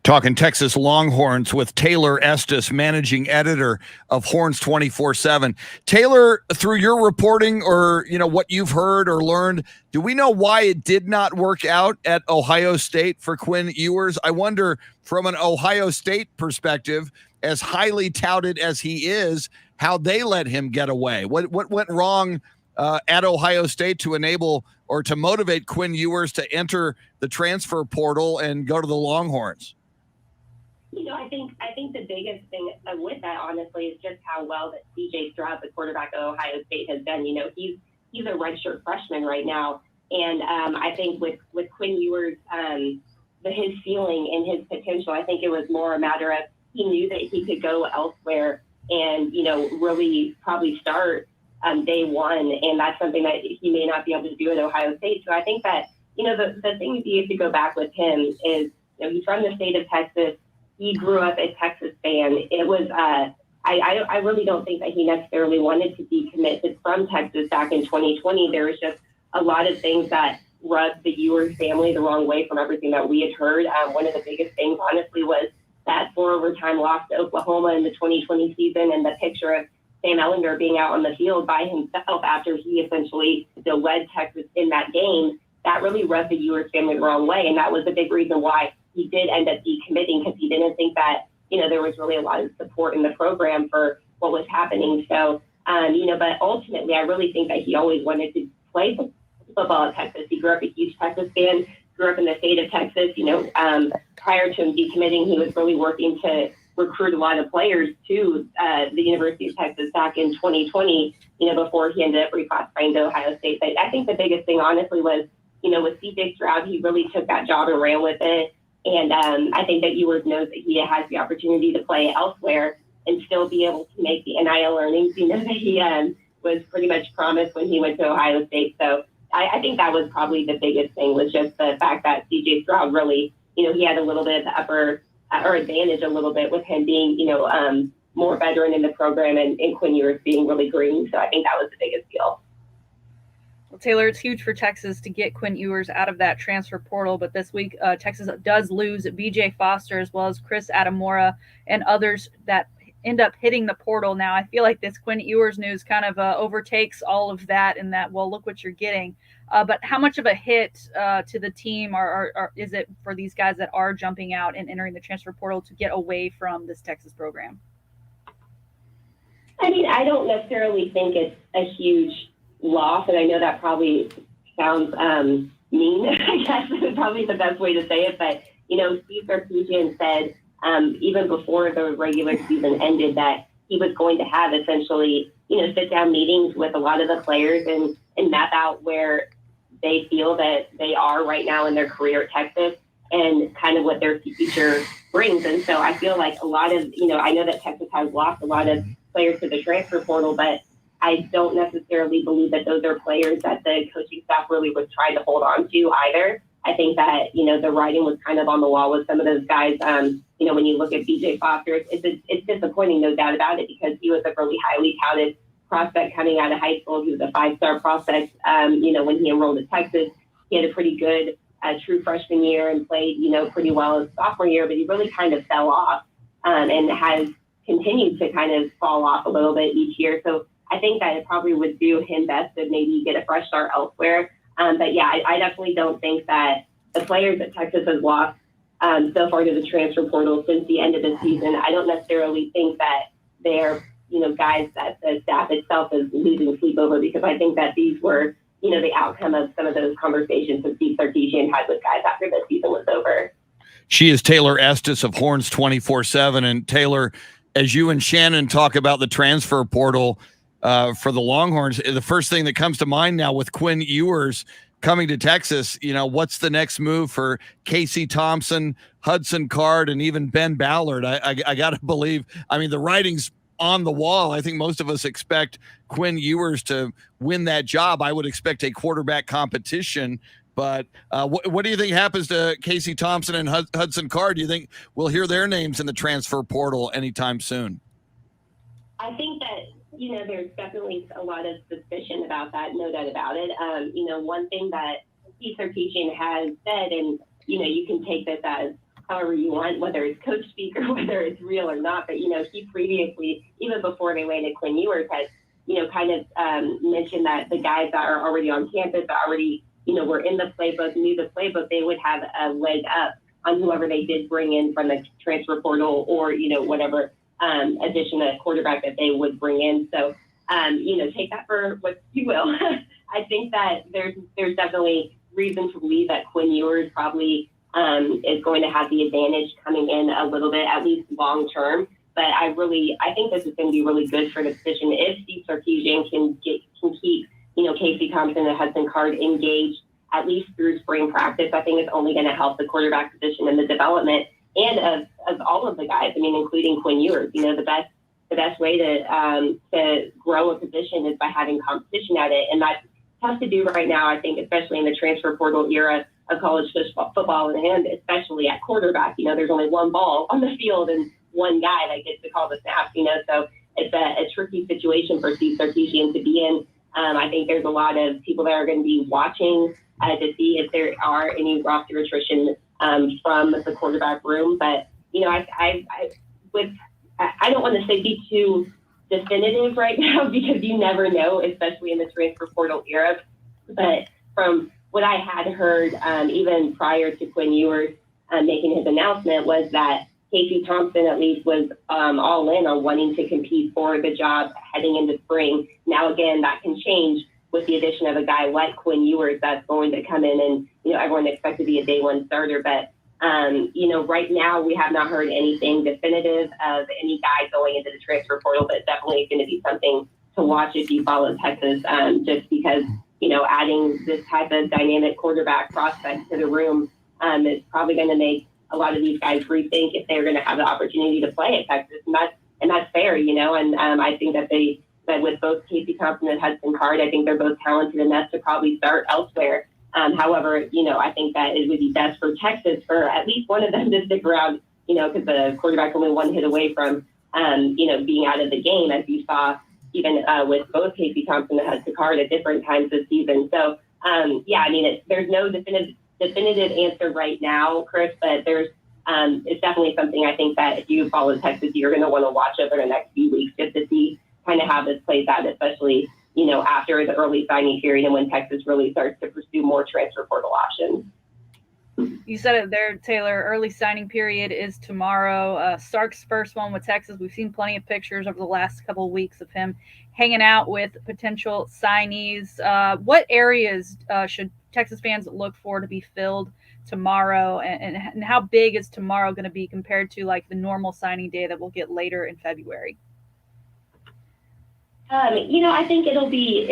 Talking Texas Longhorns with Taylor Estes, managing editor of Horns 24/7. Taylor, through your reporting or, what you've heard or learned, do we know why it did not work out at Ohio State for Quinn Ewers? I wonder, from an Ohio State perspective, as highly touted as he is, how they let him get away. What went wrong at Ohio State to enable or to motivate Quinn Ewers to enter the transfer portal and go to the Longhorns? I think the biggest thing with that, honestly, is just how well that C.J. Stroud, the quarterback of Ohio State, has done. He's a redshirt freshman right now, and I think with Quinn Ewers, his ceiling and his potential, I think it was more a matter of he knew that he could go elsewhere and really probably start day one, and that's something that he may not be able to do at Ohio State. So I think that the thing you have to go back with him is he's from the state of Texas. He grew up a Texas fan. It was I really don't think that he necessarily wanted to decommit from Texas back in 2020. There was just a lot of things that rubbed the Ewers family the wrong way from everything that we had heard. One of the biggest things, honestly, was that 4 overtime loss to Oklahoma in the 2020 season, and the picture of Sam Ehlinger being out on the field by himself after he essentially led Texas in that game. That really rubbed the Ewers family the wrong way, and that was a big reason why he did end up decommitting, because he didn't think that there was really a lot of support in the program for what was happening. So, but ultimately, I really think that he always wanted to play football at Texas. He grew up a huge Texas fan, grew up in the state of Texas. Prior to him decommitting, he was really working to recruit a lot of players to the University of Texas back in 2020, before he ended up reclassifying to Ohio State. But I think the biggest thing, honestly, was, with CJ Stroud, he really took that job and ran with it. And I think that Ewers knows that he has the opportunity to play elsewhere and still be able to make the NIL earnings, that he was pretty much promised when he went to Ohio State. So I think that was probably the biggest thing, was just the fact that CJ Stroud really, he had a little bit of the upper or advantage a little bit with him being, more veteran in the program and Quinn Ewers being really green. So I think that was the biggest deal. Well, Taylor, it's huge for Texas to get Quinn Ewers out of that transfer portal. But this week, Texas does lose BJ Foster as well as Chris Adamora and others that end up hitting the portal. Now, I feel like this Quinn Ewers news kind of overtakes all of that, and that, well, look what you're getting. But how much of a hit to the team or is it for these guys that are jumping out and entering the transfer portal to get away from this Texas program? I mean, I don't necessarily think it's a huge loss, and I know that probably sounds mean, I guess is probably the best way to say it, but, Steve Sarkisian said even before the regular season ended that he was going to have essentially, sit-down meetings with a lot of the players and map out where they feel that they are right now in their career at Texas and kind of what their future brings. And so I feel like a lot of, I know that Texas has lost a lot of players to the transfer portal, but I don't necessarily believe that those are players that the coaching staff really was trying to hold on to either. I think that, the writing was kind of on the wall with some of those guys. When you look at BJ Foster, it's disappointing, no doubt about it, because he was a really highly touted prospect coming out of high school. He was a 5-star prospect. When he enrolled at Texas, he had a pretty good true freshman year and played, pretty well his sophomore year, but he really kind of fell off and has continued to kind of fall off a little bit each year. So I think that it probably would do him best to maybe get a fresh start elsewhere. But yeah, I definitely don't think that the players that Texas has lost so far to the transfer portal since the end of the season, I don't necessarily think that they're, guys that the staff itself is losing sleep over, because I think that these were, the outcome of some of those conversations that Steve Sarkisian had with guys after the season was over. She is Taylor Estes of Horns 24/7. And Taylor, as you and Shannon talk about the transfer portal for the Longhorns, the first thing that comes to mind now with Quinn Ewers coming to Texas, what's the next move for Casey Thompson, Hudson Card, and even Ben Ballard? I got to believe, the writing's on the wall. I think most of us expect Quinn Ewers to win that job. I would expect a quarterback competition. But what do you think happens to Casey Thompson and Hudson Card? Do you think we'll hear their names in the transfer portal anytime soon? I think that, there's definitely a lot of suspicion about that, no doubt about it. One thing that Steve Sarkisian has said, and, you can take this as however you want, whether it's coach speak or whether it's real or not, but, he previously, even before they landed Quinn Ewers, had, kind of mentioned that the guys that are already on campus, that already, were in the playbook, knew the playbook, they would have a leg up on whoever they did bring in from the transfer portal or, whatever addition of quarterback that they would bring in. So, take that for what you will. I think that there's definitely reason to believe that Quinn Ewers probably is going to have the advantage coming in a little bit, at least long term. But I think this is going to be really good for the position if Steve Sarkisian can keep, Casey Thompson and Hudson Card engaged at least through spring practice. I think it's only going to help the quarterback position and the development and of all of the guys. Including Quinn Ewers. The best way to grow a position is by having competition at it, and that's tough to do right now. I think, especially in the transfer portal era of college football, and especially at quarterback. There's only one ball on the field and one guy that gets to call the snaps. So it's a tricky situation for Steve Sarkisian to be in. I think there's a lot of people that are going to be watching to see if there are any roster attrition from the quarterback room. But, I don't want to say be too definitive right now because you never know, especially in the transfer portal era. But from what I had heard, even prior to Quinn Ewers making his announcement, was that Casey Thompson at least was all in on wanting to compete for the job heading into spring. Now, again, that can change with the addition of a guy like Quinn Ewers that's going to come in and, everyone expects to be a day one starter. But Right now we have not heard anything definitive of any guy going into the transfer portal, but definitely going to be something to watch if you follow Texas, just because, adding this type of dynamic quarterback prospect to the room is probably going to make a lot of these guys rethink if they're going to have the opportunity to play at Texas. And that's fair, and I think that with both Casey Thompson and Hudson Card, I think they're both talented enough to probably start elsewhere. However, I think that it would be best for Texas for at least one of them to stick around, because the quarterback only one hit away from, being out of the game, as you saw even with both Casey Thompson and Hudson Card at different times this season. So, there's no definitive answer right now, Chris, but it's definitely something I think that if you follow Texas, you're going to want to watch over the next few weeks just to see kind of how this plays out, especially, after the early signing period and when Texas really starts to pursue more transfer portal options. You said it there, Taylor. Early signing period is tomorrow. Sark's first one with Texas. We've seen plenty of pictures over the last couple of weeks of him hanging out with potential signees. What areas should Texas fans look for to be filled tomorrow? And how big is tomorrow going to be compared to like the normal signing day that we'll get later in February? I think it'll be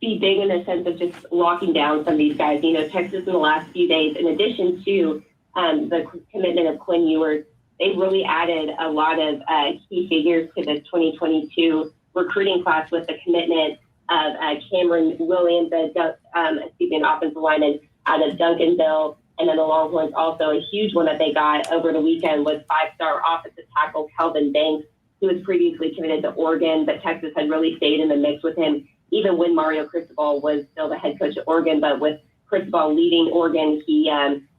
big in the sense of just locking down some of these guys. Texas in the last few days, in addition to the commitment of Quinn Ewers, they really added a lot of key figures to the 2022 recruiting class with the commitment of Cameron Williams, an offensive lineman out of Duncanville, and then the Longhorns also a huge one that they got over the weekend was 5-star offensive tackle Kelvin Banks, who was previously committed to Oregon, but Texas had really stayed in the mix with him, even when Mario Cristobal was still the head coach at Oregon. But with Cristobal leading Oregon, he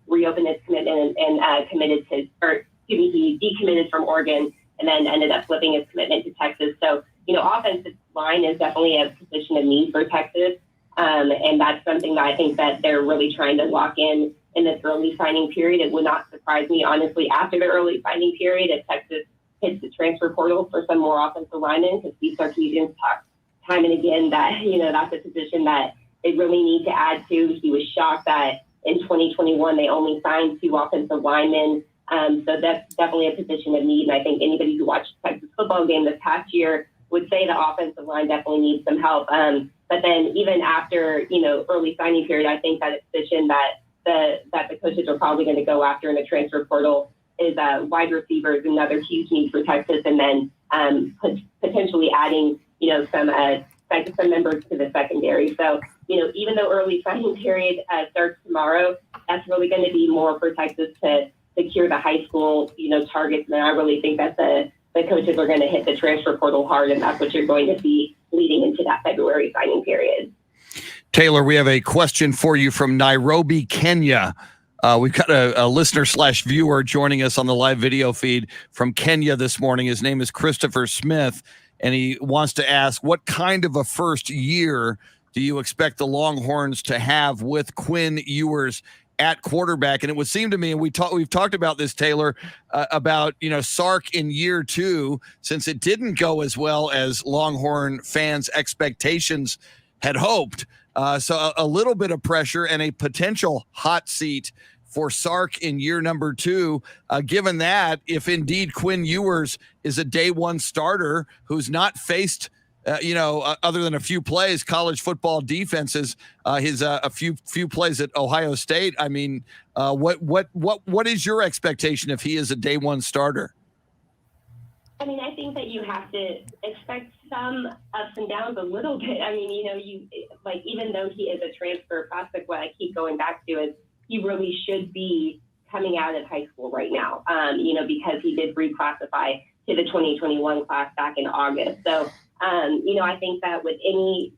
reopened his commitment and he decommitted from Oregon and then ended up flipping his commitment to Texas. So, offensive line is definitely a position of need for Texas. And that's something that I think that they're really trying to lock in this early signing period. It would not surprise me, honestly, after the early signing period, if Texas hits the transfer portal for some more offensive linemen, because Steve Sarkisian's talked time and again that, that's a position that they really need to add to. He was shocked that in 2021, they only signed 2 offensive linemen. So that's definitely a position of need. And I think anybody who watched the Texas football game this past year would say the offensive line definitely needs some help. But then even after, early signing period, I think that a position that the coaches are probably going to go after in the transfer portal is wide receivers, another huge need for Texas, and then potentially adding, some members to the secondary. So, even though early signing period starts tomorrow, that's really going to be more for Texas to secure the high school, targets. And I really think that the coaches are going to hit the transfer portal hard, and that's what you're going to see leading into that February signing period. Taylor, we have a question for you from Nairobi, Kenya. We've got a listener/viewer joining us on the live video feed from Kenya this morning. His name is Christopher Smith, and he wants to ask, what kind of a first year do you expect the Longhorns to have with Quinn Ewers at quarterback? And it would seem to me, and we've talked about this, Taylor, about Sark in year 2, since it didn't go as well as Longhorn fans' expectations had hoped. So a little bit of pressure and a potential hot seat for Sark in year number 2, given that if indeed Quinn Ewers is a day one starter who's not faced, other than a few plays, college football defenses, a few plays at Ohio State. I mean, what is your expectation if he is a day one starter? I mean, I think that you have to expect some ups and downs a little bit. I mean, even though he is a transfer prospect, what I keep going back to is he really should be coming out of high school right now, because he did reclassify to the 2021 class back in August. So, I think that with any,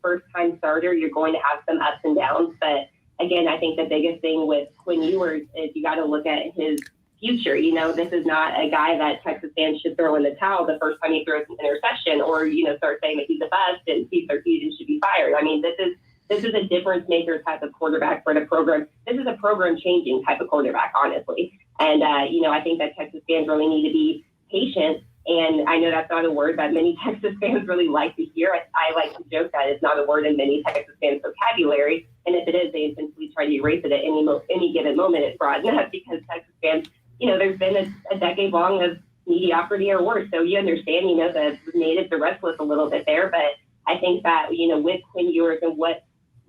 first-time starter, you're going to have some ups and downs. But, again, I think the biggest thing with Quinn Ewers is you got to look at his future. This is not a guy that Texas fans should throw in the towel the first time he throws an interception or, start saying that he's a bust and Steve Sarkisian should be fired. I mean, this is a difference maker type of quarterback for the program. This is a program changing type of quarterback, honestly. And, I think that Texas fans really need to be patient And I know that's not a word that many Texas fans really like to hear. I like to joke that it's not a word in many Texas fans' vocabulary. And if it is, they essentially try to erase it at any given moment it's brought up because Texas fans, there's been a decade long of mediocrity or worse. So you understand, the natives are restless a little bit there. But I think that, with Quinn Ewers and what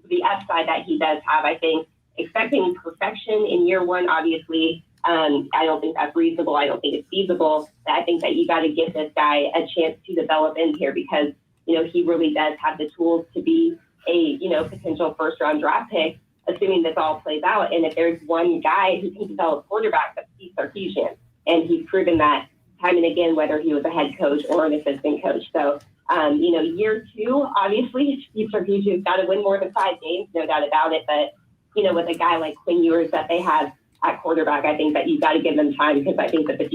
the upside that he does have, I think expecting perfection in year one, obviously, I don't think that's reasonable. I don't think it's feasible. But I think that you got to give this guy a chance to develop in here because, he really does have the tools to be a, potential first-round draft pick, assuming this all plays out. And if there's one guy who can develop quarterback, that's Steve Sarkisian. And he's proven that time and again, whether he was a head coach or an assistant coach. So, year two, obviously, Steve Sarkisian's got to win more than 5 games, no doubt about it. But, with a guy like Quinn Ewers that they have at quarterback, I think that you've got to give them time because I think that this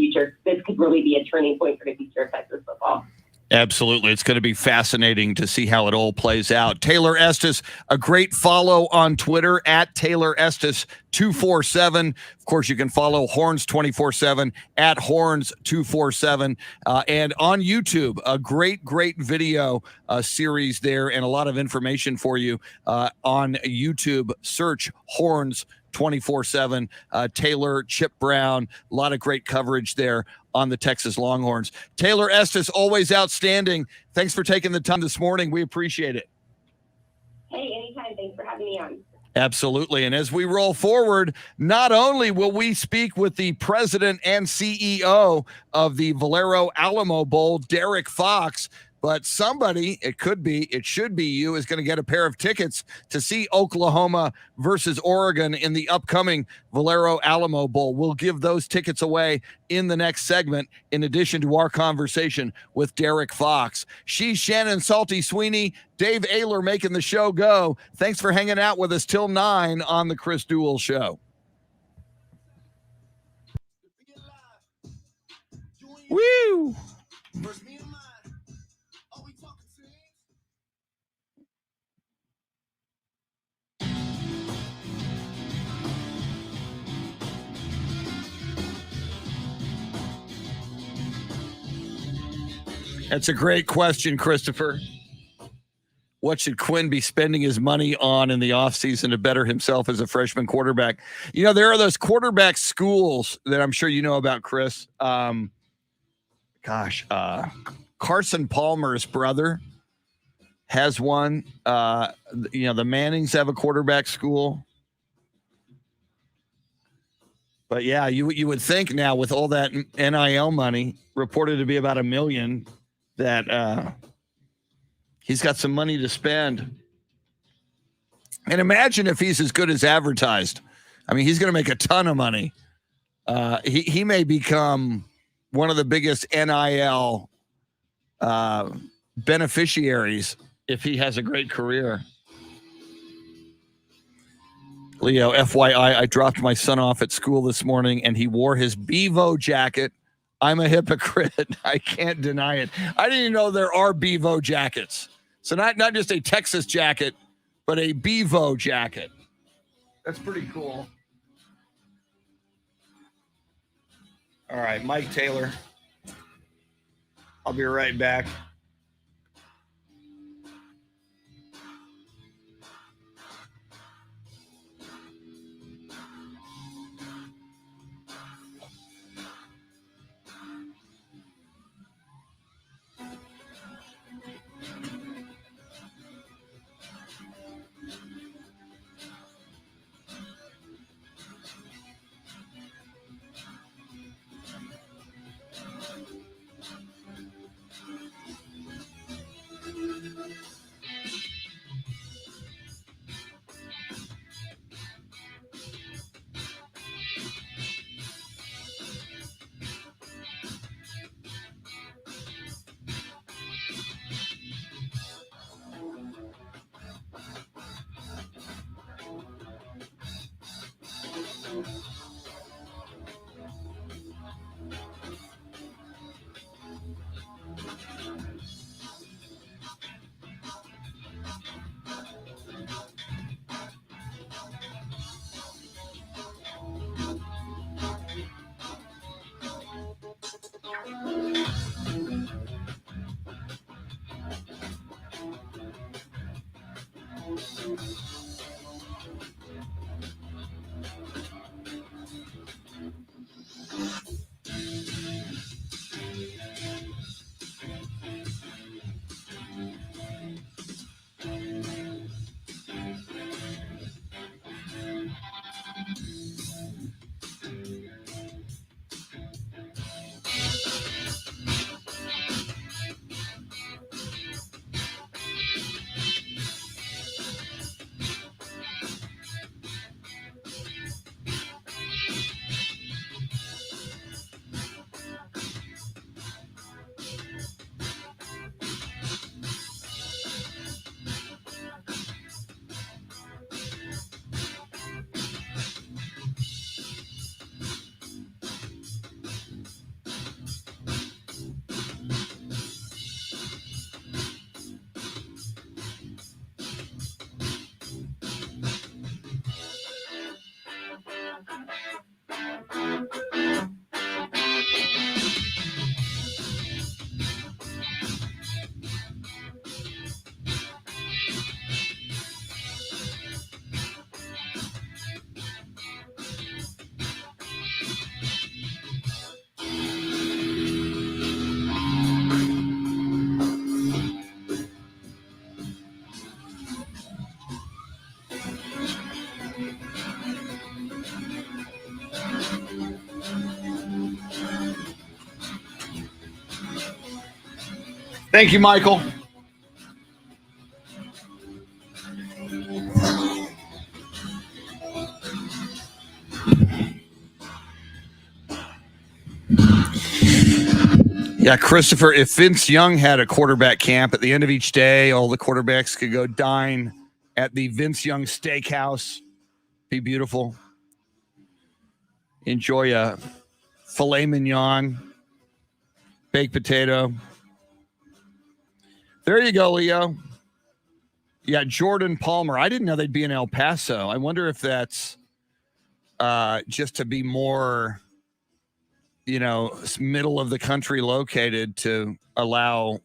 could really be a turning point for the future of Texas football. Absolutely. It's going to be fascinating to see how it all plays out. Taylor Estes, a great follow on Twitter at Taylor Estes 247. Of course, you can follow Horns 24/7 at Horns 247. And on YouTube, a great video series there and a lot of information for you on YouTube. Search Horns 24/7. Taylor, Chip Brown, a lot of great coverage there on the Texas Longhorns. Taylor Estes, always outstanding. Thanks for taking the time this morning. We appreciate it. Hey, anytime. Thanks for having me on. Absolutely. And as we roll forward, not only will we speak with the president and CEO of the Valero Alamo Bowl, Derrick Fox, but somebody, it should be you, is going to get a pair of tickets to see Oklahoma versus Oregon in the upcoming Valero Alamo Bowl. We'll give those tickets away in the next segment, in addition to our conversation with Derrick Fox. She's Shannon Salty Sweeney, Dave Ayler making the show go. Thanks for hanging out with us till 9 on the Chris Duel Show. Woo! That's a great question, Christopher. What should Quinn be spending his money on in the offseason to better himself as a freshman quarterback? There are those quarterback schools that I'm sure you know about, Chris. Carson Palmer's brother has one. The Mannings have a quarterback school. But yeah, you would think now with all that NIL money reported to be about $1 million that he's got some money to spend. And imagine if he's as good as advertised. I mean, he's going to make a ton of money. He may become one of the biggest NIL beneficiaries if he has a great career. Leo, FYI, I dropped my son off at school this morning and he wore his Bevo jacket. I'm a hypocrite. I can't deny it. I didn't even know there are Bevo jackets. So not just a Texas jacket, but a Bevo jacket. That's pretty cool. All right, Mike Taylor. I'll be right back. Thank you, Michael. Yeah, Christopher, if Vince Young had a quarterback camp at the end of each day, all the quarterbacks could go dine at the Vince Young Steakhouse. Be beautiful. Enjoy a filet mignon, baked potato. There you go, Leo. Yeah, Jordan Palmer. I didn't know they'd be in El Paso. I wonder if that's just to be more, middle of the country located to allow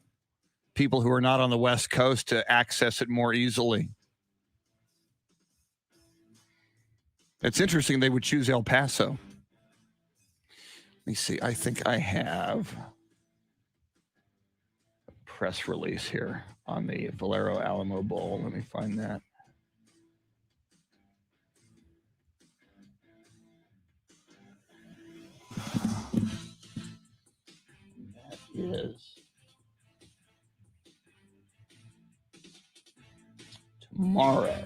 people who are not on the West Coast to access it more easily. It's interesting they would choose El Paso. Let me see. I think I have a press release here on the Valero Alamo Bowl. Let me find that. That is tomorrow.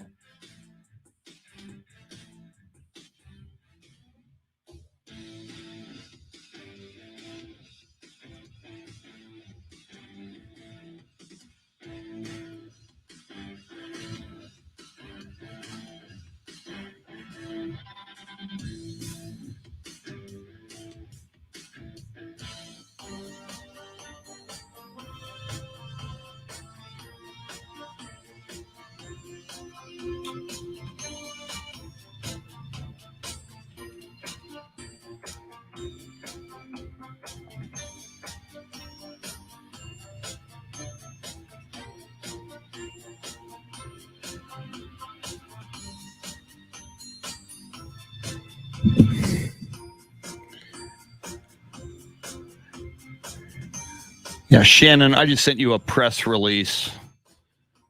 Yeah, Shannon, I just sent you a press release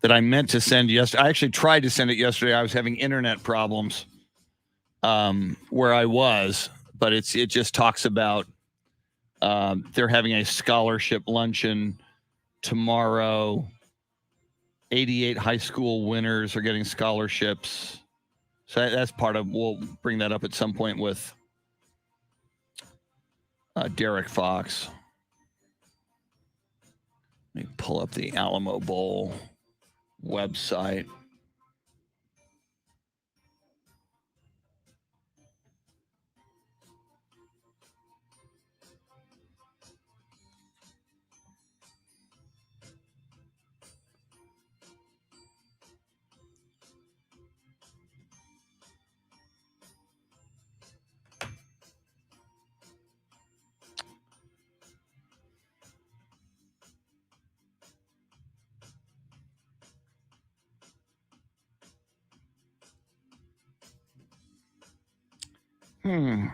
that I meant to send yesterday. I actually tried to send it yesterday. I was having internet problems where I was, but it just talks about they're having a scholarship luncheon tomorrow. 88 high school winners are getting scholarships. So that's part of, we'll bring that up at some point with Derrick Fox. Let me pull up the Alamo Bowl website.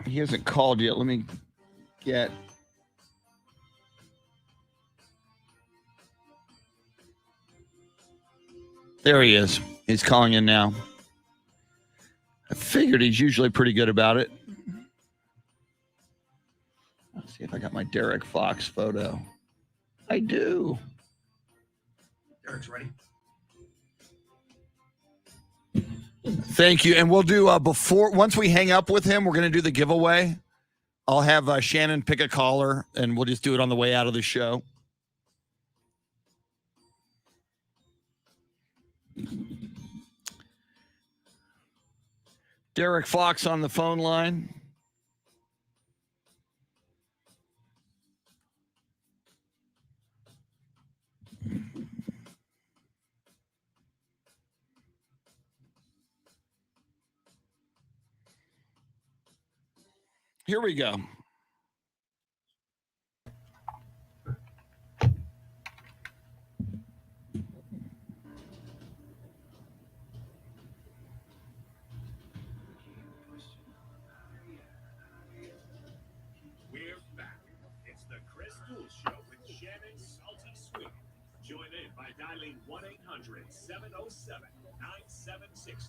He hasn't called yet. Let me get. There he is. He's calling in now. I figured he's usually pretty good about it. Let's see if I got my Derrick Fox photo. I do. Derrick's ready. Thank you. And we'll do once we hang up with him, we're going to do the giveaway. I'll have Shannon pick a caller and we'll just do it on the way out of the show. Derrick Fox on the phone line. Here we go. We're back. It's the Chris Duel Show with Shannon Salty Sweeney. Join in by dialing 1-800-707-9760.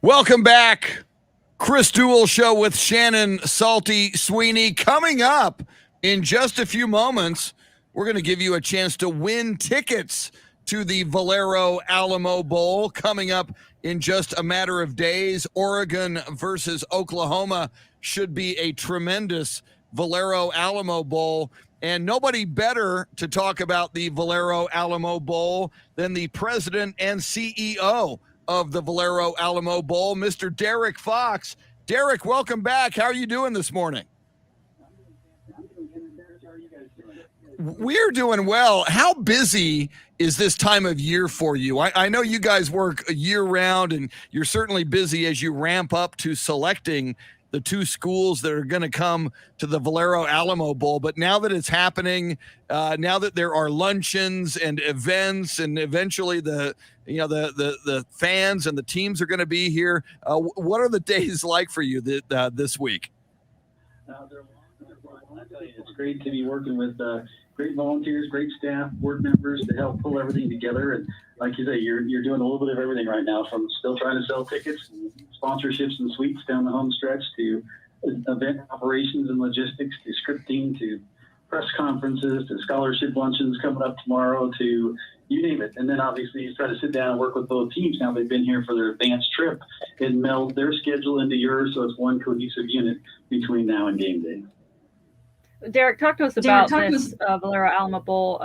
Welcome back. Chris Duel Show with Shannon, Salty, Sweeney. Coming up in just a few moments, we're going to give you a chance to win tickets to the Valero Alamo Bowl. Coming up in just a matter of days, Oregon versus Oklahoma should be a tremendous Valero Alamo Bowl. And nobody better to talk about the Valero Alamo Bowl than the president and CEO of the Valero Alamo Bowl, Mr. Derrick Fox. Derrick, welcome back. How are you doing this morning? We're doing well. How busy is this time of year for you? I know you guys work year round, and you're certainly busy as you ramp up to selecting the two schools that are going to come to the Valero Alamo Bowl. But now that it's happening, now that there are luncheons and events, and eventually the fans and the teams are going to be here, what are the days like for you this week? It's great to be working with great volunteers, great staff, board members to help pull everything together. And like you say, you're doing a little bit of everything right now, from still trying to sell tickets, and sponsorships and suites down the home stretch, to event operations and logistics, to scripting, to press conferences, to scholarship luncheons coming up tomorrow, to you name it. And then obviously you try to sit down and work with both teams. Now they've been here for their advanced trip and meld their schedule into yours, so it's one cohesive unit between now and game day. Derrick, talk to us about this Valero Alamo Bowl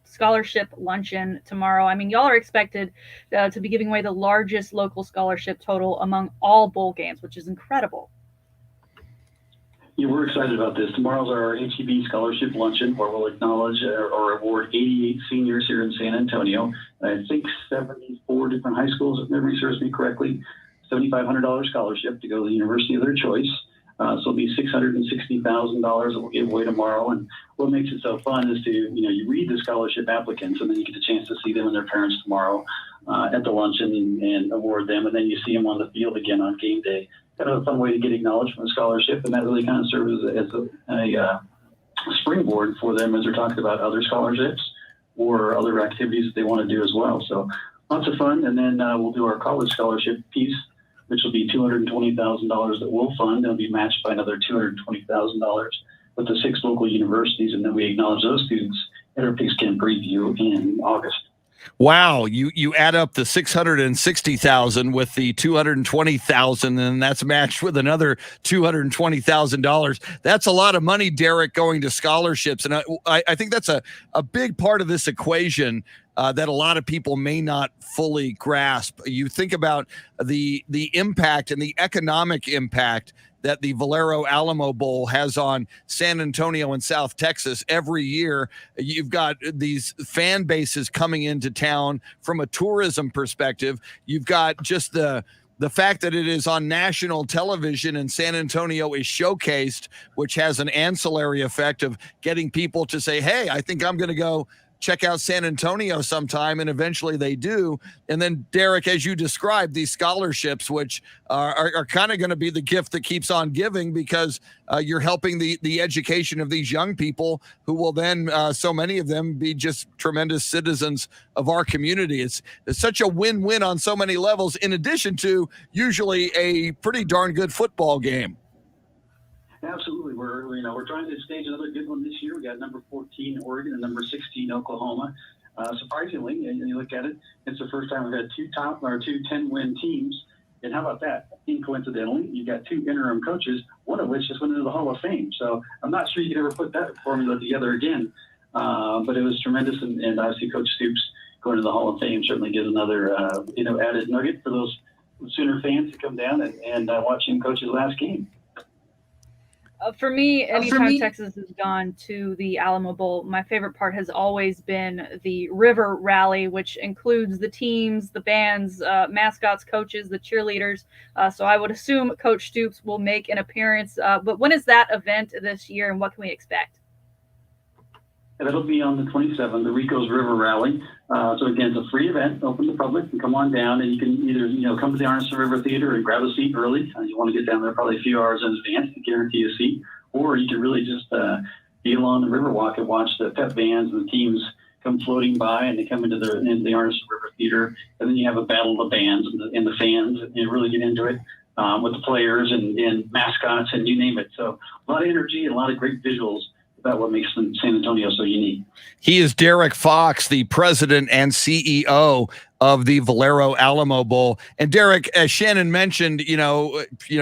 scholarship luncheon tomorrow. I mean, y'all are expected to be giving away the largest local scholarship total among all bowl games, which is incredible. Yeah, we're excited about this. Tomorrow's our HEB scholarship luncheon, where we'll acknowledge or award 88 seniors here in San Antonio. I think 74 different high schools, if memory serves me correctly. $7,500 scholarship to go to the university of their choice. So it'll be $660,000 that we'll give away tomorrow. And what makes it so fun is to, you read the scholarship applicants, and then you get a chance to see them and their parents tomorrow at the luncheon and award them. And then you see them on the field again on game day. Kind of a fun way to get acknowledged from a scholarship. And that really kind of serves as a springboard for them as they're talking about other scholarships or other activities that they want to do as well. So lots of fun. And then we'll do our college scholarship piece, which will be $220,000 that we'll fund. It'll be matched by another $220,000 with the 6 local universities, and then we acknowledge those students at our Pigskin preview in August. Wow, you add up the $660,000 with the $220,000, and that's matched with another $220,000. That's a lot of money, Derrick, going to scholarships, and I think that's a big part of this equation that a lot of people may not fully grasp. You think about the impact and the economic impact that the Valero Alamo Bowl has on San Antonio and South Texas every year. You've got these fan bases coming into town from a tourism perspective. You've got just the fact that it is on national television and San Antonio is showcased, which has an ancillary effect of getting people to say, hey, I think I'm going to go check out San Antonio sometime, and eventually they do. And then, Derrick, as you described, these scholarships, which are kind of going to be the gift that keeps on giving, because you're helping the education of these young people who will then, so many of them, be just tremendous citizens of our community. It's such a win-win on so many levels, in addition to usually a pretty darn good football game. Absolutely. We're trying to stage another good one this year. We got number 14 Oregon and number 16 Oklahoma. Surprisingly, and you look at it, it's the first time we've had two 10-win teams. And how about that? Coincidentally, you got 2 interim coaches, one of which just went into the Hall of Fame. So I'm not sure you could ever put that formula together again. But it was tremendous, and obviously Coach Stoops going to the Hall of Fame certainly gives another added nugget for those Sooner fans to come down and watch him coach his last game. For me, anytime Texas has gone to the Alamo Bowl, my favorite part has always been the River Rally, which includes the teams, the bands, mascots, coaches, the cheerleaders. So I would assume Coach Stoops will make an appearance. But when is that event this year, and what can we expect? That'll be on the 27th, the Rico's River Rally. So again, it's a free event, open to the public, and come on down, and you can either come to the Arneson River Theater and grab a seat early. You want to get down there probably a few hours in advance to guarantee a seat, or you can really just be along the Riverwalk and watch the pep bands and the teams come floating by, and they come into the Artists River Theater, and then you have a battle of the bands and the fans, and you really get into it with the players and mascots and you name it. So a lot of energy and a lot of great visuals about what makes San Antonio so unique. He is Derrick Fox, the president and CEO of the Valero Alamo Bowl. And Derrick, as Shannon mentioned,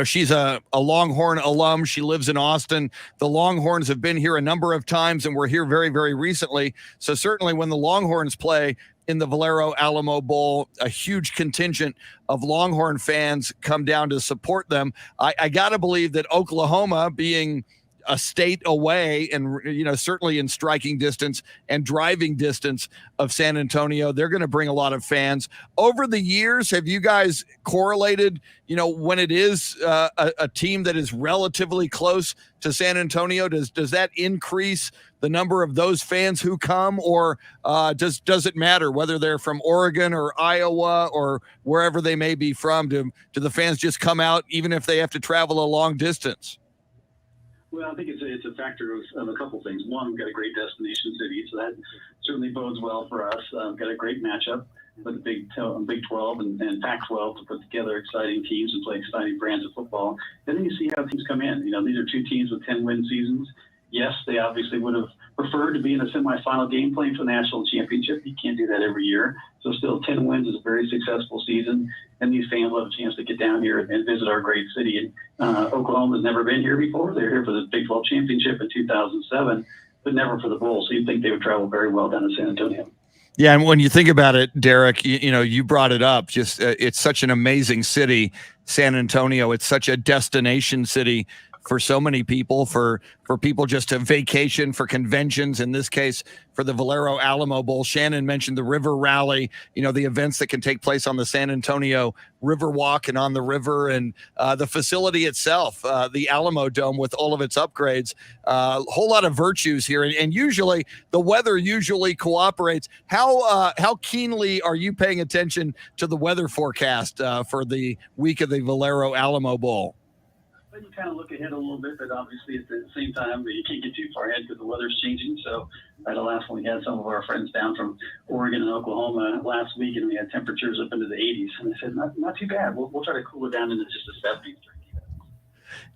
she's a Longhorn alum. She lives in Austin. The Longhorns have been here a number of times, and we're here very, very recently. So certainly when the Longhorns play in the Valero Alamo Bowl, a huge contingent of Longhorn fans come down to support them. I got to believe that Oklahoma, being a state away and, certainly in striking distance and driving distance of San Antonio, they're going to bring a lot of fans. Over the years, have you guys correlated, when it is a team that is relatively close to San Antonio, does that increase the number of those fans who come, or does it matter whether they're from Oregon or Iowa or wherever they may be from? Do the fans just come out even if they have to travel a long distance? Well, I think it's a factor of a couple things. One, we've got a great destination city, so that certainly bodes well for us. We've got a great matchup with the Big 12 and Pac-12 to put together exciting teams and play exciting brands of football. And then you see how teams come in. These are two teams with 10-win seasons. Yes, they obviously would have preferred to be in a semifinal game playing for the national championship. You can't do that every year. So still 10 wins is a very successful season. And these fans will have a chance to get down here and visit our great city. And Oklahoma's never been here before. They were here for the Big 12 championship in 2007, but never for the bowl. So you'd think they would travel very well down to San Antonio. Yeah, and when you think about it, Derrick, you brought it up. Just it's such an amazing city, San Antonio. It's such a destination city for so many people, for people just to vacation, for conventions, in this case, for the Valero Alamo Bowl. Shannon mentioned the River Rally, the events that can take place on the San Antonio River Walk and on the river, and the facility itself, the Alamo Dome with all of its upgrades, a whole lot of virtues here. And usually the weather cooperates. How keenly are you paying attention to the weather forecast for the week of the Valero Alamo Bowl? You kind of look ahead a little bit, but obviously at the same time, you can't get too far ahead because the weather's changing. So the last one, we had some of our friends down from Oregon and Oklahoma last week, and we had temperatures up into the 80s. And they said, not too bad. We'll try to cool it down into just the 70s.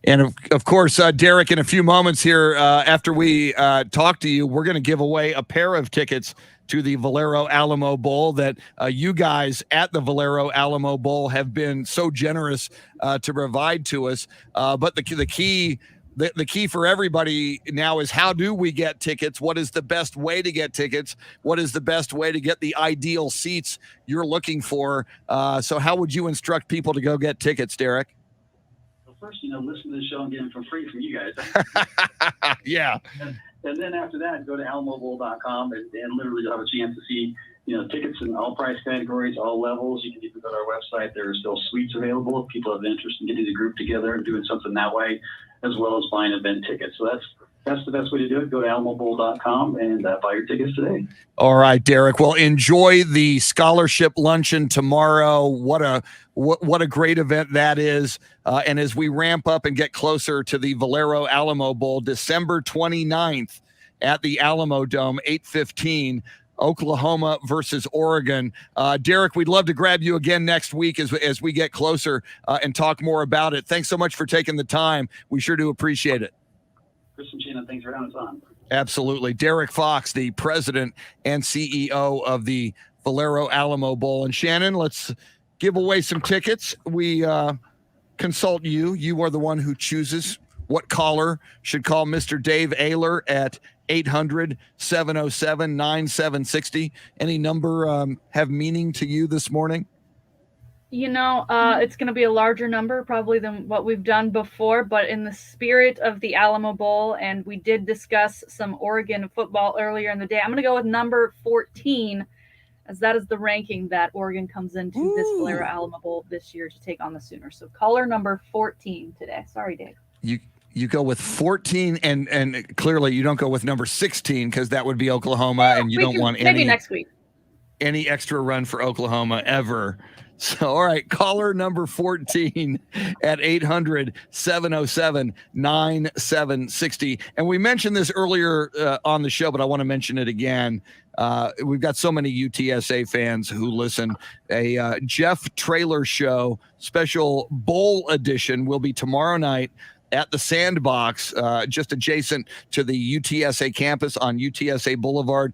And of course, Derrick, in a few moments here, after we talk to you, we're going to give away a pair of tickets to the Valero Alamo Bowl that you guys at the Valero Alamo Bowl have been so generous to provide to us. But the key for everybody now is, how do we get tickets? What is the best way to get tickets? What is the best way to get the ideal seats you're looking for? So how would you instruct people to go get tickets, Derrick? First, listen to the show and get them for free from you guys. Yeah. And then after that, go to alamobowl.com and literally you'll have a chance to see, tickets in all price categories, all levels. You can even go to our website. There are still suites available if people have interest in getting the group together and doing something that way, as well as buying event tickets. So that's the best way to do it. Go to alamobowl.com and buy your tickets today. All right, Derrick. Well, enjoy the scholarship luncheon tomorrow. What a great event that is. And as we ramp up and get closer to the Valero Alamo Bowl, December 29th at the Alamo Dome, 8:15, Oklahoma versus Oregon. Derrick, we'd love to grab you again next week as we get closer and talk more about it. Thanks so much for taking the time. We sure do appreciate it. Chris and Shannon, thanks for having us on. Absolutely. Derrick Fox, the president and CEO of the Valero Alamo Bowl. And Shannon, let's give away some tickets. We consult you. You are the one who chooses what caller should call Mr. Dave Ayler at 800-707-9760. Any number have meaning to you this morning? It's going to be a larger number probably than what we've done before, but in the spirit of the Alamo Bowl, and we did discuss some Oregon football earlier in the day, I'm going to go with number 14, as that is the ranking that Oregon comes into this Valero Alamo Bowl this year to take on the Sooners. So caller number 14 today. Sorry, Dave. You go with 14, and clearly you don't go with number 16 because that would be Oklahoma, and you don't want maybe next week any extra run for Oklahoma ever. So, all right, caller number 14 at 800-707-9760. And we mentioned this earlier on the show, but I want to mention it again. We've got so many UTSA fans who listen. A Jeff Traylor show, special bowl edition, will be tomorrow night at the Sandbox, just adjacent to the UTSA campus on UTSA Boulevard.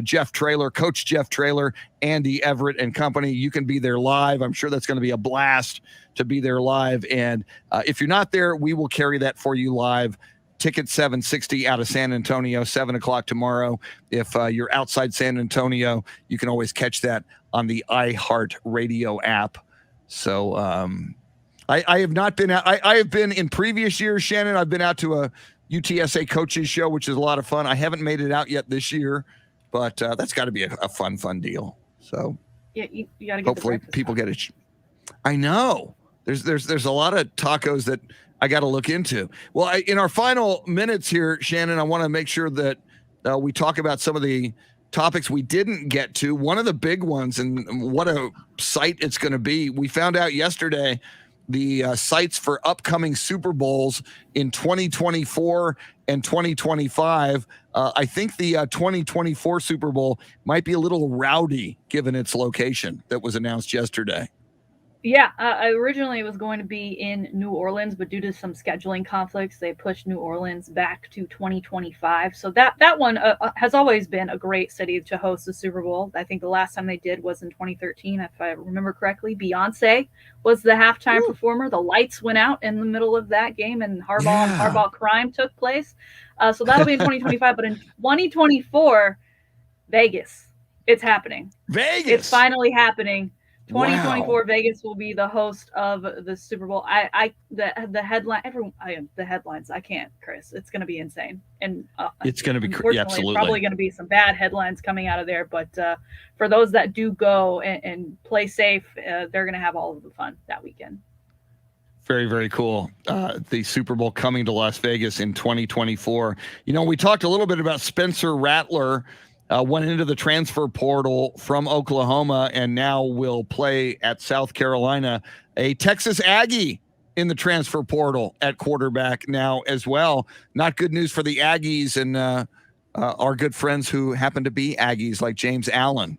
Jeff Traylor, Coach Jeff Traylor, Andy Everett and company. You can be there live. I'm sure that's going to be a blast to be there live. And if you're not there, we will carry that for you live. Ticket $760 out of San Antonio, 7 o'clock tomorrow. If you're outside San Antonio, you can always catch that on the iHeart Radio app. So I have not been out. I have been in previous years, Shannon. I've been out to a UTSA coaches show, which is a lot of fun. I haven't made it out yet this year, but that's got to be a fun deal. So yeah, you got to get hopefully people get it. I know there's a lot of tacos that I got to look into. Well, in our final minutes here, Shannon, I want to make sure that we talk about some of the topics we didn't get to. One of the big ones, and what a sight it's going to be. We found out yesterday the sites for upcoming Super Bowls in 2024 and 2025. I think the 2024 Super Bowl might be a little rowdy given its location that was announced yesterday. Yeah, originally it was going to be in New Orleans, but due to some scheduling conflicts, they pushed New Orleans back to 2025. So that one has always been a great city to host the Super Bowl. I think the last time they did was in 2013, if I remember correctly. Beyonce was the halftime performer. The lights went out in the middle of that game, and Harbaugh crime took place. So that'll be in 2025. But in 2024, Vegas, it's happening. Vegas, it's finally happening. 2024 wow. Vegas will be the host of the Super Bowl. The headlines. I can't, Chris. It's going to be insane, and it's going to be absolutely probably going to be some bad headlines coming out of there. But for those that do go and play safe, they're going to have all of the fun that weekend. Very, very cool. The Super Bowl coming to Las Vegas in 2024. You know, we talked a little bit about Spencer Rattler. Went into the transfer portal from Oklahoma and now will play at South Carolina. A Texas Aggie in the transfer portal at quarterback now as well. Not good news for the Aggies and our good friends who happen to be Aggies like James Allen.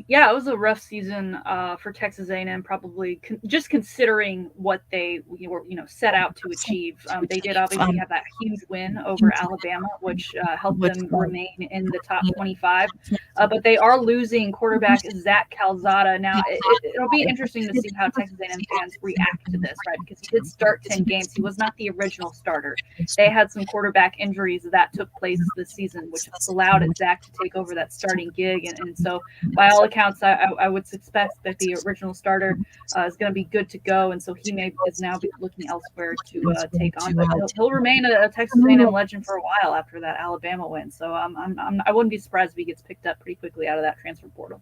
Yeah, it was a rough season for Texas A&M, probably just considering what they were, set out to achieve. They did obviously have that huge win over Alabama, which helped them remain in the top 25. But they are losing quarterback Zach Calzada. Now, it'll be interesting to see how Texas A&M fans react to this, right? Because he did start 10 games. He was not the original starter. They had some quarterback injuries that took place this season, which allowed Zach to take over that starting gig. And so, by all accounts, I would suspect that the original starter is going to be good to go, and so he is now looking elsewhere to take on. But he'll remain a Texas A&M legend for a while after that Alabama win. So I wouldn't be surprised if he gets picked up pretty quickly out of that transfer portal.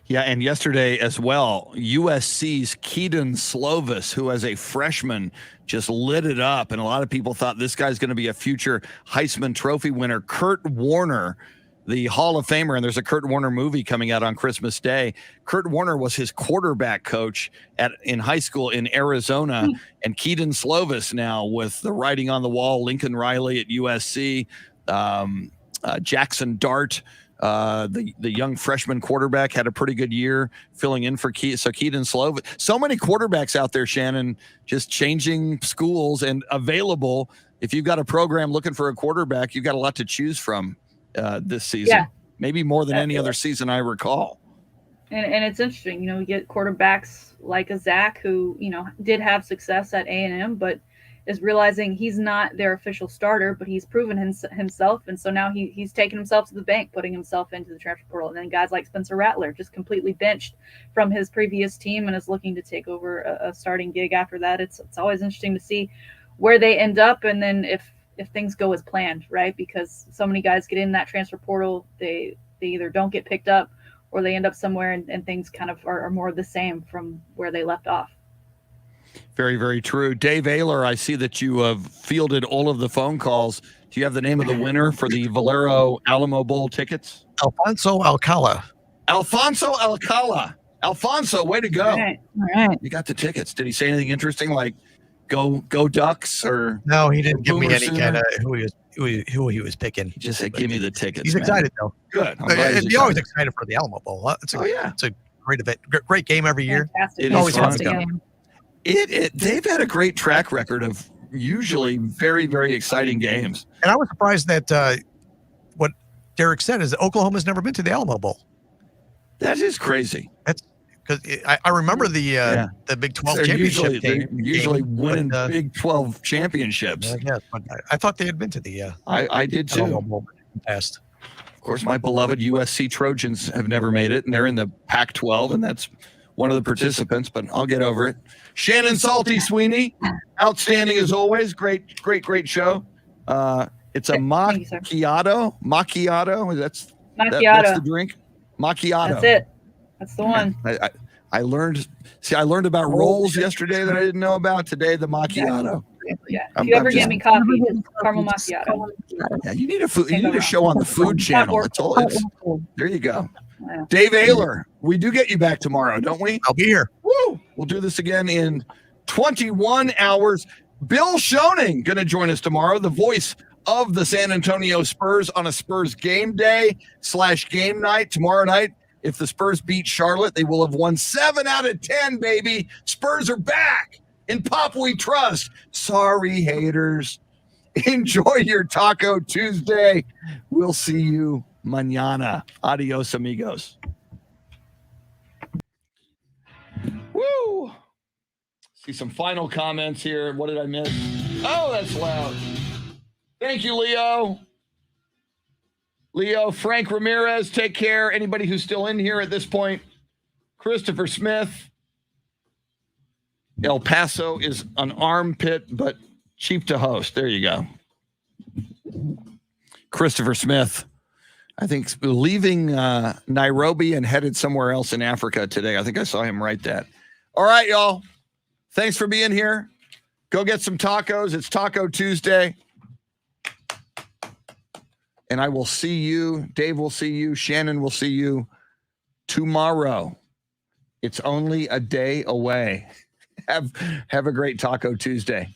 Yeah, and yesterday as well, USC's Keaton Slovis, who as a freshman just lit it up, and a lot of people thought this guy's going to be a future Heisman Trophy winner. Kurt Warner, the Hall of Famer, and there's a Kurt Warner movie coming out on Christmas Day. Kurt Warner was his quarterback coach in high school in Arizona, and Keaton Slovis now with the writing on the wall, Lincoln Riley at USC, Jackson Dart, the young freshman quarterback, had a pretty good year filling in for Keaton Slovis. So many quarterbacks out there, Shannon, just changing schools and available. If you've got a program looking for a quarterback, you've got a lot to choose from this season, maybe more than any other season I recall. And it's interesting, you get quarterbacks like a Zach who, did have success at A&M, but is realizing he's not their official starter, but he's proven himself. And so now he's taken himself to the bank, putting himself into the transfer portal. And then guys like Spencer Rattler, just completely benched from his previous team and is looking to take over a starting gig after that. It's always interesting to see where they end up. And then if things go as planned, right? Because so many guys get in that transfer portal, they either don't get picked up or they end up somewhere and things kind of are more of the same from where they left off. Very, very true. Dave Ayler, I see that you have fielded all of the phone calls. Do you have the name of the winner for the Valero Alamo Bowl tickets? Alfonso Alcala. Alfonso Alcala. Alfonso, way to go. All right. You got the tickets. Did he say anything interesting like go Ducks or No, he didn't give me Boomer any Sooner? kind of who he was picking. He just said, give me the tickets. He's man. excited though. Good. I'm glad he's He's always excited for the Alamo Bowl. It's a great event. Great game every year. Fantastic. It is Always fun. fun to go. They've had a great track record of usually very, very exciting games. And I was surprised that what Derrick said is that Oklahoma's never been to the Alamo Bowl. That is crazy. That's because I remember the Big 12 They're championship usually, game. they're usually winning but, Big 12 championships. Yes, but I thought they had been to the I did Alamo too. Bowl in the past. Of course, my beloved USC Trojans have never made it, and they're in the Pac-12, and that's one of the participants, but I'll get over it. Shannon Salty Sweeney, outstanding as always. Great show. It's a Thank you, sir. macchiato. Macchiato. That's Macchiato. the drink. Macchiato. That's it. That's the one. I learned about rolls yesterday that I didn't know about. Today, the macchiato. Yeah. I'm- If you ever I'm get just- me coffee, caramel macchiato. Yeah, you need a show on the Food Channel. It's all. There you go. Yeah. Dave Ayler, we do get you back tomorrow, don't we? I'll be here. Woo! We'll do this again in 21 hours. Bill Schoening going to join us tomorrow, the voice of the San Antonio Spurs on a Spurs game day / game night tomorrow night. If the Spurs beat Charlotte, they will have won 7 out of 10, baby. Spurs are back. In Pop we trust. Sorry, haters. Enjoy your Taco Tuesday. We'll see you mañana. Adios, amigos. Woo! See some final comments here. What did I miss? Oh, that's loud. Thank you, Leo. Frank Ramirez, take care. Anybody who's still in here at this point. Christopher Smith. El Paso is an armpit, but cheap to host. There you go. Christopher Smith, I think, leaving Nairobi and headed somewhere else in Africa today. I think I saw him write that. All right, y'all. Thanks for being here. Go get some tacos. It's Taco Tuesday. And I will see you. Dave will see you. Shannon will see you tomorrow. It's only a day away. Have a great Taco Tuesday.